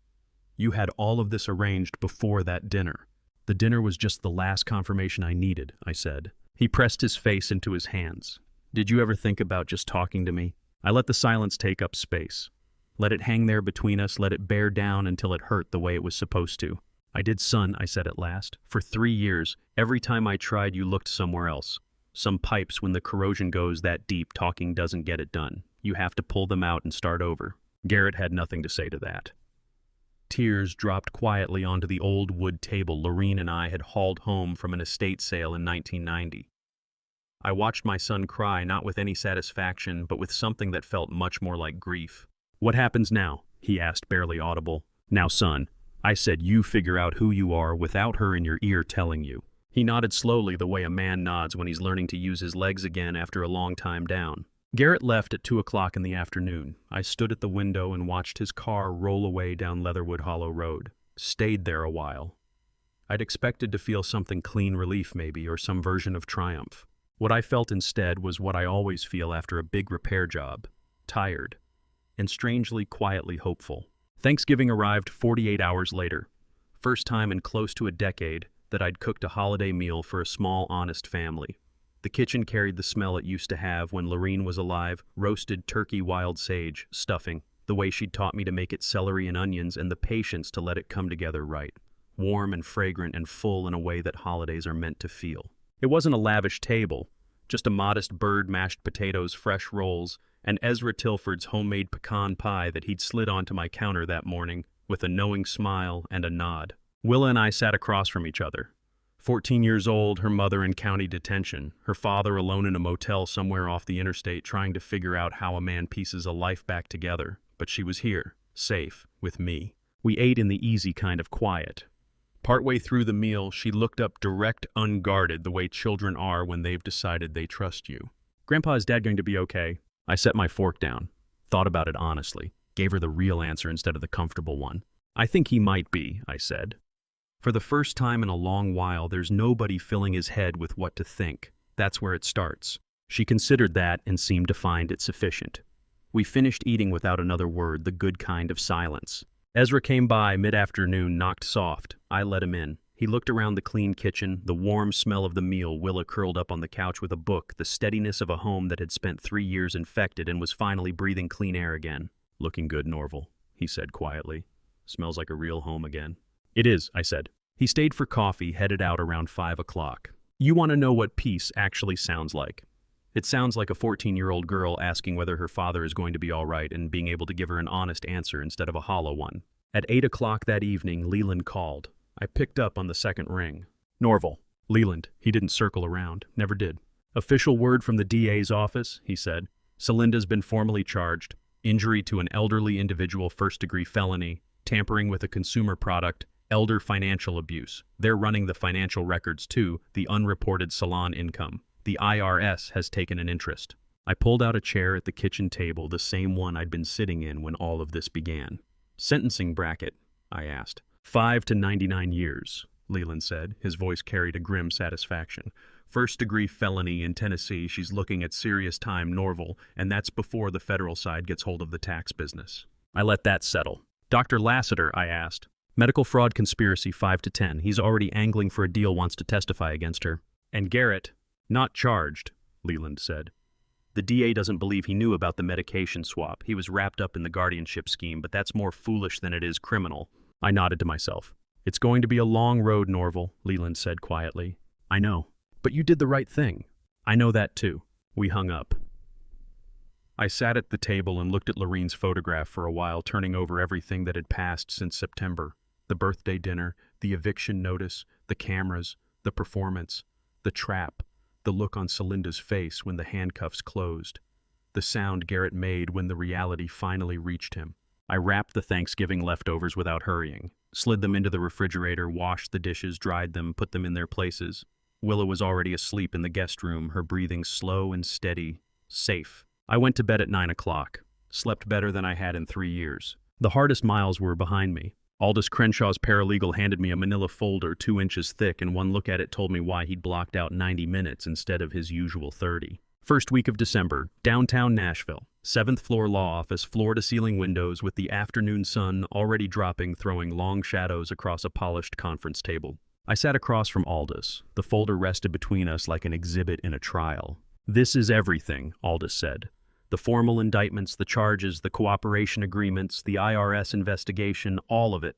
"You had all of this arranged before that dinner." "The dinner was just the last confirmation I needed," I said. He pressed his face into his hands. "Did you ever think about just talking to me?" I let the silence take up space. Let it hang there between us, let it bear down until it hurt the way it was supposed to. "I did, son," I said at last. "For 3 years, every time I tried, you looked somewhere else. Some pipes, when the corrosion goes that deep, talking doesn't get it done. You have to pull them out and start over." Garrett had nothing to say to that. Tears dropped quietly onto the old wood table Lorene and I had hauled home from an estate sale in 1990. I watched my son cry, not with any satisfaction, but with something that felt much more like grief. "What happens now?" he asked, barely audible. "Now, son," I said, "you figure out who you are without her in your ear telling you." He nodded slowly, the way a man nods when he's learning to use his legs again after a long time down. Garrett left at 2 o'clock in the afternoon. I stood at the window and watched his car roll away down Leatherwood Hollow Road. Stayed there a while. I'd expected to feel something clean relief maybe, or some version of triumph. What I felt instead was what I always feel after a big repair job. Tired. And strangely, quietly hopeful. Thanksgiving arrived 48 hours later. First time in close to a decade that I'd cooked a holiday meal for a small, honest family. The kitchen carried the smell it used to have when Lorene was alive: roasted turkey, wild sage, stuffing, the way she'd taught me to make it, celery and onions, and the patience to let it come together right. Warm and fragrant and full in a way that holidays are meant to feel. It wasn't a lavish table, just a modest bird, mashed potatoes, fresh rolls, and Ezra Tilford's homemade pecan pie that he'd slid onto my counter that morning with a knowing smile and a nod. Willa and I sat across from each other. 14 years old, her mother in county detention, her father alone in a motel somewhere off the interstate trying to figure out how a man pieces a life back together. But she was here, safe, with me. We ate in the easy kind of quiet. Partway through the meal, she looked up direct, unguarded, the way children are when they've decided they trust you. "Grandpa, is Dad going to be okay?" I set my fork down, thought about it honestly, gave her the real answer instead of the comfortable one. "I think he might be," I said. For the first time in a long while, there's nobody filling his head with what to think. That's where it starts. She considered that and seemed to find it sufficient. We finished eating without another word, the good kind of silence. Ezra came by mid-afternoon, knocked soft. I let him in. He looked around the clean kitchen, the warm smell of the meal, Willa curled up on the couch with a book, the steadiness of a home that had spent 3 years infected and was finally breathing clean air again. "Looking good, Norval," he said quietly. "Smells like a real home again." "It is," I said. He stayed for coffee, headed out around 5 o'clock. "You want to know what peace actually sounds like? It sounds like a 14-year-old girl asking whether her father is going to be all right and being able to give her an honest answer instead of a hollow one." At 8 o'clock that evening, Leland called. I picked up on the second ring. "Norval." "Leland." He didn't circle around. Never did. "Official word from the DA's office," he said. "Celinda's been formally charged. Injury to an elderly individual, first-degree felony, tampering with a consumer product, elder financial abuse. They're running the financial records too, the unreported salon income. The IRS has taken an interest." I pulled out a chair at the kitchen table, the same one I'd been sitting in when all of this began. "Sentencing bracket?" I asked. 5 to 99 years, Leland said. His voice carried a grim satisfaction. "First-degree felony in Tennessee. She's looking at serious time, Norval, and that's before the federal side gets hold of the tax business." I let that settle. "Dr. Lassiter," I asked. "Medical fraud conspiracy, 5 to 10. He's already angling for a deal, wants to testify against her." "And Garrett, not charged," Leland said. "The DA doesn't believe he knew about the medication swap. He was wrapped up in the guardianship scheme, but that's more foolish than it is criminal." I nodded to myself. "It's going to be a long road, Norval," Leland said quietly. "I know. But you did the right thing." "I know that too." We hung up. I sat at the table and looked at Lorene's photograph for a while, turning over everything that had passed since September. The birthday dinner, the eviction notice, the cameras, the performance, the trap, the look on Celinda's face when the handcuffs closed, the sound Garrett made when the reality finally reached him. I wrapped the Thanksgiving leftovers without hurrying, slid them into the refrigerator, washed the dishes, dried them, put them in their places. Willa was already asleep in the guest room, her breathing slow and steady, safe. I went to bed at 9 o'clock, slept better than I had in 3 years. The hardest miles were behind me. Aldous Crenshaw's paralegal handed me a manila folder 2 inches thick, and one look at it told me why he'd blocked out 90 minutes instead of his usual 30. First week of December, downtown Nashville. 7th floor law office, floor-to-ceiling windows with the afternoon sun already dropping, throwing long shadows across a polished conference table. I sat across from Aldous. The folder rested between us like an exhibit in a trial. "This is everything," Aldous said. "The formal indictments, the charges, the cooperation agreements, the IRS investigation, all of it."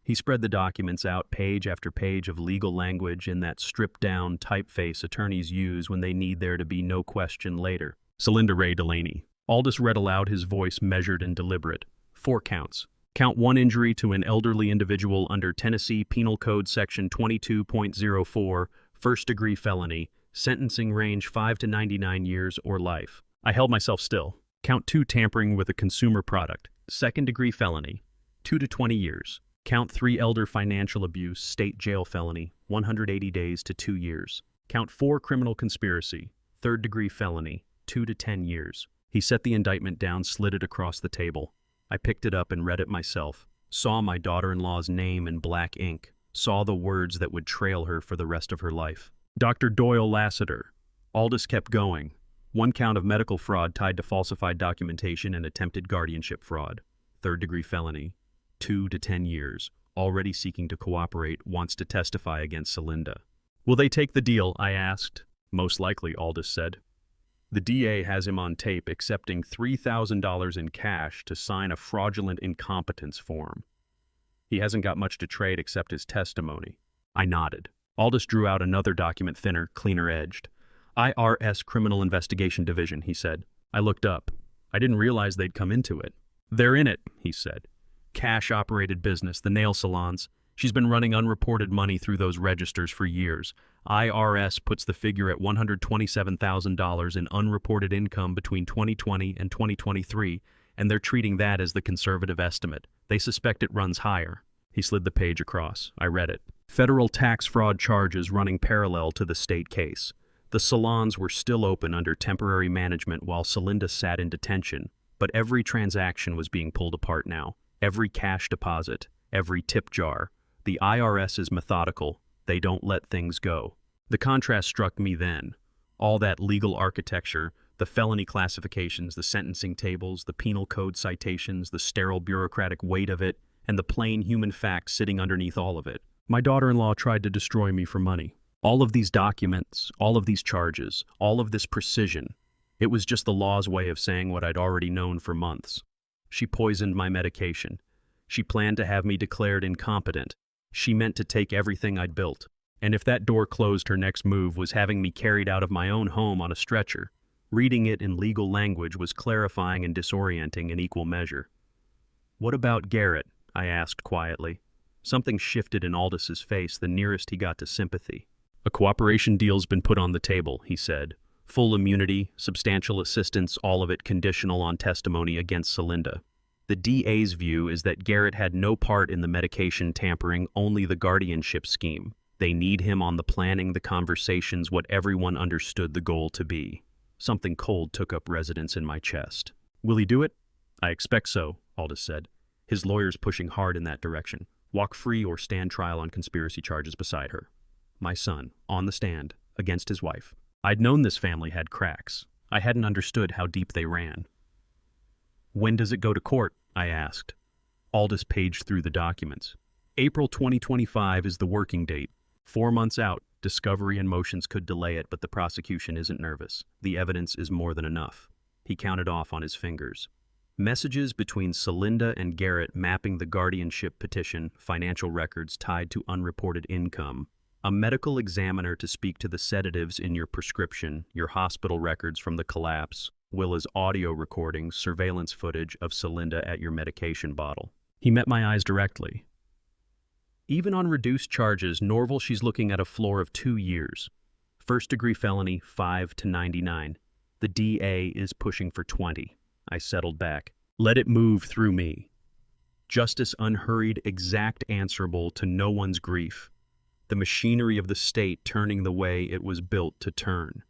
He spread the documents out, page after page of legal language in that stripped-down typeface attorneys use when they need there to be no question later. "Celinda Ray Delaney." Aldous read aloud, his voice measured and deliberate. 4 counts. Count 1, injury to an elderly individual under Tennessee Penal Code Section 22.04, first-degree felony, sentencing range 5 to 99 years or life. I held myself still. Count 2, tampering with a consumer product, second-degree felony, 2 to 20 years. Count 3, elder financial abuse, state jail felony, 180 days to 2 years. Count 4, criminal conspiracy, third-degree felony, 2 to 10 years. He set the indictment down, slid it across the table. I picked it up and read it myself. Saw my daughter-in-law's name in black ink. Saw the words that would trail her for the rest of her life. Dr. Doyle Lassiter. Aldous kept going. 1 count of medical fraud tied to falsified documentation and attempted guardianship fraud. 3rd-degree felony. 2 to 10 years. Already seeking to cooperate, wants to testify against Celinda. Will they take the deal? I asked. Most likely, Aldous said. The DA has him on tape accepting $3,000 in cash to sign a fraudulent incompetence form. He hasn't got much to trade except his testimony. I nodded. Aldous drew out another document, thinner, cleaner edged. IRS Criminal Investigation Division, he said. I looked up. I didn't realize they'd come into it. They're in it, he said. Cash-operated business, the nail salons. She's been running unreported money through those registers for years. IRS puts the figure at $127,000 in unreported income between 2020 and 2023, and they're treating that as the conservative estimate. They suspect it runs higher. He slid the page across. I read it. Federal tax fraud charges running parallel to the state case. The salons were still open under temporary management while Celinda sat in detention, but every transaction was being pulled apart now. Every cash deposit, every tip jar. The IRS is methodical. They don't let things go. The contrast struck me then. All that legal architecture, the felony classifications, the sentencing tables, the penal code citations, the sterile bureaucratic weight of it, and the plain human facts sitting underneath all of it. My daughter-in-law tried to destroy me for money. All of these documents, all of these charges, all of this precision. It was just the law's way of saying what I'd already known for months. She poisoned my medication. She planned to have me declared incompetent. She meant to take everything I'd built. And if that door closed, her next move was having me carried out of my own home on a stretcher. Reading it in legal language was clarifying and disorienting in equal measure. What about Garrett? I asked quietly. Something shifted in Aldous' face the nearest he got to sympathy. A cooperation deal's been put on the table, he said. Full immunity, substantial assistance, all of it conditional on testimony against Celinda. The DA's view is that Garrett had no part in the medication tampering, only the guardianship scheme. They need him on the planning, the conversations, what everyone understood the goal to be. Something cold took up residence in my chest. Will he do it? I expect so, Aldous said. His lawyer's pushing hard in that direction. Walk free or stand trial on conspiracy charges beside her. My son, on the stand, against his wife. I'd known this family had cracks. I hadn't understood how deep they ran. When does it go to court? I asked. Aldous paged through the documents. April 2025 is the working date. 4 months out, discovery and motions could delay it, but the prosecution isn't nervous. The evidence is more than enough. He counted off on his fingers. Messages between Celinda and Garrett mapping the guardianship petition, financial records tied to unreported income, a medical examiner to speak to the sedatives in your prescription, your hospital records from the collapse, Willa's audio recordings, surveillance footage of Celinda at your medication bottle. He met my eyes directly. Even on reduced charges, Norval, she's looking at a floor of 2 years. 1st-degree felony, 5 to 99. The DA is pushing for 20. I settled back. Let it move through me. Justice unhurried, exact, answerable to no one's grief. The machinery of the state turning the way it was built to turn.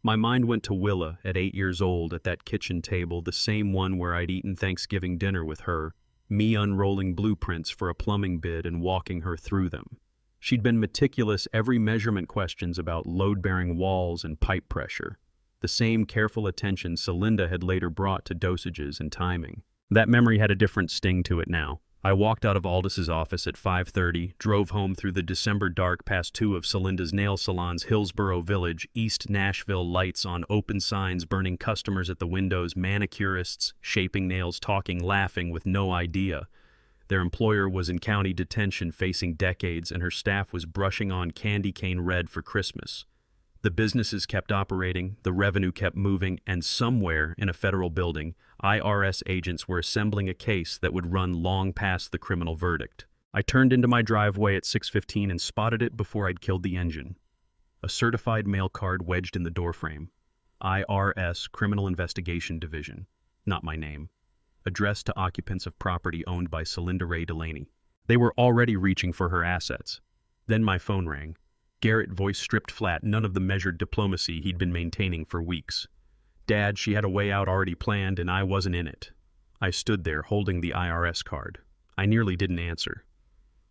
My mind went to Willa at 8 years old at that kitchen table, the same one where I'd eaten Thanksgiving dinner with her, me unrolling blueprints for a plumbing bid and walking her through them. She'd been meticulous, every measurement questions about load-bearing walls and pipe pressure. The same careful attention Celinda had later brought to dosages and timing. That memory had a different sting to it now. I walked out of Aldous' office at 5:30, drove home through the December dark past 2 of Celinda's nail salons, Hillsborough Village, East Nashville, lights on, open signs, burning customers at the windows, manicurists, shaping nails, talking, laughing with no idea. Their employer was in county detention facing decades, and her staff was brushing on candy cane red for Christmas. The businesses kept operating, the revenue kept moving, and somewhere in a federal building, IRS agents were assembling a case that would run long past the criminal verdict. I turned into my driveway at 6:15 and spotted it before I'd killed the engine. A certified mail card wedged in the doorframe. IRS Criminal Investigation Division. Not my name. Addressed to occupants of property owned by Celinda Ray Delaney. They were already reaching for her assets. Then my phone rang. Garrett, voice stripped flat, none of the measured diplomacy he'd been maintaining for weeks. Dad, she had a way out already planned, and I wasn't in it. I stood there, holding the IRS card. I nearly didn't answer.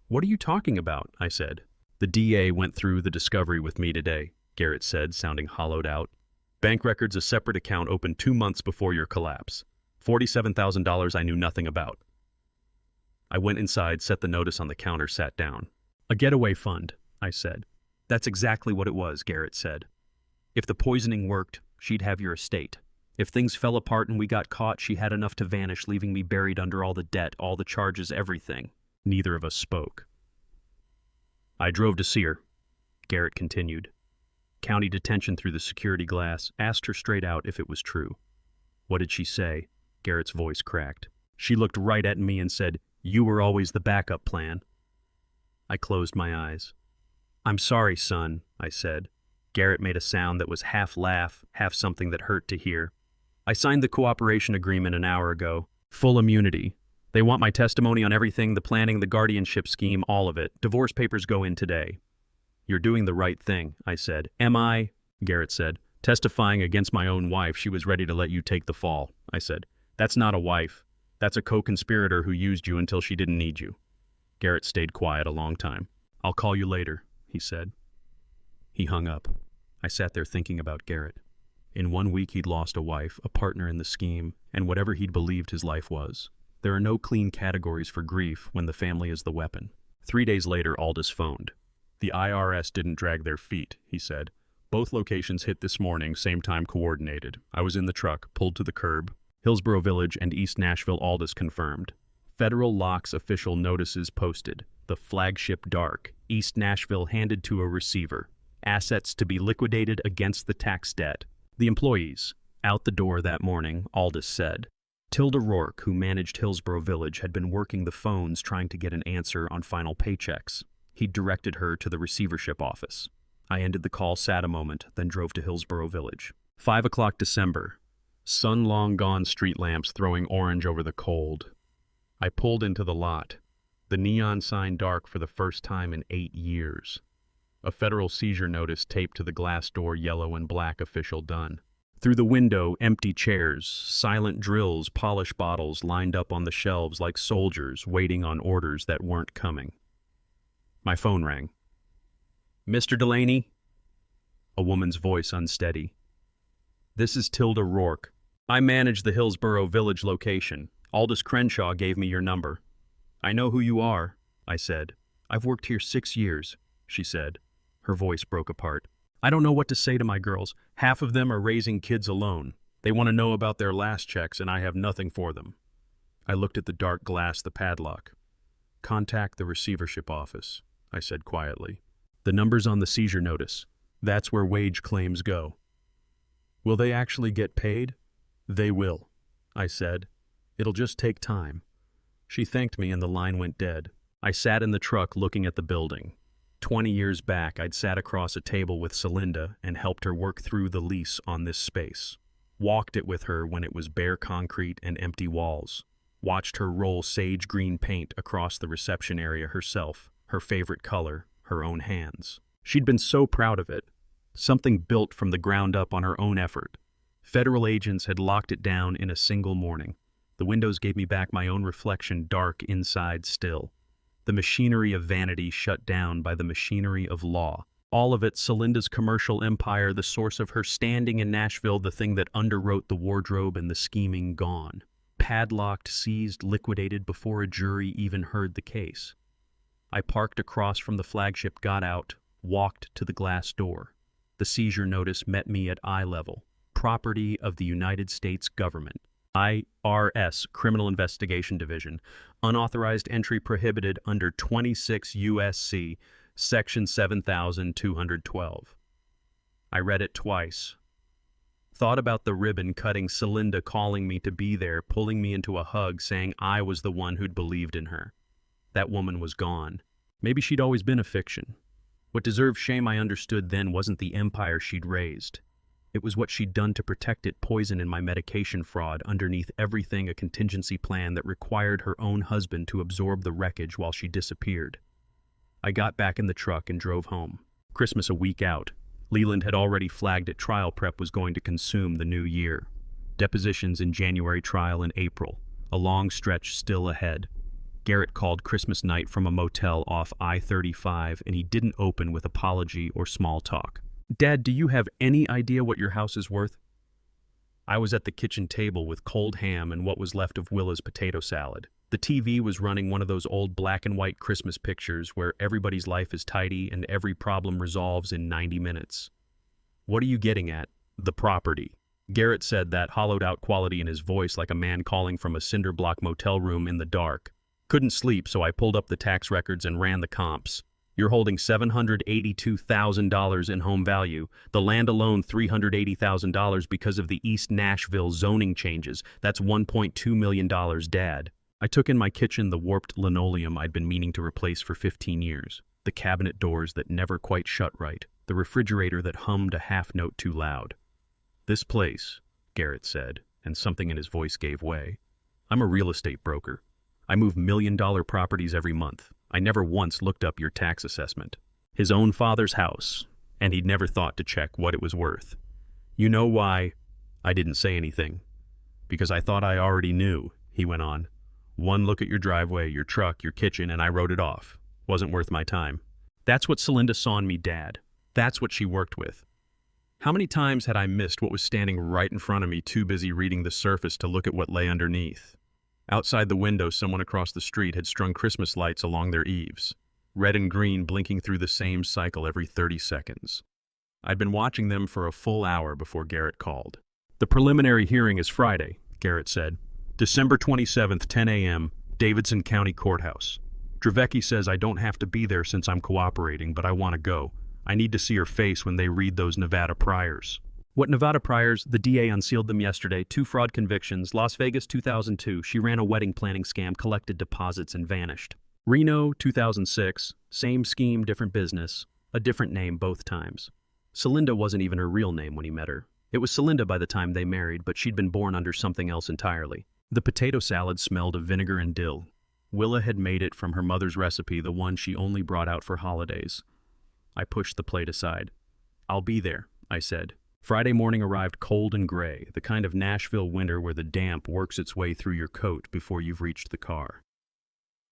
What are you talking about? I said. The DA went through the discovery with me today, Garrett said, sounding hollowed out. Bank records, a separate account opened 2 months before your collapse. $47,000 I knew nothing about. I went inside, set the notice on the counter, sat down. A getaway fund, I said. That's exactly what it was, Garrett said. If the poisoning worked, she'd have your estate. If things fell apart and we got caught, she had enough to vanish, leaving me buried under all the debt, all the charges, everything. Neither of us spoke. I drove to see her, Garrett continued. County detention through the security glass, asked her straight out if it was true. What did she say? Garrett's voice cracked. She looked right at me and said, "You were always the backup plan." I closed my eyes. "I'm sorry, son," I said. Garrett made a sound that was half laugh, half something that hurt to hear. "I signed the cooperation agreement an hour ago. Full immunity. They want my testimony on everything, the planning, the guardianship scheme, all of it. Divorce papers go in today." "You're doing the right thing," I said. "Am I?" Garrett said. "Testifying against my own wife, she was ready to let you take the fall," I said. "That's not a wife. That's a co-conspirator who used you until she didn't need you." Garrett stayed quiet a long time. "I'll call you later," he said. He hung up. I sat there thinking about Garrett. In 1 week he'd lost a wife, a partner in the scheme, and whatever he'd believed his life was. There are no clean categories for grief when the family is the weapon. 3 days later, Aldous phoned. "The IRS didn't drag their feet," he said. "Both locations hit this morning, same time coordinated. I was in the truck, pulled to the curb. Hillsborough Village and East Nashville, Aldous confirmed. Federal locks official notices posted. The flagship dark. East Nashville handed to a receiver. Assets to be liquidated against the tax debt. The employees. Out the door that morning, Aldous said. Tilda Rourke, who managed Hillsborough Village, had been working the phones trying to get an answer on final paychecks. He'd directed her to the receivership office. I ended the call, sat a moment, then drove to Hillsborough Village. 5 o'clock December. Sun long gone, street lamps throwing orange over the cold. I pulled into the lot. The neon sign dark for the first time in 8 years. A federal seizure notice taped to the glass door, yellow and black, official done. Through the window, empty chairs, silent drills, polish bottles lined up on the shelves like soldiers waiting on orders that weren't coming. My phone rang. "Mr. Delaney?" A woman's voice unsteady. "This is Tilda Rourke. I manage the Hillsborough Village location. Aldous Crenshaw gave me your number." "I know who you are," I said. "I've worked here 6 years," she said. Her voice broke apart. "I don't know what to say to my girls. Half of them are raising kids alone. They want to know about their last checks, and I have nothing for them." I looked at the dark glass, the padlock. "Contact the receivership office," I said quietly. "The number's on the seizure notice. That's where wage claims go." "Will they actually get paid?" "They will," I said. "It'll just take time." She thanked me and the line went dead. I sat in the truck looking at the building. 20 years back, I'd sat across a table with Celinda and helped her work through the lease on this space. Walked it with her when it was bare concrete and empty walls. Watched her roll sage green paint across the reception area herself, her favorite color, her own hands. She'd been so proud of it. Something built from the ground up on her own effort. Federal agents had locked it down in a single morning. The windows gave me back my own reflection, dark inside still. The machinery of vanity shut down by the machinery of law. All of it, Celinda's commercial empire, the source of her standing in Nashville, the thing that underwrote the wardrobe and the scheming, gone. Padlocked, seized, liquidated before a jury even heard the case. I parked across from the flagship, got out, walked to the glass door. The seizure notice met me at eye level. Property of the United States government. IRS, Criminal Investigation Division. Unauthorized entry prohibited under 26 U.S.C. Section 7212. I read it twice. Thought about the ribbon cutting, Celinda calling me to be there, pulling me into a hug, saying I was the one who'd believed in her. That woman was gone. Maybe she'd always been a fiction. What deserved shame, I understood then, wasn't the empire she'd raised. It was what she'd done to protect it, poison in my medication fraud, underneath everything a contingency plan that required her own husband to absorb the wreckage while she disappeared. I got back in the truck and drove home. Christmas a week out. Leland had already flagged it trial prep was going to consume the new year. Depositions in January, trial in April. A long stretch still ahead. Garrett called Christmas night from a motel off I-35, and he didn't open with apology or small talk. "Dad, do you have any idea what your house is worth?" I was at the kitchen table with cold ham and what was left of Willa's potato salad. The TV was running one of those old black and white Christmas pictures where everybody's life is tidy and every problem resolves in 90 minutes. "What are you getting at?" "The property." Garrett said, that hollowed-out quality in his voice like a man calling from a cinder-block motel room in the dark. Couldn't sleep, so I pulled up the tax records and ran the comps. You're holding $782,000 in home value. The land alone $380,000 because of the East Nashville zoning changes. That's $1.2 million, Dad. I took in my kitchen the warped linoleum I'd been meaning to replace for 15 years. The cabinet doors that never quite shut right. The refrigerator that hummed a half note too loud. "This place," Garrett said, and something in his voice gave way. "I'm a real estate broker. I move $1-million properties every month. I never once looked up your tax assessment." His own father's house, and he'd never thought to check what it was worth. "You know why?" I didn't say anything. "Because I thought I already knew," he went on. "One look at your driveway, your truck, your kitchen, and I wrote it off. Wasn't worth my time." That's what Celinda saw in me, Dad. That's what she worked with. How many times had I missed what was standing right in front of me, too busy reading the surface to look at what lay underneath? Outside the window, someone across the street had strung Christmas lights along their eaves, red and green blinking through the same cycle every 30 seconds. I'd been watching them for a full hour before Garrett called. "The preliminary hearing is Friday," Garrett said. "December 27th, 10 a.m., Davidson County Courthouse. Dravecki says I don't have to be there since I'm cooperating, but I want to go. I need to see her face when they read those Nevada priors." "What Nevada priors?" "The DA unsealed them yesterday. 2 fraud convictions. Las Vegas, 2002. She ran a wedding planning scam, collected deposits, and vanished. Reno, 2006. Same scheme, different business. A different name both times. Celinda wasn't even her real name when he met her. It was Celinda by the time they married, but she'd been born under something else entirely." The potato salad smelled of vinegar and dill. Willa had made it from her mother's recipe, the one she only brought out for holidays. I pushed the plate aside. "I'll be there," I said. Friday morning arrived cold and gray, the kind of Nashville winter where the damp works its way through your coat before you've reached the car.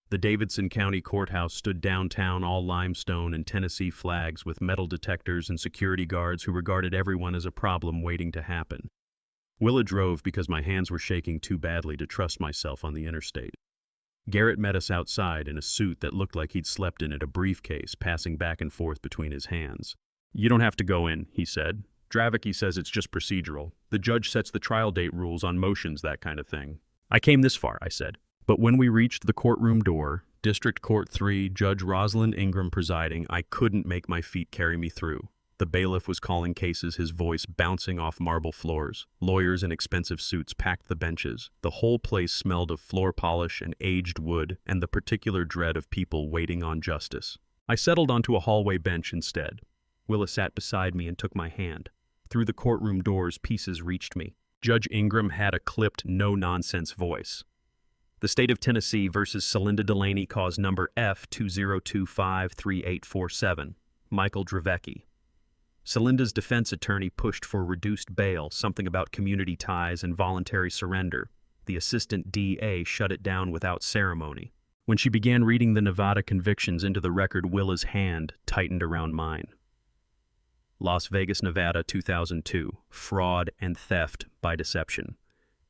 The Davidson County Courthouse stood downtown, all limestone and Tennessee flags with metal detectors and security guards who regarded everyone as a problem waiting to happen. Willa drove because my hands were shaking too badly to trust myself on the interstate. Garrett met us outside in a suit that looked like he'd slept in it, a briefcase passing back and forth between his hands. "You don't have to go in," he said. "Dravecki says it's just procedural. The judge sets the trial date rules on motions, that kind of thing." "I came this far," I said. But when we reached the courtroom door, District Court 3, Judge Rosalind Ingram presiding, I couldn't make my feet carry me through. The bailiff was calling cases, his voice bouncing off marble floors. Lawyers in expensive suits packed the benches. The whole place smelled of floor polish and aged wood and the particular dread of people waiting on justice. I settled onto a hallway bench instead. Willa sat beside me and took my hand. Through the courtroom doors, pieces reached me. Judge Ingram had a clipped, no-nonsense voice. "The State of Tennessee versus Celinda Delaney, cause number F20253847. Michael Dravecki." Celinda's defense attorney pushed for reduced bail, something about community ties and voluntary surrender. The assistant DA shut it down without ceremony. When she began reading the Nevada convictions into the record, Willa's hand tightened around mine. Las Vegas, Nevada, 2002. Fraud and theft by deception.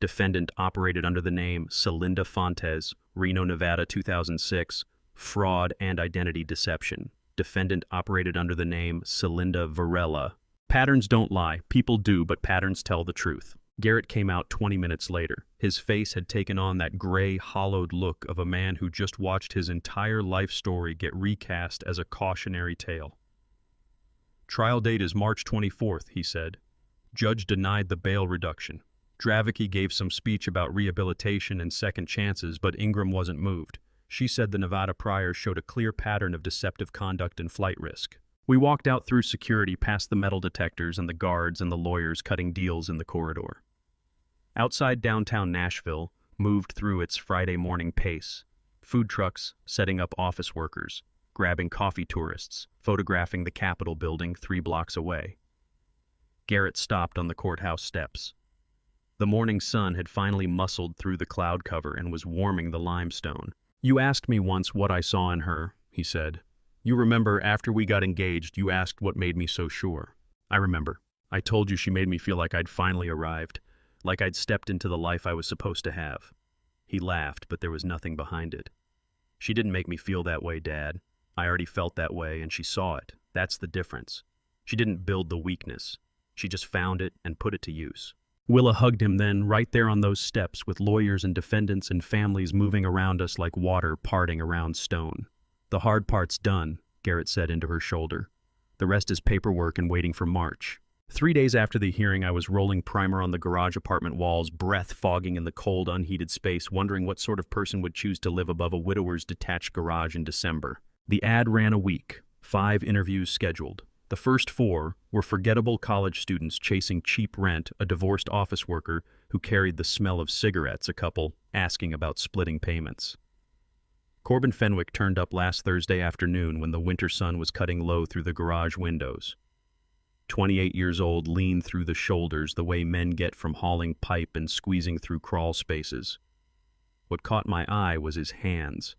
Defendant operated under the name Celinda Fontes. Reno, Nevada, 2006. Fraud and identity deception. Defendant operated under the name Celinda Varela. Patterns don't lie. People do, but patterns tell the truth. Garrett came out 20 minutes later. His face had taken on that gray, hollowed look of a man who just watched his entire life story get recast as a cautionary tale. "Trial date is March 24th, he said. Judge denied the bail reduction. Dravecki gave some speech about rehabilitation and second chances, but Ingram wasn't moved. She said the Nevada priors showed a clear pattern of deceptive conduct and flight risk." We walked out through security past the metal detectors and the guards and the lawyers cutting deals in the corridor. Outside downtown Nashville moved through its Friday morning pace. Food trucks setting up office workers. grabbing coffee tourists, photographing the Capitol building 3 blocks away. Garrett stopped on the courthouse steps. The morning sun had finally muscled through the cloud cover and was warming the limestone. "You asked me once what I saw in her," he said. "You remember, after we got engaged, you asked what made me so sure." "I remember. I told you she made me feel like I'd finally arrived, like I'd stepped into the life I was supposed to have." He laughed, but there was nothing behind it. "She didn't make me feel that way, Dad. I already felt that way, and she saw it. That's the difference. She didn't build the weakness. She just found it and put it to use." Willa hugged him then, right there on those steps, with lawyers and defendants and families moving around us like water parting around stone. "The hard part's done," Garrett said into her shoulder. "The rest is paperwork and waiting for March." 3 days after the hearing, I was rolling primer on the garage apartment walls, breath fogging in the cold, unheated space, wondering what sort of person would choose to live above a widower's detached garage in December. The ad ran a week, 5 interviews scheduled. The first 4 were forgettable college students chasing cheap rent, a divorced office worker who carried the smell of cigarettes, a couple asking about splitting payments. Corbin Fenwick turned up last Thursday afternoon when the winter sun was cutting low through the garage windows. 28 years old, leaned through the shoulders the way men get from hauling pipe and squeezing through crawl spaces. What caught my eye was his hands.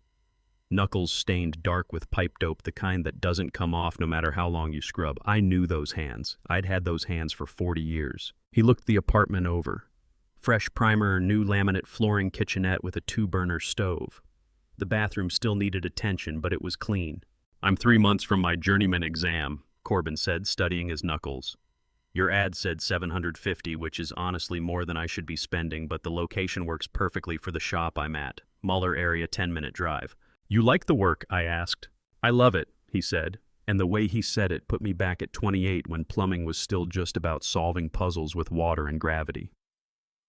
Knuckles stained dark with pipe dope, the kind that doesn't come off no matter how long you scrub. I knew those hands. I'd had those hands for 40 years. He looked the apartment over. Fresh primer, new laminate flooring, kitchenette with a 2-burner stove. The bathroom still needed attention, but it was clean. "I'm 3 months from my journeyman exam," Corbin said, studying his knuckles. "Your ad said $750, which is honestly more than I should be spending, but the location works perfectly for the shop I'm at. Muller area, 10-minute drive." "You like the work?" I asked. "I love it," he said, and the way he said it put me back at 28 when plumbing was still just about solving puzzles with water and gravity.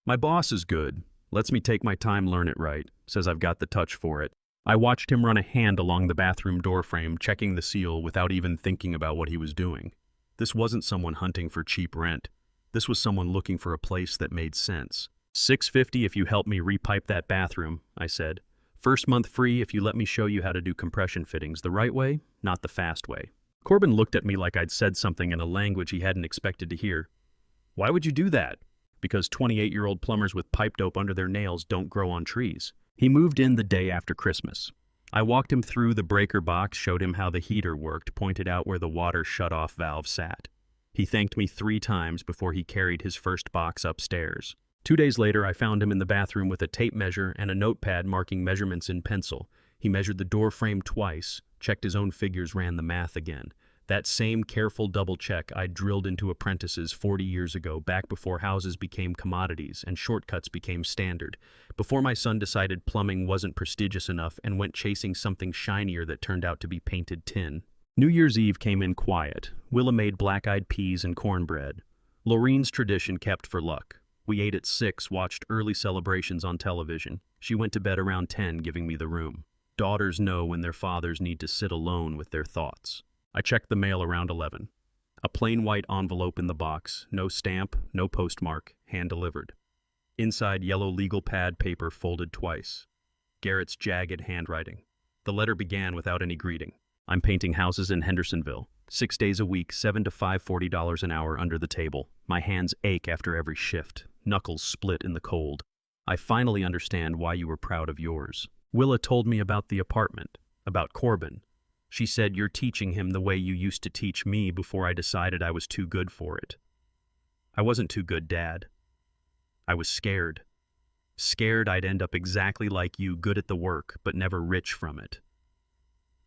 "My boss is good, lets me take my time, learn it right, says I've got the touch for it." I watched him run a hand along the bathroom doorframe, checking the seal without even thinking about what he was doing. This wasn't someone hunting for cheap rent. This was someone looking for a place that made sense. $650 if you help me repipe that bathroom," I said. "First month free if you let me show you how to do compression fittings the right way, not the fast way." Corbin looked at me like I'd said something in a language he hadn't expected to hear. "Why would you do that?" "Because 28-year-old plumbers with pipe dope under their nails don't grow on trees." He moved in the day after Christmas. I walked him through the breaker box, showed him how the heater worked, pointed out where the water shut-off valve sat. He thanked me 3 times before he carried his first box upstairs. 2 days later, I found him in the bathroom with a tape measure and a notepad marking measurements in pencil. He measured the door frame twice, checked his own figures, ran the math again. That same careful double check I'd drilled into apprentices 40 years ago, back before houses became commodities and shortcuts became standard, before my son decided plumbing wasn't prestigious enough and went chasing something shinier that turned out to be painted tin. New Year's Eve came in quiet. Willa made black-eyed peas and cornbread. Laureen's tradition kept for luck. We ate at 6, watched early celebrations on television. She went to bed around 10, giving me the room. Daughters know when their fathers need to sit alone with their thoughts. I checked the mail around 11. A plain white envelope in the box, no stamp, no postmark, hand-delivered. Inside, yellow legal pad paper folded twice. Garrett's jagged handwriting. The letter began without any greeting. "I'm painting houses in Hendersonville. 6 days a week, $7 to $5, $40 an hour under the table. My hands ache after every shift. Knuckles split in the cold. I finally understand why you were proud of yours." Willa told me about the apartment, about Corbin. She said, "You're teaching him the way you used to teach me before I decided I was too good for it." I wasn't too good, Dad. I was scared. Scared I'd end up exactly like you, good at the work, but never rich from it.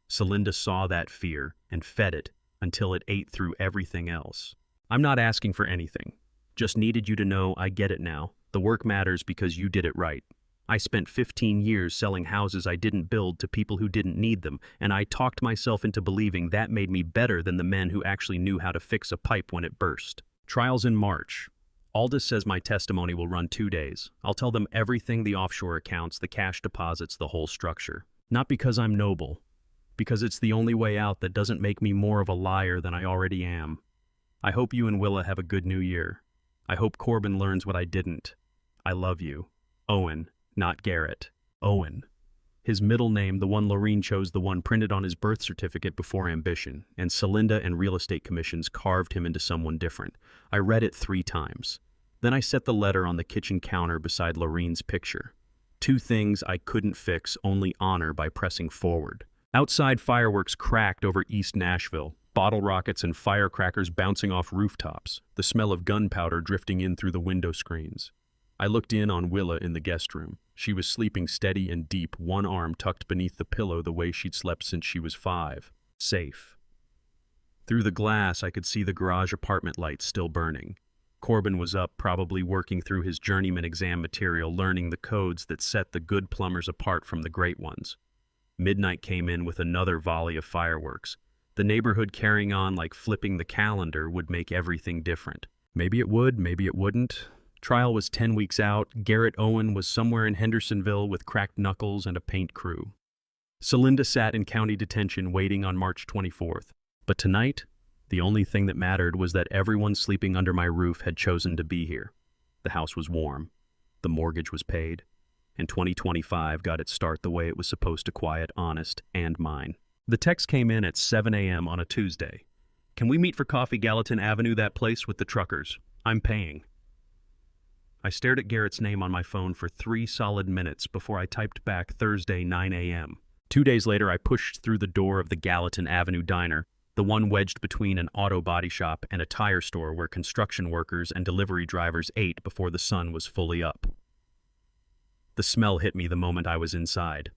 Celinda saw that fear and fed it until it ate through everything else. "I'm not asking for anything. Just needed you to know I get it now. The work matters because you did it right. I spent 15 years selling houses I didn't build to people who didn't need them, and I talked myself into believing that made me better than the men who actually knew how to fix a pipe when it burst." Trial's in March. Aldous says my testimony will run 2 days. I'll tell them everything, the offshore accounts, the cash deposits, the whole structure. Not because I'm noble, because it's the only way out that doesn't make me more of a liar than I already am. I hope you and Willa have a good new year. I hope Corbin learns what I didn't. I love you. Owen. Not Garrett. Owen. His middle name, the one Lorene chose, the one printed on his birth certificate before ambition, and Celinda and real estate commissions carved him into someone different. I read it 3 times. Then I set the letter on the kitchen counter beside Lorene's picture. 2 things I couldn't fix, only honor by pressing forward. Outside, fireworks cracked over East Nashville, bottle rockets and firecrackers bouncing off rooftops, the smell of gunpowder drifting in through the window screens. I looked in on Willa in the guest room. She was sleeping steady and deep, one arm tucked beneath the pillow the way she'd slept since she was 5. Safe. Through the glass, I could see the garage apartment lights still burning. Corbin was up, probably working through his journeyman exam material, learning the codes that set the good plumbers apart from the great ones. Midnight came in with another volley of fireworks. The neighborhood carrying on like flipping the calendar would make everything different. Maybe it would, maybe it wouldn't. Trial was 10 weeks out. Garrett Owen was somewhere in Hendersonville with cracked knuckles and a paint crew. Celinda sat in county detention waiting on March 24th. But tonight, the only thing that mattered was that everyone sleeping under my roof had chosen to be here. The house was warm. The mortgage was paid. And 2025 got its start the way it was supposed to, quiet, honest, and mine. The text came in at 7 a.m. on a Tuesday. Can we meet for coffee, Gallatin Avenue, that place with the truckers? I'm paying. I stared at Garrett's name on my phone for 3 solid minutes before I typed back Thursday, 9 a.m. 2 days later, I pushed through the door of the Gallatin Avenue diner, the one wedged between an auto body shop and a tire store where construction workers and delivery drivers ate before the sun was fully up. The smell hit me the moment I was inside.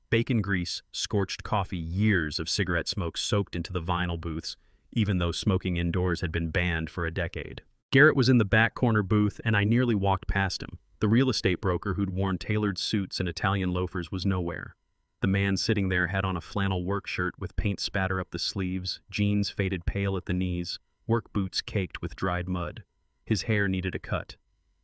Bacon grease, scorched coffee, years of cigarette smoke soaked into the vinyl booths, even though smoking indoors had been banned for a decade. Garrett was in the back corner booth, and I nearly walked past him. The real estate broker who'd worn tailored suits and Italian loafers was nowhere. The man sitting there had on a flannel work shirt with paint spatter up the sleeves, jeans faded pale at the knees, work boots caked with dried mud. His hair needed a cut.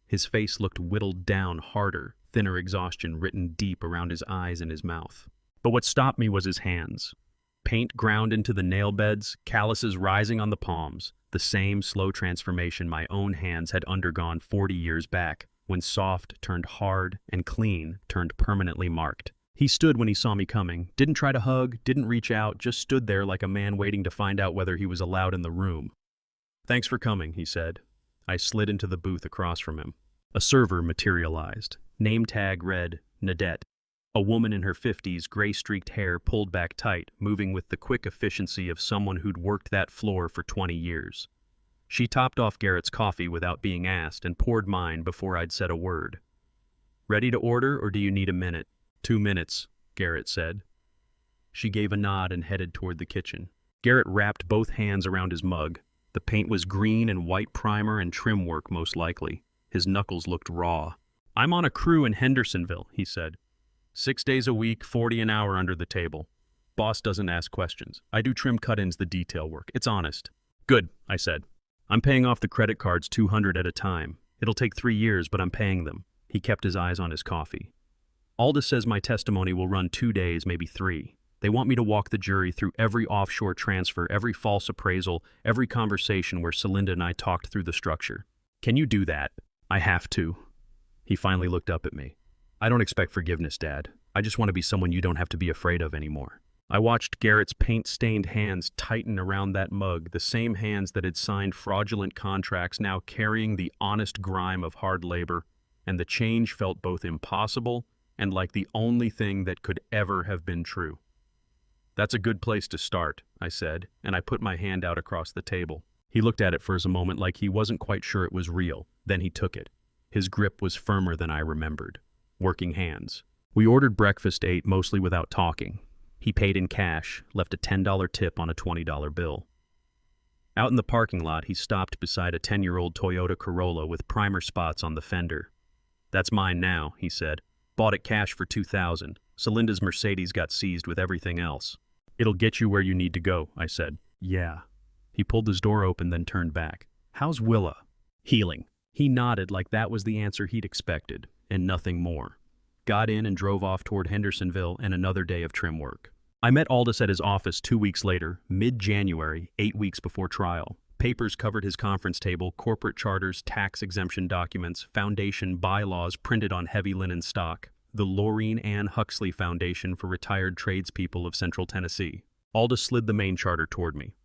His face looked whittled down harder, thinner exhaustion written deep around his eyes and his mouth. But what stopped me was his hands. Paint ground into the nail beds, calluses rising on the palms, the same slow transformation my own hands had undergone 40 years back, when soft turned hard and clean turned permanently marked. He stood when he saw me coming, didn't try to hug, didn't reach out, just stood there like a man waiting to find out whether he was allowed in the room. "Thanks for coming," he said. I slid into the booth across from him. A server materialized. Name tag read, Nadette. A woman in her 50s, gray-streaked hair pulled back tight, moving with the quick efficiency of someone who'd worked that floor for 20 years. She topped off Garrett's coffee without being asked and poured mine before I'd said a word. "Ready to order, or do you need a minute?" 2 minutes, Garrett said. She gave a nod and headed toward the kitchen. Garrett wrapped both hands around his mug. The paint was green and white primer and trim work, most likely. His knuckles looked raw. "I'm on a crew in Hendersonville," he said. 6 days a week, 40 an hour under the table. Boss doesn't ask questions. I do trim cut-ins, the detail work. It's honest. "Good," I said. "I'm paying off the credit cards 200 at a time. It'll take 3 years, but I'm paying them." He kept his eyes on his coffee. "Aldous says my testimony will run 2 days, maybe 3. They want me to walk the jury through every offshore transfer, every false appraisal, every conversation where Celinda and I talked through the structure. Can you do that?" "I have to." He finally looked up at me. "I don't expect forgiveness, Dad. I just want to be someone you don't have to be afraid of anymore." I watched Garrett's paint-stained hands tighten around that mug, the same hands that had signed fraudulent contracts now carrying the honest grime of hard labor, and the change felt both impossible and like the only thing that could ever have been true. "That's a good place to start," I said, and I put my hand out across the table. He looked at it for a moment like he wasn't quite sure it was real. Then he took it. His grip was firmer than I remembered. Working hands. We ordered breakfast, ate mostly without talking. He paid in cash, left a $10 tip on a $20 bill. Out in the parking lot, he stopped beside a 10-year-old Toyota Corolla with primer spots on the fender. "That's mine now," he said. "Bought it cash for $2,000. Celinda's Mercedes got seized with everything else." "It'll get you where you need to go," I said. "Yeah." He pulled his door open, then turned back. "How's Willa?" "Healing." He nodded like that was the answer he'd expected, and nothing more. Got in and drove off toward Hendersonville and another day of trim work. I met Aldous at his office 2 weeks later, mid-January, 8 weeks before trial. Papers covered his conference table, corporate charters, tax exemption documents, foundation bylaws printed on heavy linen stock. the Laureen Ann Huxley Foundation for Retired Tradespeople of Central Tennessee. Aldous slid the main charter toward me.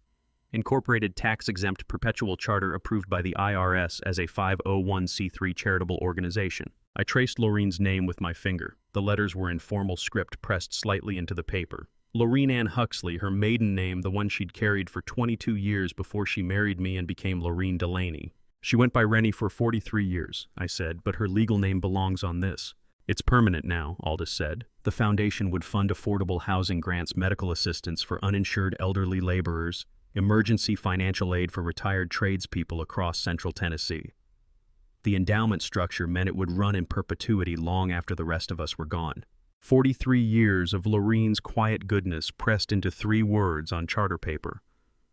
Incorporated tax-exempt perpetual charter approved by the IRS as a 501c3 charitable organization. I traced Laureen's name with my finger. The letters were in formal script pressed slightly into the paper. Laureen Ann Huxley, her maiden name, the one she'd carried for 22 years before she married me and became Laureen Delaney. She went by Rennie for 43 years, I said, but her legal name belongs on this. It's permanent now, Aldous said. The foundation would fund affordable housing grants, medical assistance for uninsured elderly laborers, emergency financial aid for retired tradespeople across Central Tennessee. The endowment structure meant it would run in perpetuity long after the rest of us were gone. 43 years of Laureen's quiet goodness pressed into 3 words on charter paper.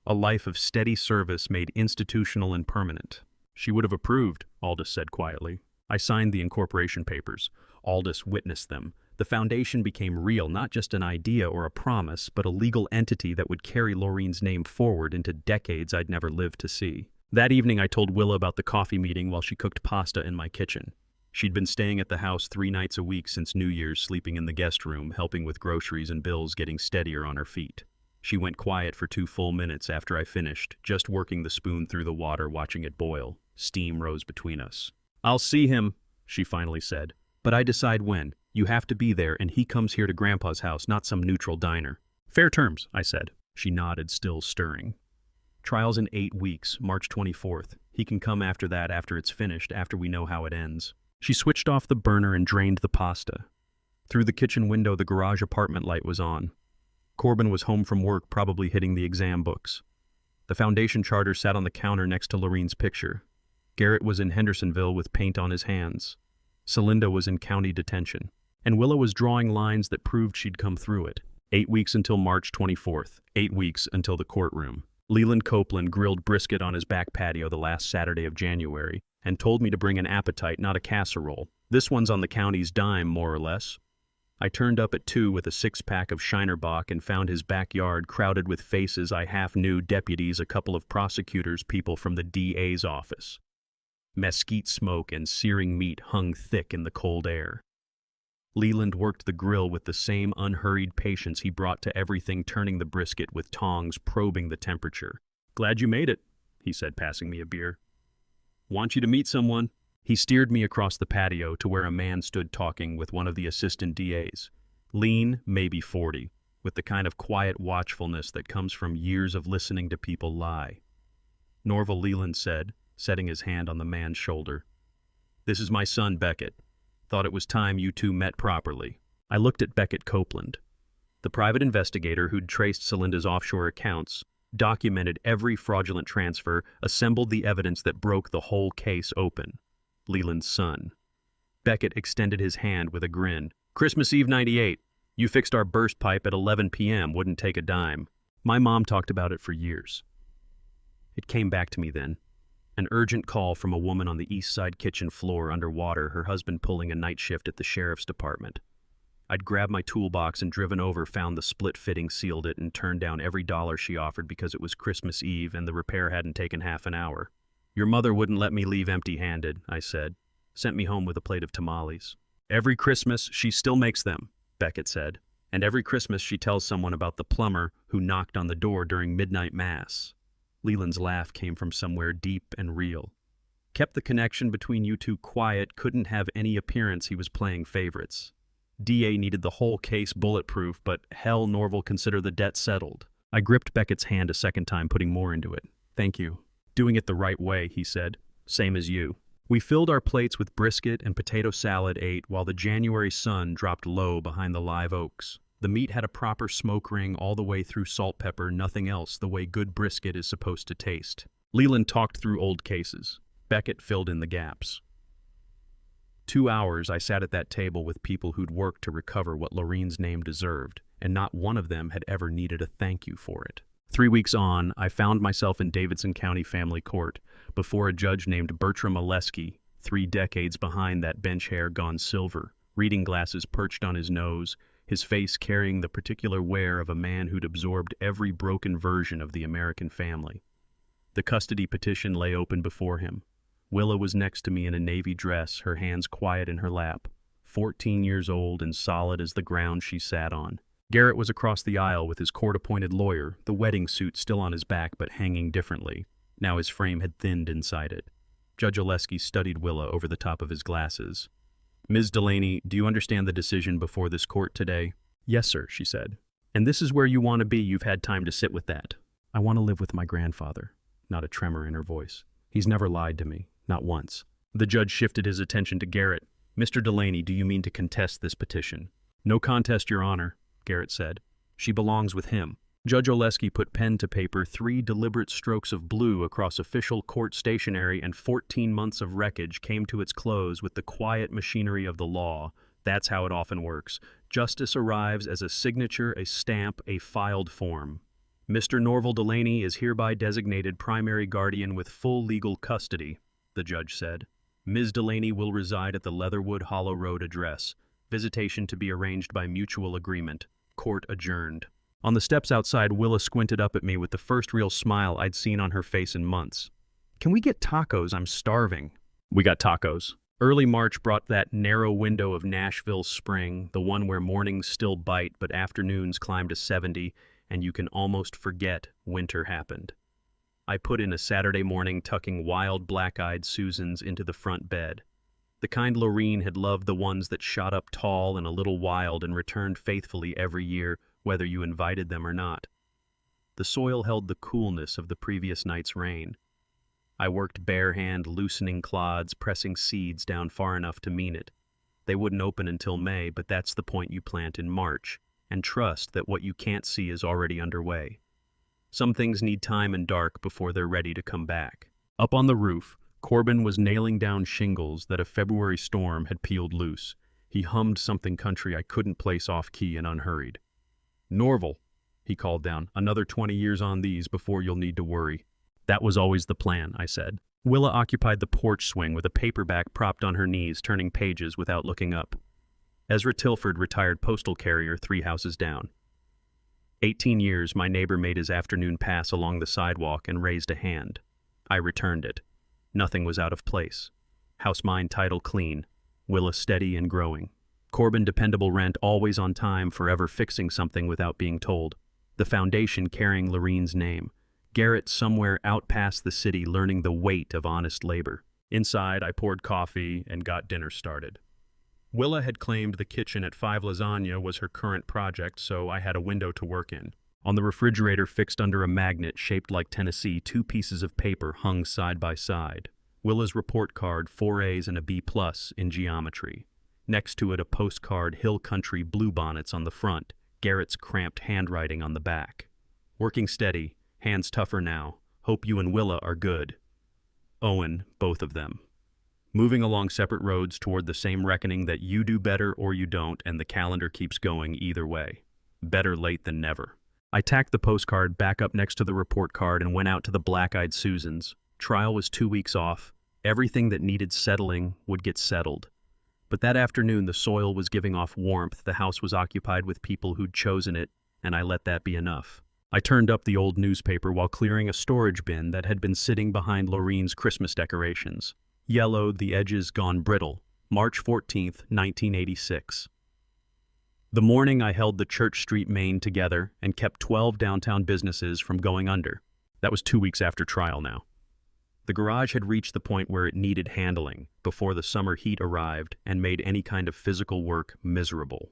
A life of steady service made institutional and permanent. She would have approved, Aldous said quietly. I signed the incorporation papers. Aldous witnessed them. The foundation became real, not just an idea or a promise, but a legal entity that would carry Laureen's name forward into decades I'd never lived to see. That evening I told Willa about the coffee meeting while she cooked pasta in my kitchen. She'd been staying at the house 3 nights a week since New Year's, sleeping in the guest room, helping with groceries and bills, getting steadier on her feet. She went quiet for 2 full minutes after I finished, just working the spoon through the water, watching it boil. Steam rose between us. "I'll see him," she finally said. "But I decide when. You have to be there, and he comes here to Grandpa's house, not some neutral diner." "Fair terms," I said. She nodded, still stirring. "Trial's in 8 weeks, March 24th. He can come after that, after it's finished, after we know how it ends." She switched off the burner and drained the pasta. Through the kitchen window, the garage apartment light was on. Corbin was home from work, probably hitting the exam books. The foundation charter sat on the counter next to Laureen's picture. Garrett was in Hendersonville with paint on his hands. Celinda was in county detention. And Willa was drawing lines that proved she'd come through it. 8 weeks until March 24th. 8 weeks until the courtroom. Leland Copeland grilled brisket on his back patio the last Saturday of January and told me to bring an appetite, not a casserole. This one's on the county's dime, more or less. I turned up at 2 with a 6-pack of Shinerbach and found his backyard crowded with faces I half knew, deputies, a couple of prosecutors, people from the DA's office. Mesquite smoke and searing meat hung thick in the cold air. Leland worked the grill with the same unhurried patience he brought to everything, turning the brisket with tongs, probing the temperature. "Glad you made it," he said, passing me a beer. "Want you to meet someone." He steered me across the patio to where a man stood talking with one of the assistant DAs. Lean, maybe 40, with the kind of quiet watchfulness that comes from years of listening to people lie. "Norval," Leland said, setting his hand on the man's shoulder. "This is my son, Beckett. Thought it was time you two met properly." I looked at Beckett Copeland. The private investigator who'd traced Celinda's offshore accounts, documented every fraudulent transfer, assembled the evidence that broke the whole case open. Leland's son. Beckett extended his hand with a grin. "Christmas Eve '98. You fixed our burst pipe at 11 p.m. Wouldn't take a dime. My mom talked about it for years." It came back to me then. An urgent call from a woman on the east side kitchen floor underwater, her husband pulling a night shift at the sheriff's department. I'd grabbed my toolbox and driven over, found the split fitting, sealed it, and turned down every dollar she offered because it was Christmas Eve and the repair hadn't taken half an hour. "Your mother wouldn't let me leave empty-handed," I said. "Sent me home with a plate of tamales." "Every Christmas she still makes them," Beckett said. "And every Christmas she tells someone about the plumber who knocked on the door during midnight mass." Leland's laugh came from somewhere deep and real. "Kept the connection between you two quiet, couldn't have any appearance he was playing favorites. DA needed the whole case bulletproof, but hell, Norval, consider the debt settled." I gripped Beckett's hand a second time, putting more into it. "Thank you. Doing it the right way," he said. "Same as you." We filled our plates with brisket and potato salad, ate while the January sun dropped low behind the live oaks. The meat had a proper smoke ring all the way through, salt, pepper, nothing else, the way good brisket is supposed to taste. Leland talked through old cases. Beckett filled in the gaps. 2 hours I sat at that table with people who'd worked to recover what Laureen's name deserved, and not one of them had ever needed a thank you for it. 3 weeks on, I found myself in Davidson County Family Court, before a judge named Bertram Oleski, 3 decades behind that bench hair gone silver, reading glasses perched on his nose, his face carrying the particular wear of a man who'd absorbed every broken version of the American family. The custody petition lay open before him. Willa was next to me in a navy dress, her hands quiet in her lap. 14 years old and solid as the ground she sat on. Garrett was across the aisle with his court-appointed lawyer, the wedding suit still on his back but hanging differently. Now his frame had thinned inside it. Judge Oleski studied Willa over the top of his glasses. "Ms. Delaney, do you understand the decision before this court today?" "Yes, sir," she said. "And this is where you want to be. You've had time to sit with that." "I want to live with my grandfather." Not a tremor in her voice. "He's never lied to me, not once." The judge shifted his attention to Garrett. "Mr. Delaney, do you mean to contest this petition?" "No contest, Your Honor," Garrett said. "She belongs with him." Judge Oleski put pen to paper 3 deliberate strokes of blue across official court stationery, and 14 months of wreckage came to its close with the quiet machinery of the law. That's how it often works. Justice arrives as a signature, a stamp, a filed form. "Mr. Norval Delaney is hereby designated primary guardian with full legal custody," the judge said. "Ms. Delaney will reside at the Leatherwood Hollow Road address. Visitation to be arranged by mutual agreement. Court adjourned." On the steps outside, Willa squinted up at me with the first real smile I'd seen on her face in months. "Can we get tacos? I'm starving." We got tacos. Early March brought that narrow window of Nashville spring, the one where mornings still bite but afternoons climb to 70, and you can almost forget winter happened. I put in a Saturday morning tucking wild black-eyed Susans into the front bed. The kind Lorene had loved, the ones that shot up tall and a little wild and returned faithfully every year, whether you invited them or not. The soil held the coolness of the previous night's rain. I worked bare hand, loosening clods, pressing seeds down far enough to mean it. They wouldn't open until May, but that's the point you plant in March, and trust that what you can't see is already underway. Some things need time and dark before they're ready to come back. Up on the roof, Corbin was nailing down shingles that a February storm had peeled loose. He hummed something country I couldn't place off-key and unhurried. "Norval," he called down, "another 20 years on these before you'll need to worry." "That was always the plan," I said. Willa occupied the porch swing with a paperback propped on her knees, turning pages without looking up. Ezra Tilford, retired postal carrier 3 houses down. 18 years, my neighbor made his afternoon pass along the sidewalk and raised a hand. I returned it. Nothing was out of place. House mine, title clean. Willa steady and growing. Corbin dependable rent, always on time, forever fixing something without being told. The foundation carrying Lorene's name. Garrett somewhere out past the city learning the weight of honest labor. Inside, I poured coffee and got dinner started. Willa had claimed the kitchen at 5 Lasagna was her current project, so I had a window to work in. On the refrigerator, fixed under a magnet shaped like Tennessee, 2 pieces of paper hung side by side. Willa's report card, 4 A's and a B+ in geometry. Next to it, a postcard, Hill Country bluebonnets on the front, Garrett's cramped handwriting on the back. "Working steady, hands tougher now. Hope you and Willa are good. Owen, both of them." Moving along separate roads toward the same reckoning that you do better or you don't, and the calendar keeps going either way. Better late than never. I tacked the postcard back up next to the report card and went out to the black-eyed Susans. Trial was 2 weeks off. Everything that needed settling would get settled. But that afternoon, the soil was giving off warmth, the house was occupied with people who'd chosen it, and I let that be enough. I turned up the old newspaper while clearing a storage bin that had been sitting behind Lorene's Christmas decorations. Yellowed, the edges gone brittle. March 14th, 1986. The morning I held the Church Street main together and kept 12 downtown businesses from going under. That was 2 weeks after trial now. The garage had reached the point where it needed handling before the summer heat arrived and made any kind of physical work miserable.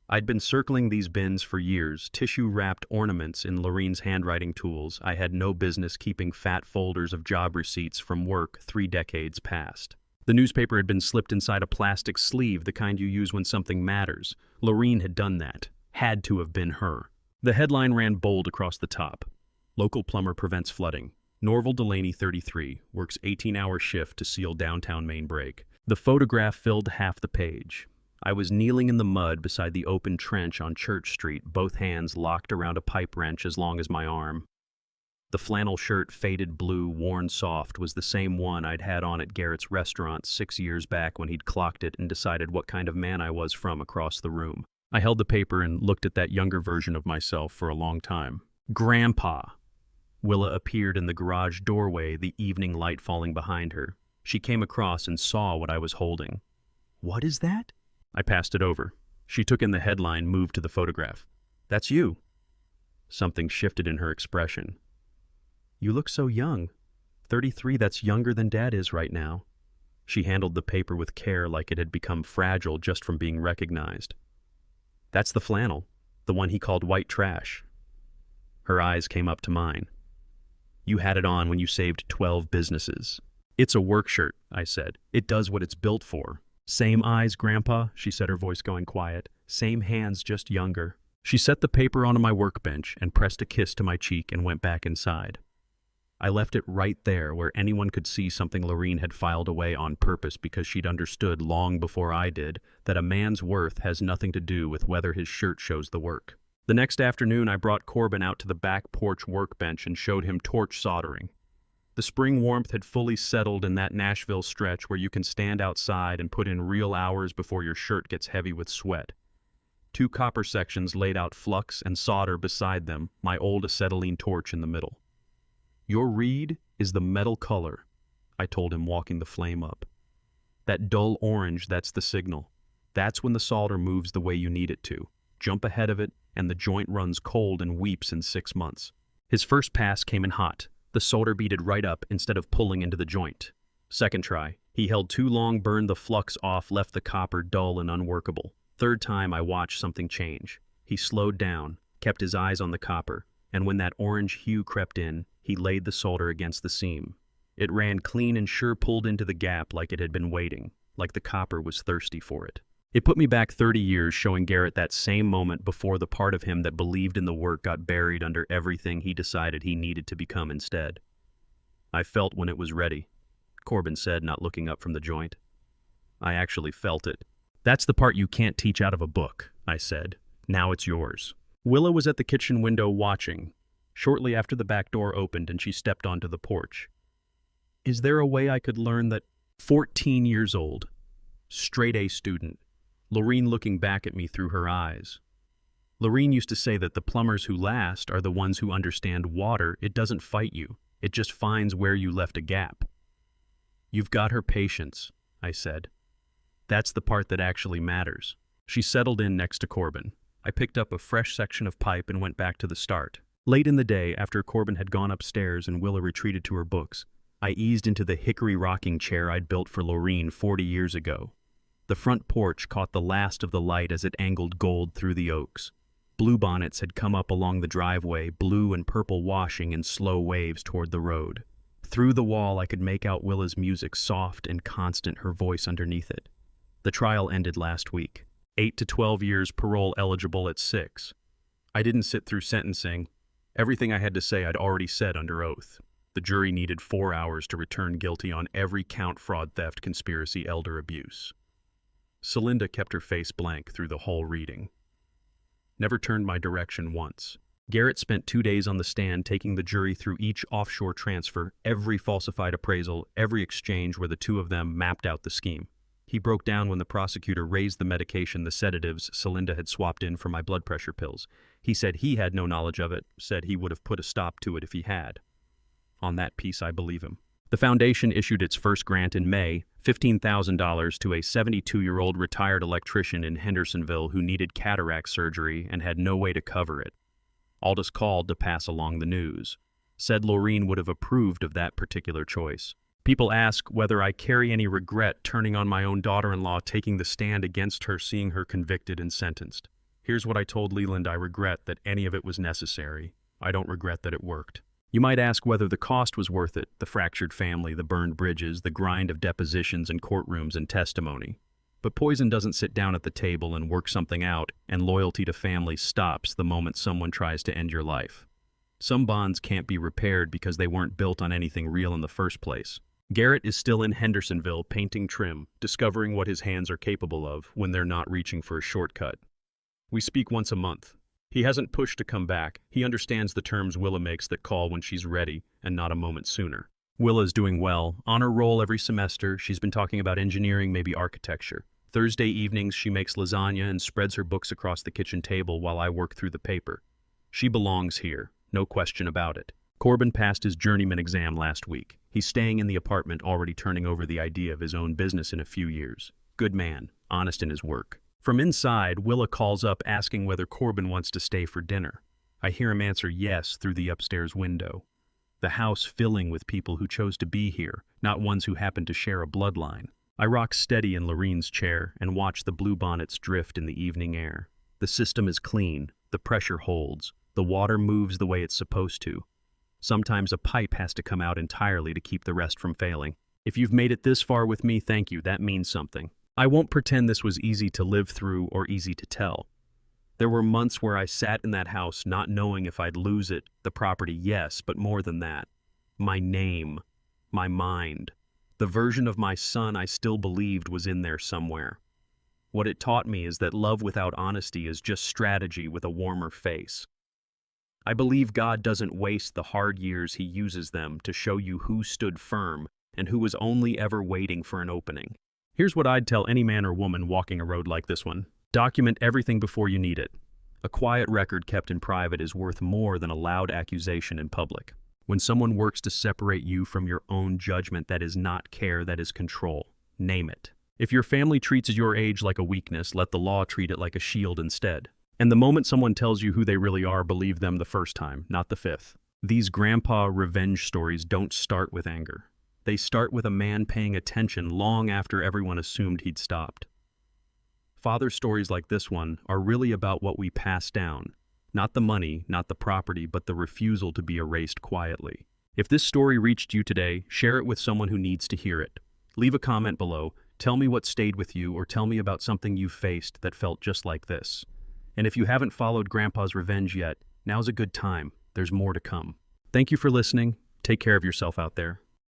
I'd been circling these bins for years, tissue-wrapped ornaments in Lorene's handwriting tools. I had no business keeping fat folders of job receipts from work 3 decades past. The newspaper had been slipped inside a plastic sleeve, the kind you use when something matters. Lorene had done that. Had to have been her. The headline ran bold across the top. Local plumber prevents flooding. Norval Delaney, 33, works 18-hour shift to seal downtown main break. The photograph filled half the page. I was kneeling in the mud beside the open trench on Church Street, both hands locked around a pipe wrench as long as my arm. The flannel shirt, faded blue, worn soft, was the same one I'd had on at Garrett's restaurant 6 years back when he'd clocked it and decided what kind of man I was from across the room. I held the paper and looked at that younger version of myself for a long time. Grandpa! Willa appeared in the garage doorway, the evening light falling behind her. She came across and saw what I was holding. What is that? I passed it over. She took in the headline, moved to the photograph. That's you. Something shifted in her expression. You look so young. 33, that's younger than Dad is right now. She handled the paper with care like it had become fragile just from being recognized. That's the flannel, the one he called white trash. Her eyes came up to mine. You had it on when you saved 12 businesses. It's a work shirt, I said. It does what it's built for. Same eyes, Grandpa, she said, her voice going quiet. Same hands, just younger. She set the paper onto my workbench and pressed a kiss to my cheek and went back inside. I left it right there where anyone could see something Lorene had filed away on purpose because she'd understood long before I did that a man's worth has nothing to do with whether his shirt shows the work. The next afternoon, I brought Corbin out to the back porch workbench and showed him torch soldering. The spring warmth had fully settled in that Nashville stretch where you can stand outside and put in real hours before your shirt gets heavy with sweat. 2 copper sections laid out flux and solder beside them, my old acetylene torch in the middle. Your reed is the metal color, I told him, walking the flame up. That dull orange, that's the signal. That's when the solder moves the way you need it to. Jump ahead of it, and the joint runs cold and weeps in 6 months. His first pass came in hot. The solder beaded right up instead of pulling into the joint. Second try, he held too long, burned the flux off, left the copper dull and unworkable. Third time, I watched something change. He slowed down, kept his eyes on the copper, and when that orange hue crept in, he laid the solder against the seam. It ran clean and sure, pulled into the gap like it had been waiting, like the copper was thirsty for it. It put me back 30 years, showing Garrett that same moment before the part of him that believed in the work got buried under everything he decided he needed to become instead. I felt when it was ready, Corbin said, not looking up from the joint. I actually felt it. That's the part you can't teach out of a book, I said. Now it's yours. Willa was at the kitchen window watching, shortly after the back door opened and she stepped onto the porch. Is there a way I could learn that? 14 years old, straight-A student, Lorene looking back at me through her eyes. Lorene used to say that the plumbers who last are the ones who understand water. It doesn't fight you. It just finds where you left a gap. You've got her patience, I said. That's the part that actually matters. She settled in next to Corbin. I picked up a fresh section of pipe and went back to the start. Late in the day, after Corbin had gone upstairs and Willa retreated to her books, I eased into the hickory rocking chair I'd built for Lorene 40 years ago. The front porch caught the last of the light as it angled gold through the oaks. Bluebonnets had come up along the driveway, blue and purple washing in slow waves toward the road. Through the wall, I could make out Willa's music, soft and constant, her voice underneath it. The trial ended last week. 8 to 12 years, parole eligible at 6. I didn't sit through sentencing. Everything I had to say I'd already said under oath. The jury needed 4 hours to return guilty on every count: fraud, theft, conspiracy, elder abuse. Celinda kept her face blank through the whole reading. Never turned my direction once. Garrett spent 2 days on the stand taking the jury through each offshore transfer, every falsified appraisal, every exchange where the two of them mapped out the scheme. He broke down when the prosecutor raised the medication, the sedatives Celinda had swapped in for my blood pressure pills. He said he had no knowledge of it, said he would have put a stop to it if he had. On that piece, I believe him. The foundation issued its first grant in May, $15,000 to a 72-year-old retired electrician in Hendersonville who needed cataract surgery and had no way to cover it. Aldous called to pass along the news. Said Lorene would have approved of that particular choice. People ask whether I carry any regret turning on my own daughter-in-law, taking the stand against her, seeing her convicted and sentenced. Here's what I told Leland: I regret that any of it was necessary. I don't regret that it worked. You might ask whether the cost was worth it, the fractured family, the burned bridges, the grind of depositions and courtrooms and testimony. But poison doesn't sit down at the table and work something out, and loyalty to family stops the moment someone tries to end your life. Some bonds can't be repaired because they weren't built on anything real in the first place. Garrett is still in Hendersonville painting trim, discovering what his hands are capable of when they're not reaching for a shortcut. We speak once a month. He hasn't pushed to come back. He understands the terms Willa makes that call when she's ready and not a moment sooner. Willa's doing well, on her roll every semester. She's been talking about engineering, maybe architecture. Thursday evenings she makes lasagna and spreads her books across the kitchen table while I work through the paper. She belongs here, no question about it. Corbin passed his journeyman exam last week. He's staying in the apartment, already turning over the idea of his own business in a few years. good man, honest in his work. From inside, Willa calls up asking whether Corbin wants to stay for dinner. I hear him answer yes through the upstairs window. The house filling with people who chose to be here, not ones who happen to share a bloodline. I rock steady in Lorene's chair and watch the bluebonnets drift in the evening air. The system is clean, the pressure holds, the water moves the way it's supposed to. Sometimes a pipe has to come out entirely to keep the rest from failing. If you've made it this far with me, thank you, that means something. I won't pretend this was easy to live through or easy to tell. There were months where I sat in that house not knowing if I'd lose it, the property, yes, but more than that. My name, my mind, the version of my son I still believed was in there somewhere. What it taught me is that love without honesty is just strategy with a warmer face. I believe God doesn't waste the hard years He uses them to show you who stood firm and who was only ever waiting for an opening. Here's what I'd tell any man or woman walking a road like this one. Document everything before you need it. A quiet record kept in private is worth more than a loud accusation in public. When someone works to separate you from your own judgment, that is not care, that is control. Name it. If your family treats your age like a weakness, let the law treat it like a shield instead. And the moment someone tells you who they really are, believe them the first time, not the fifth. These grandpa revenge stories don't start with anger. They start with a man paying attention long after everyone assumed he'd stopped. Father stories like this one are really about what we pass down. Not the money, not the property, but the refusal to be erased quietly. If this story reached you today, share it with someone who needs to hear it. Leave a comment below, tell me what stayed with you, or tell me about something you've faced that felt just like this. And if you haven't followed Grandpa's Revenge yet, now's a good time. There's more to come. Thank you for listening. Take care of yourself out there.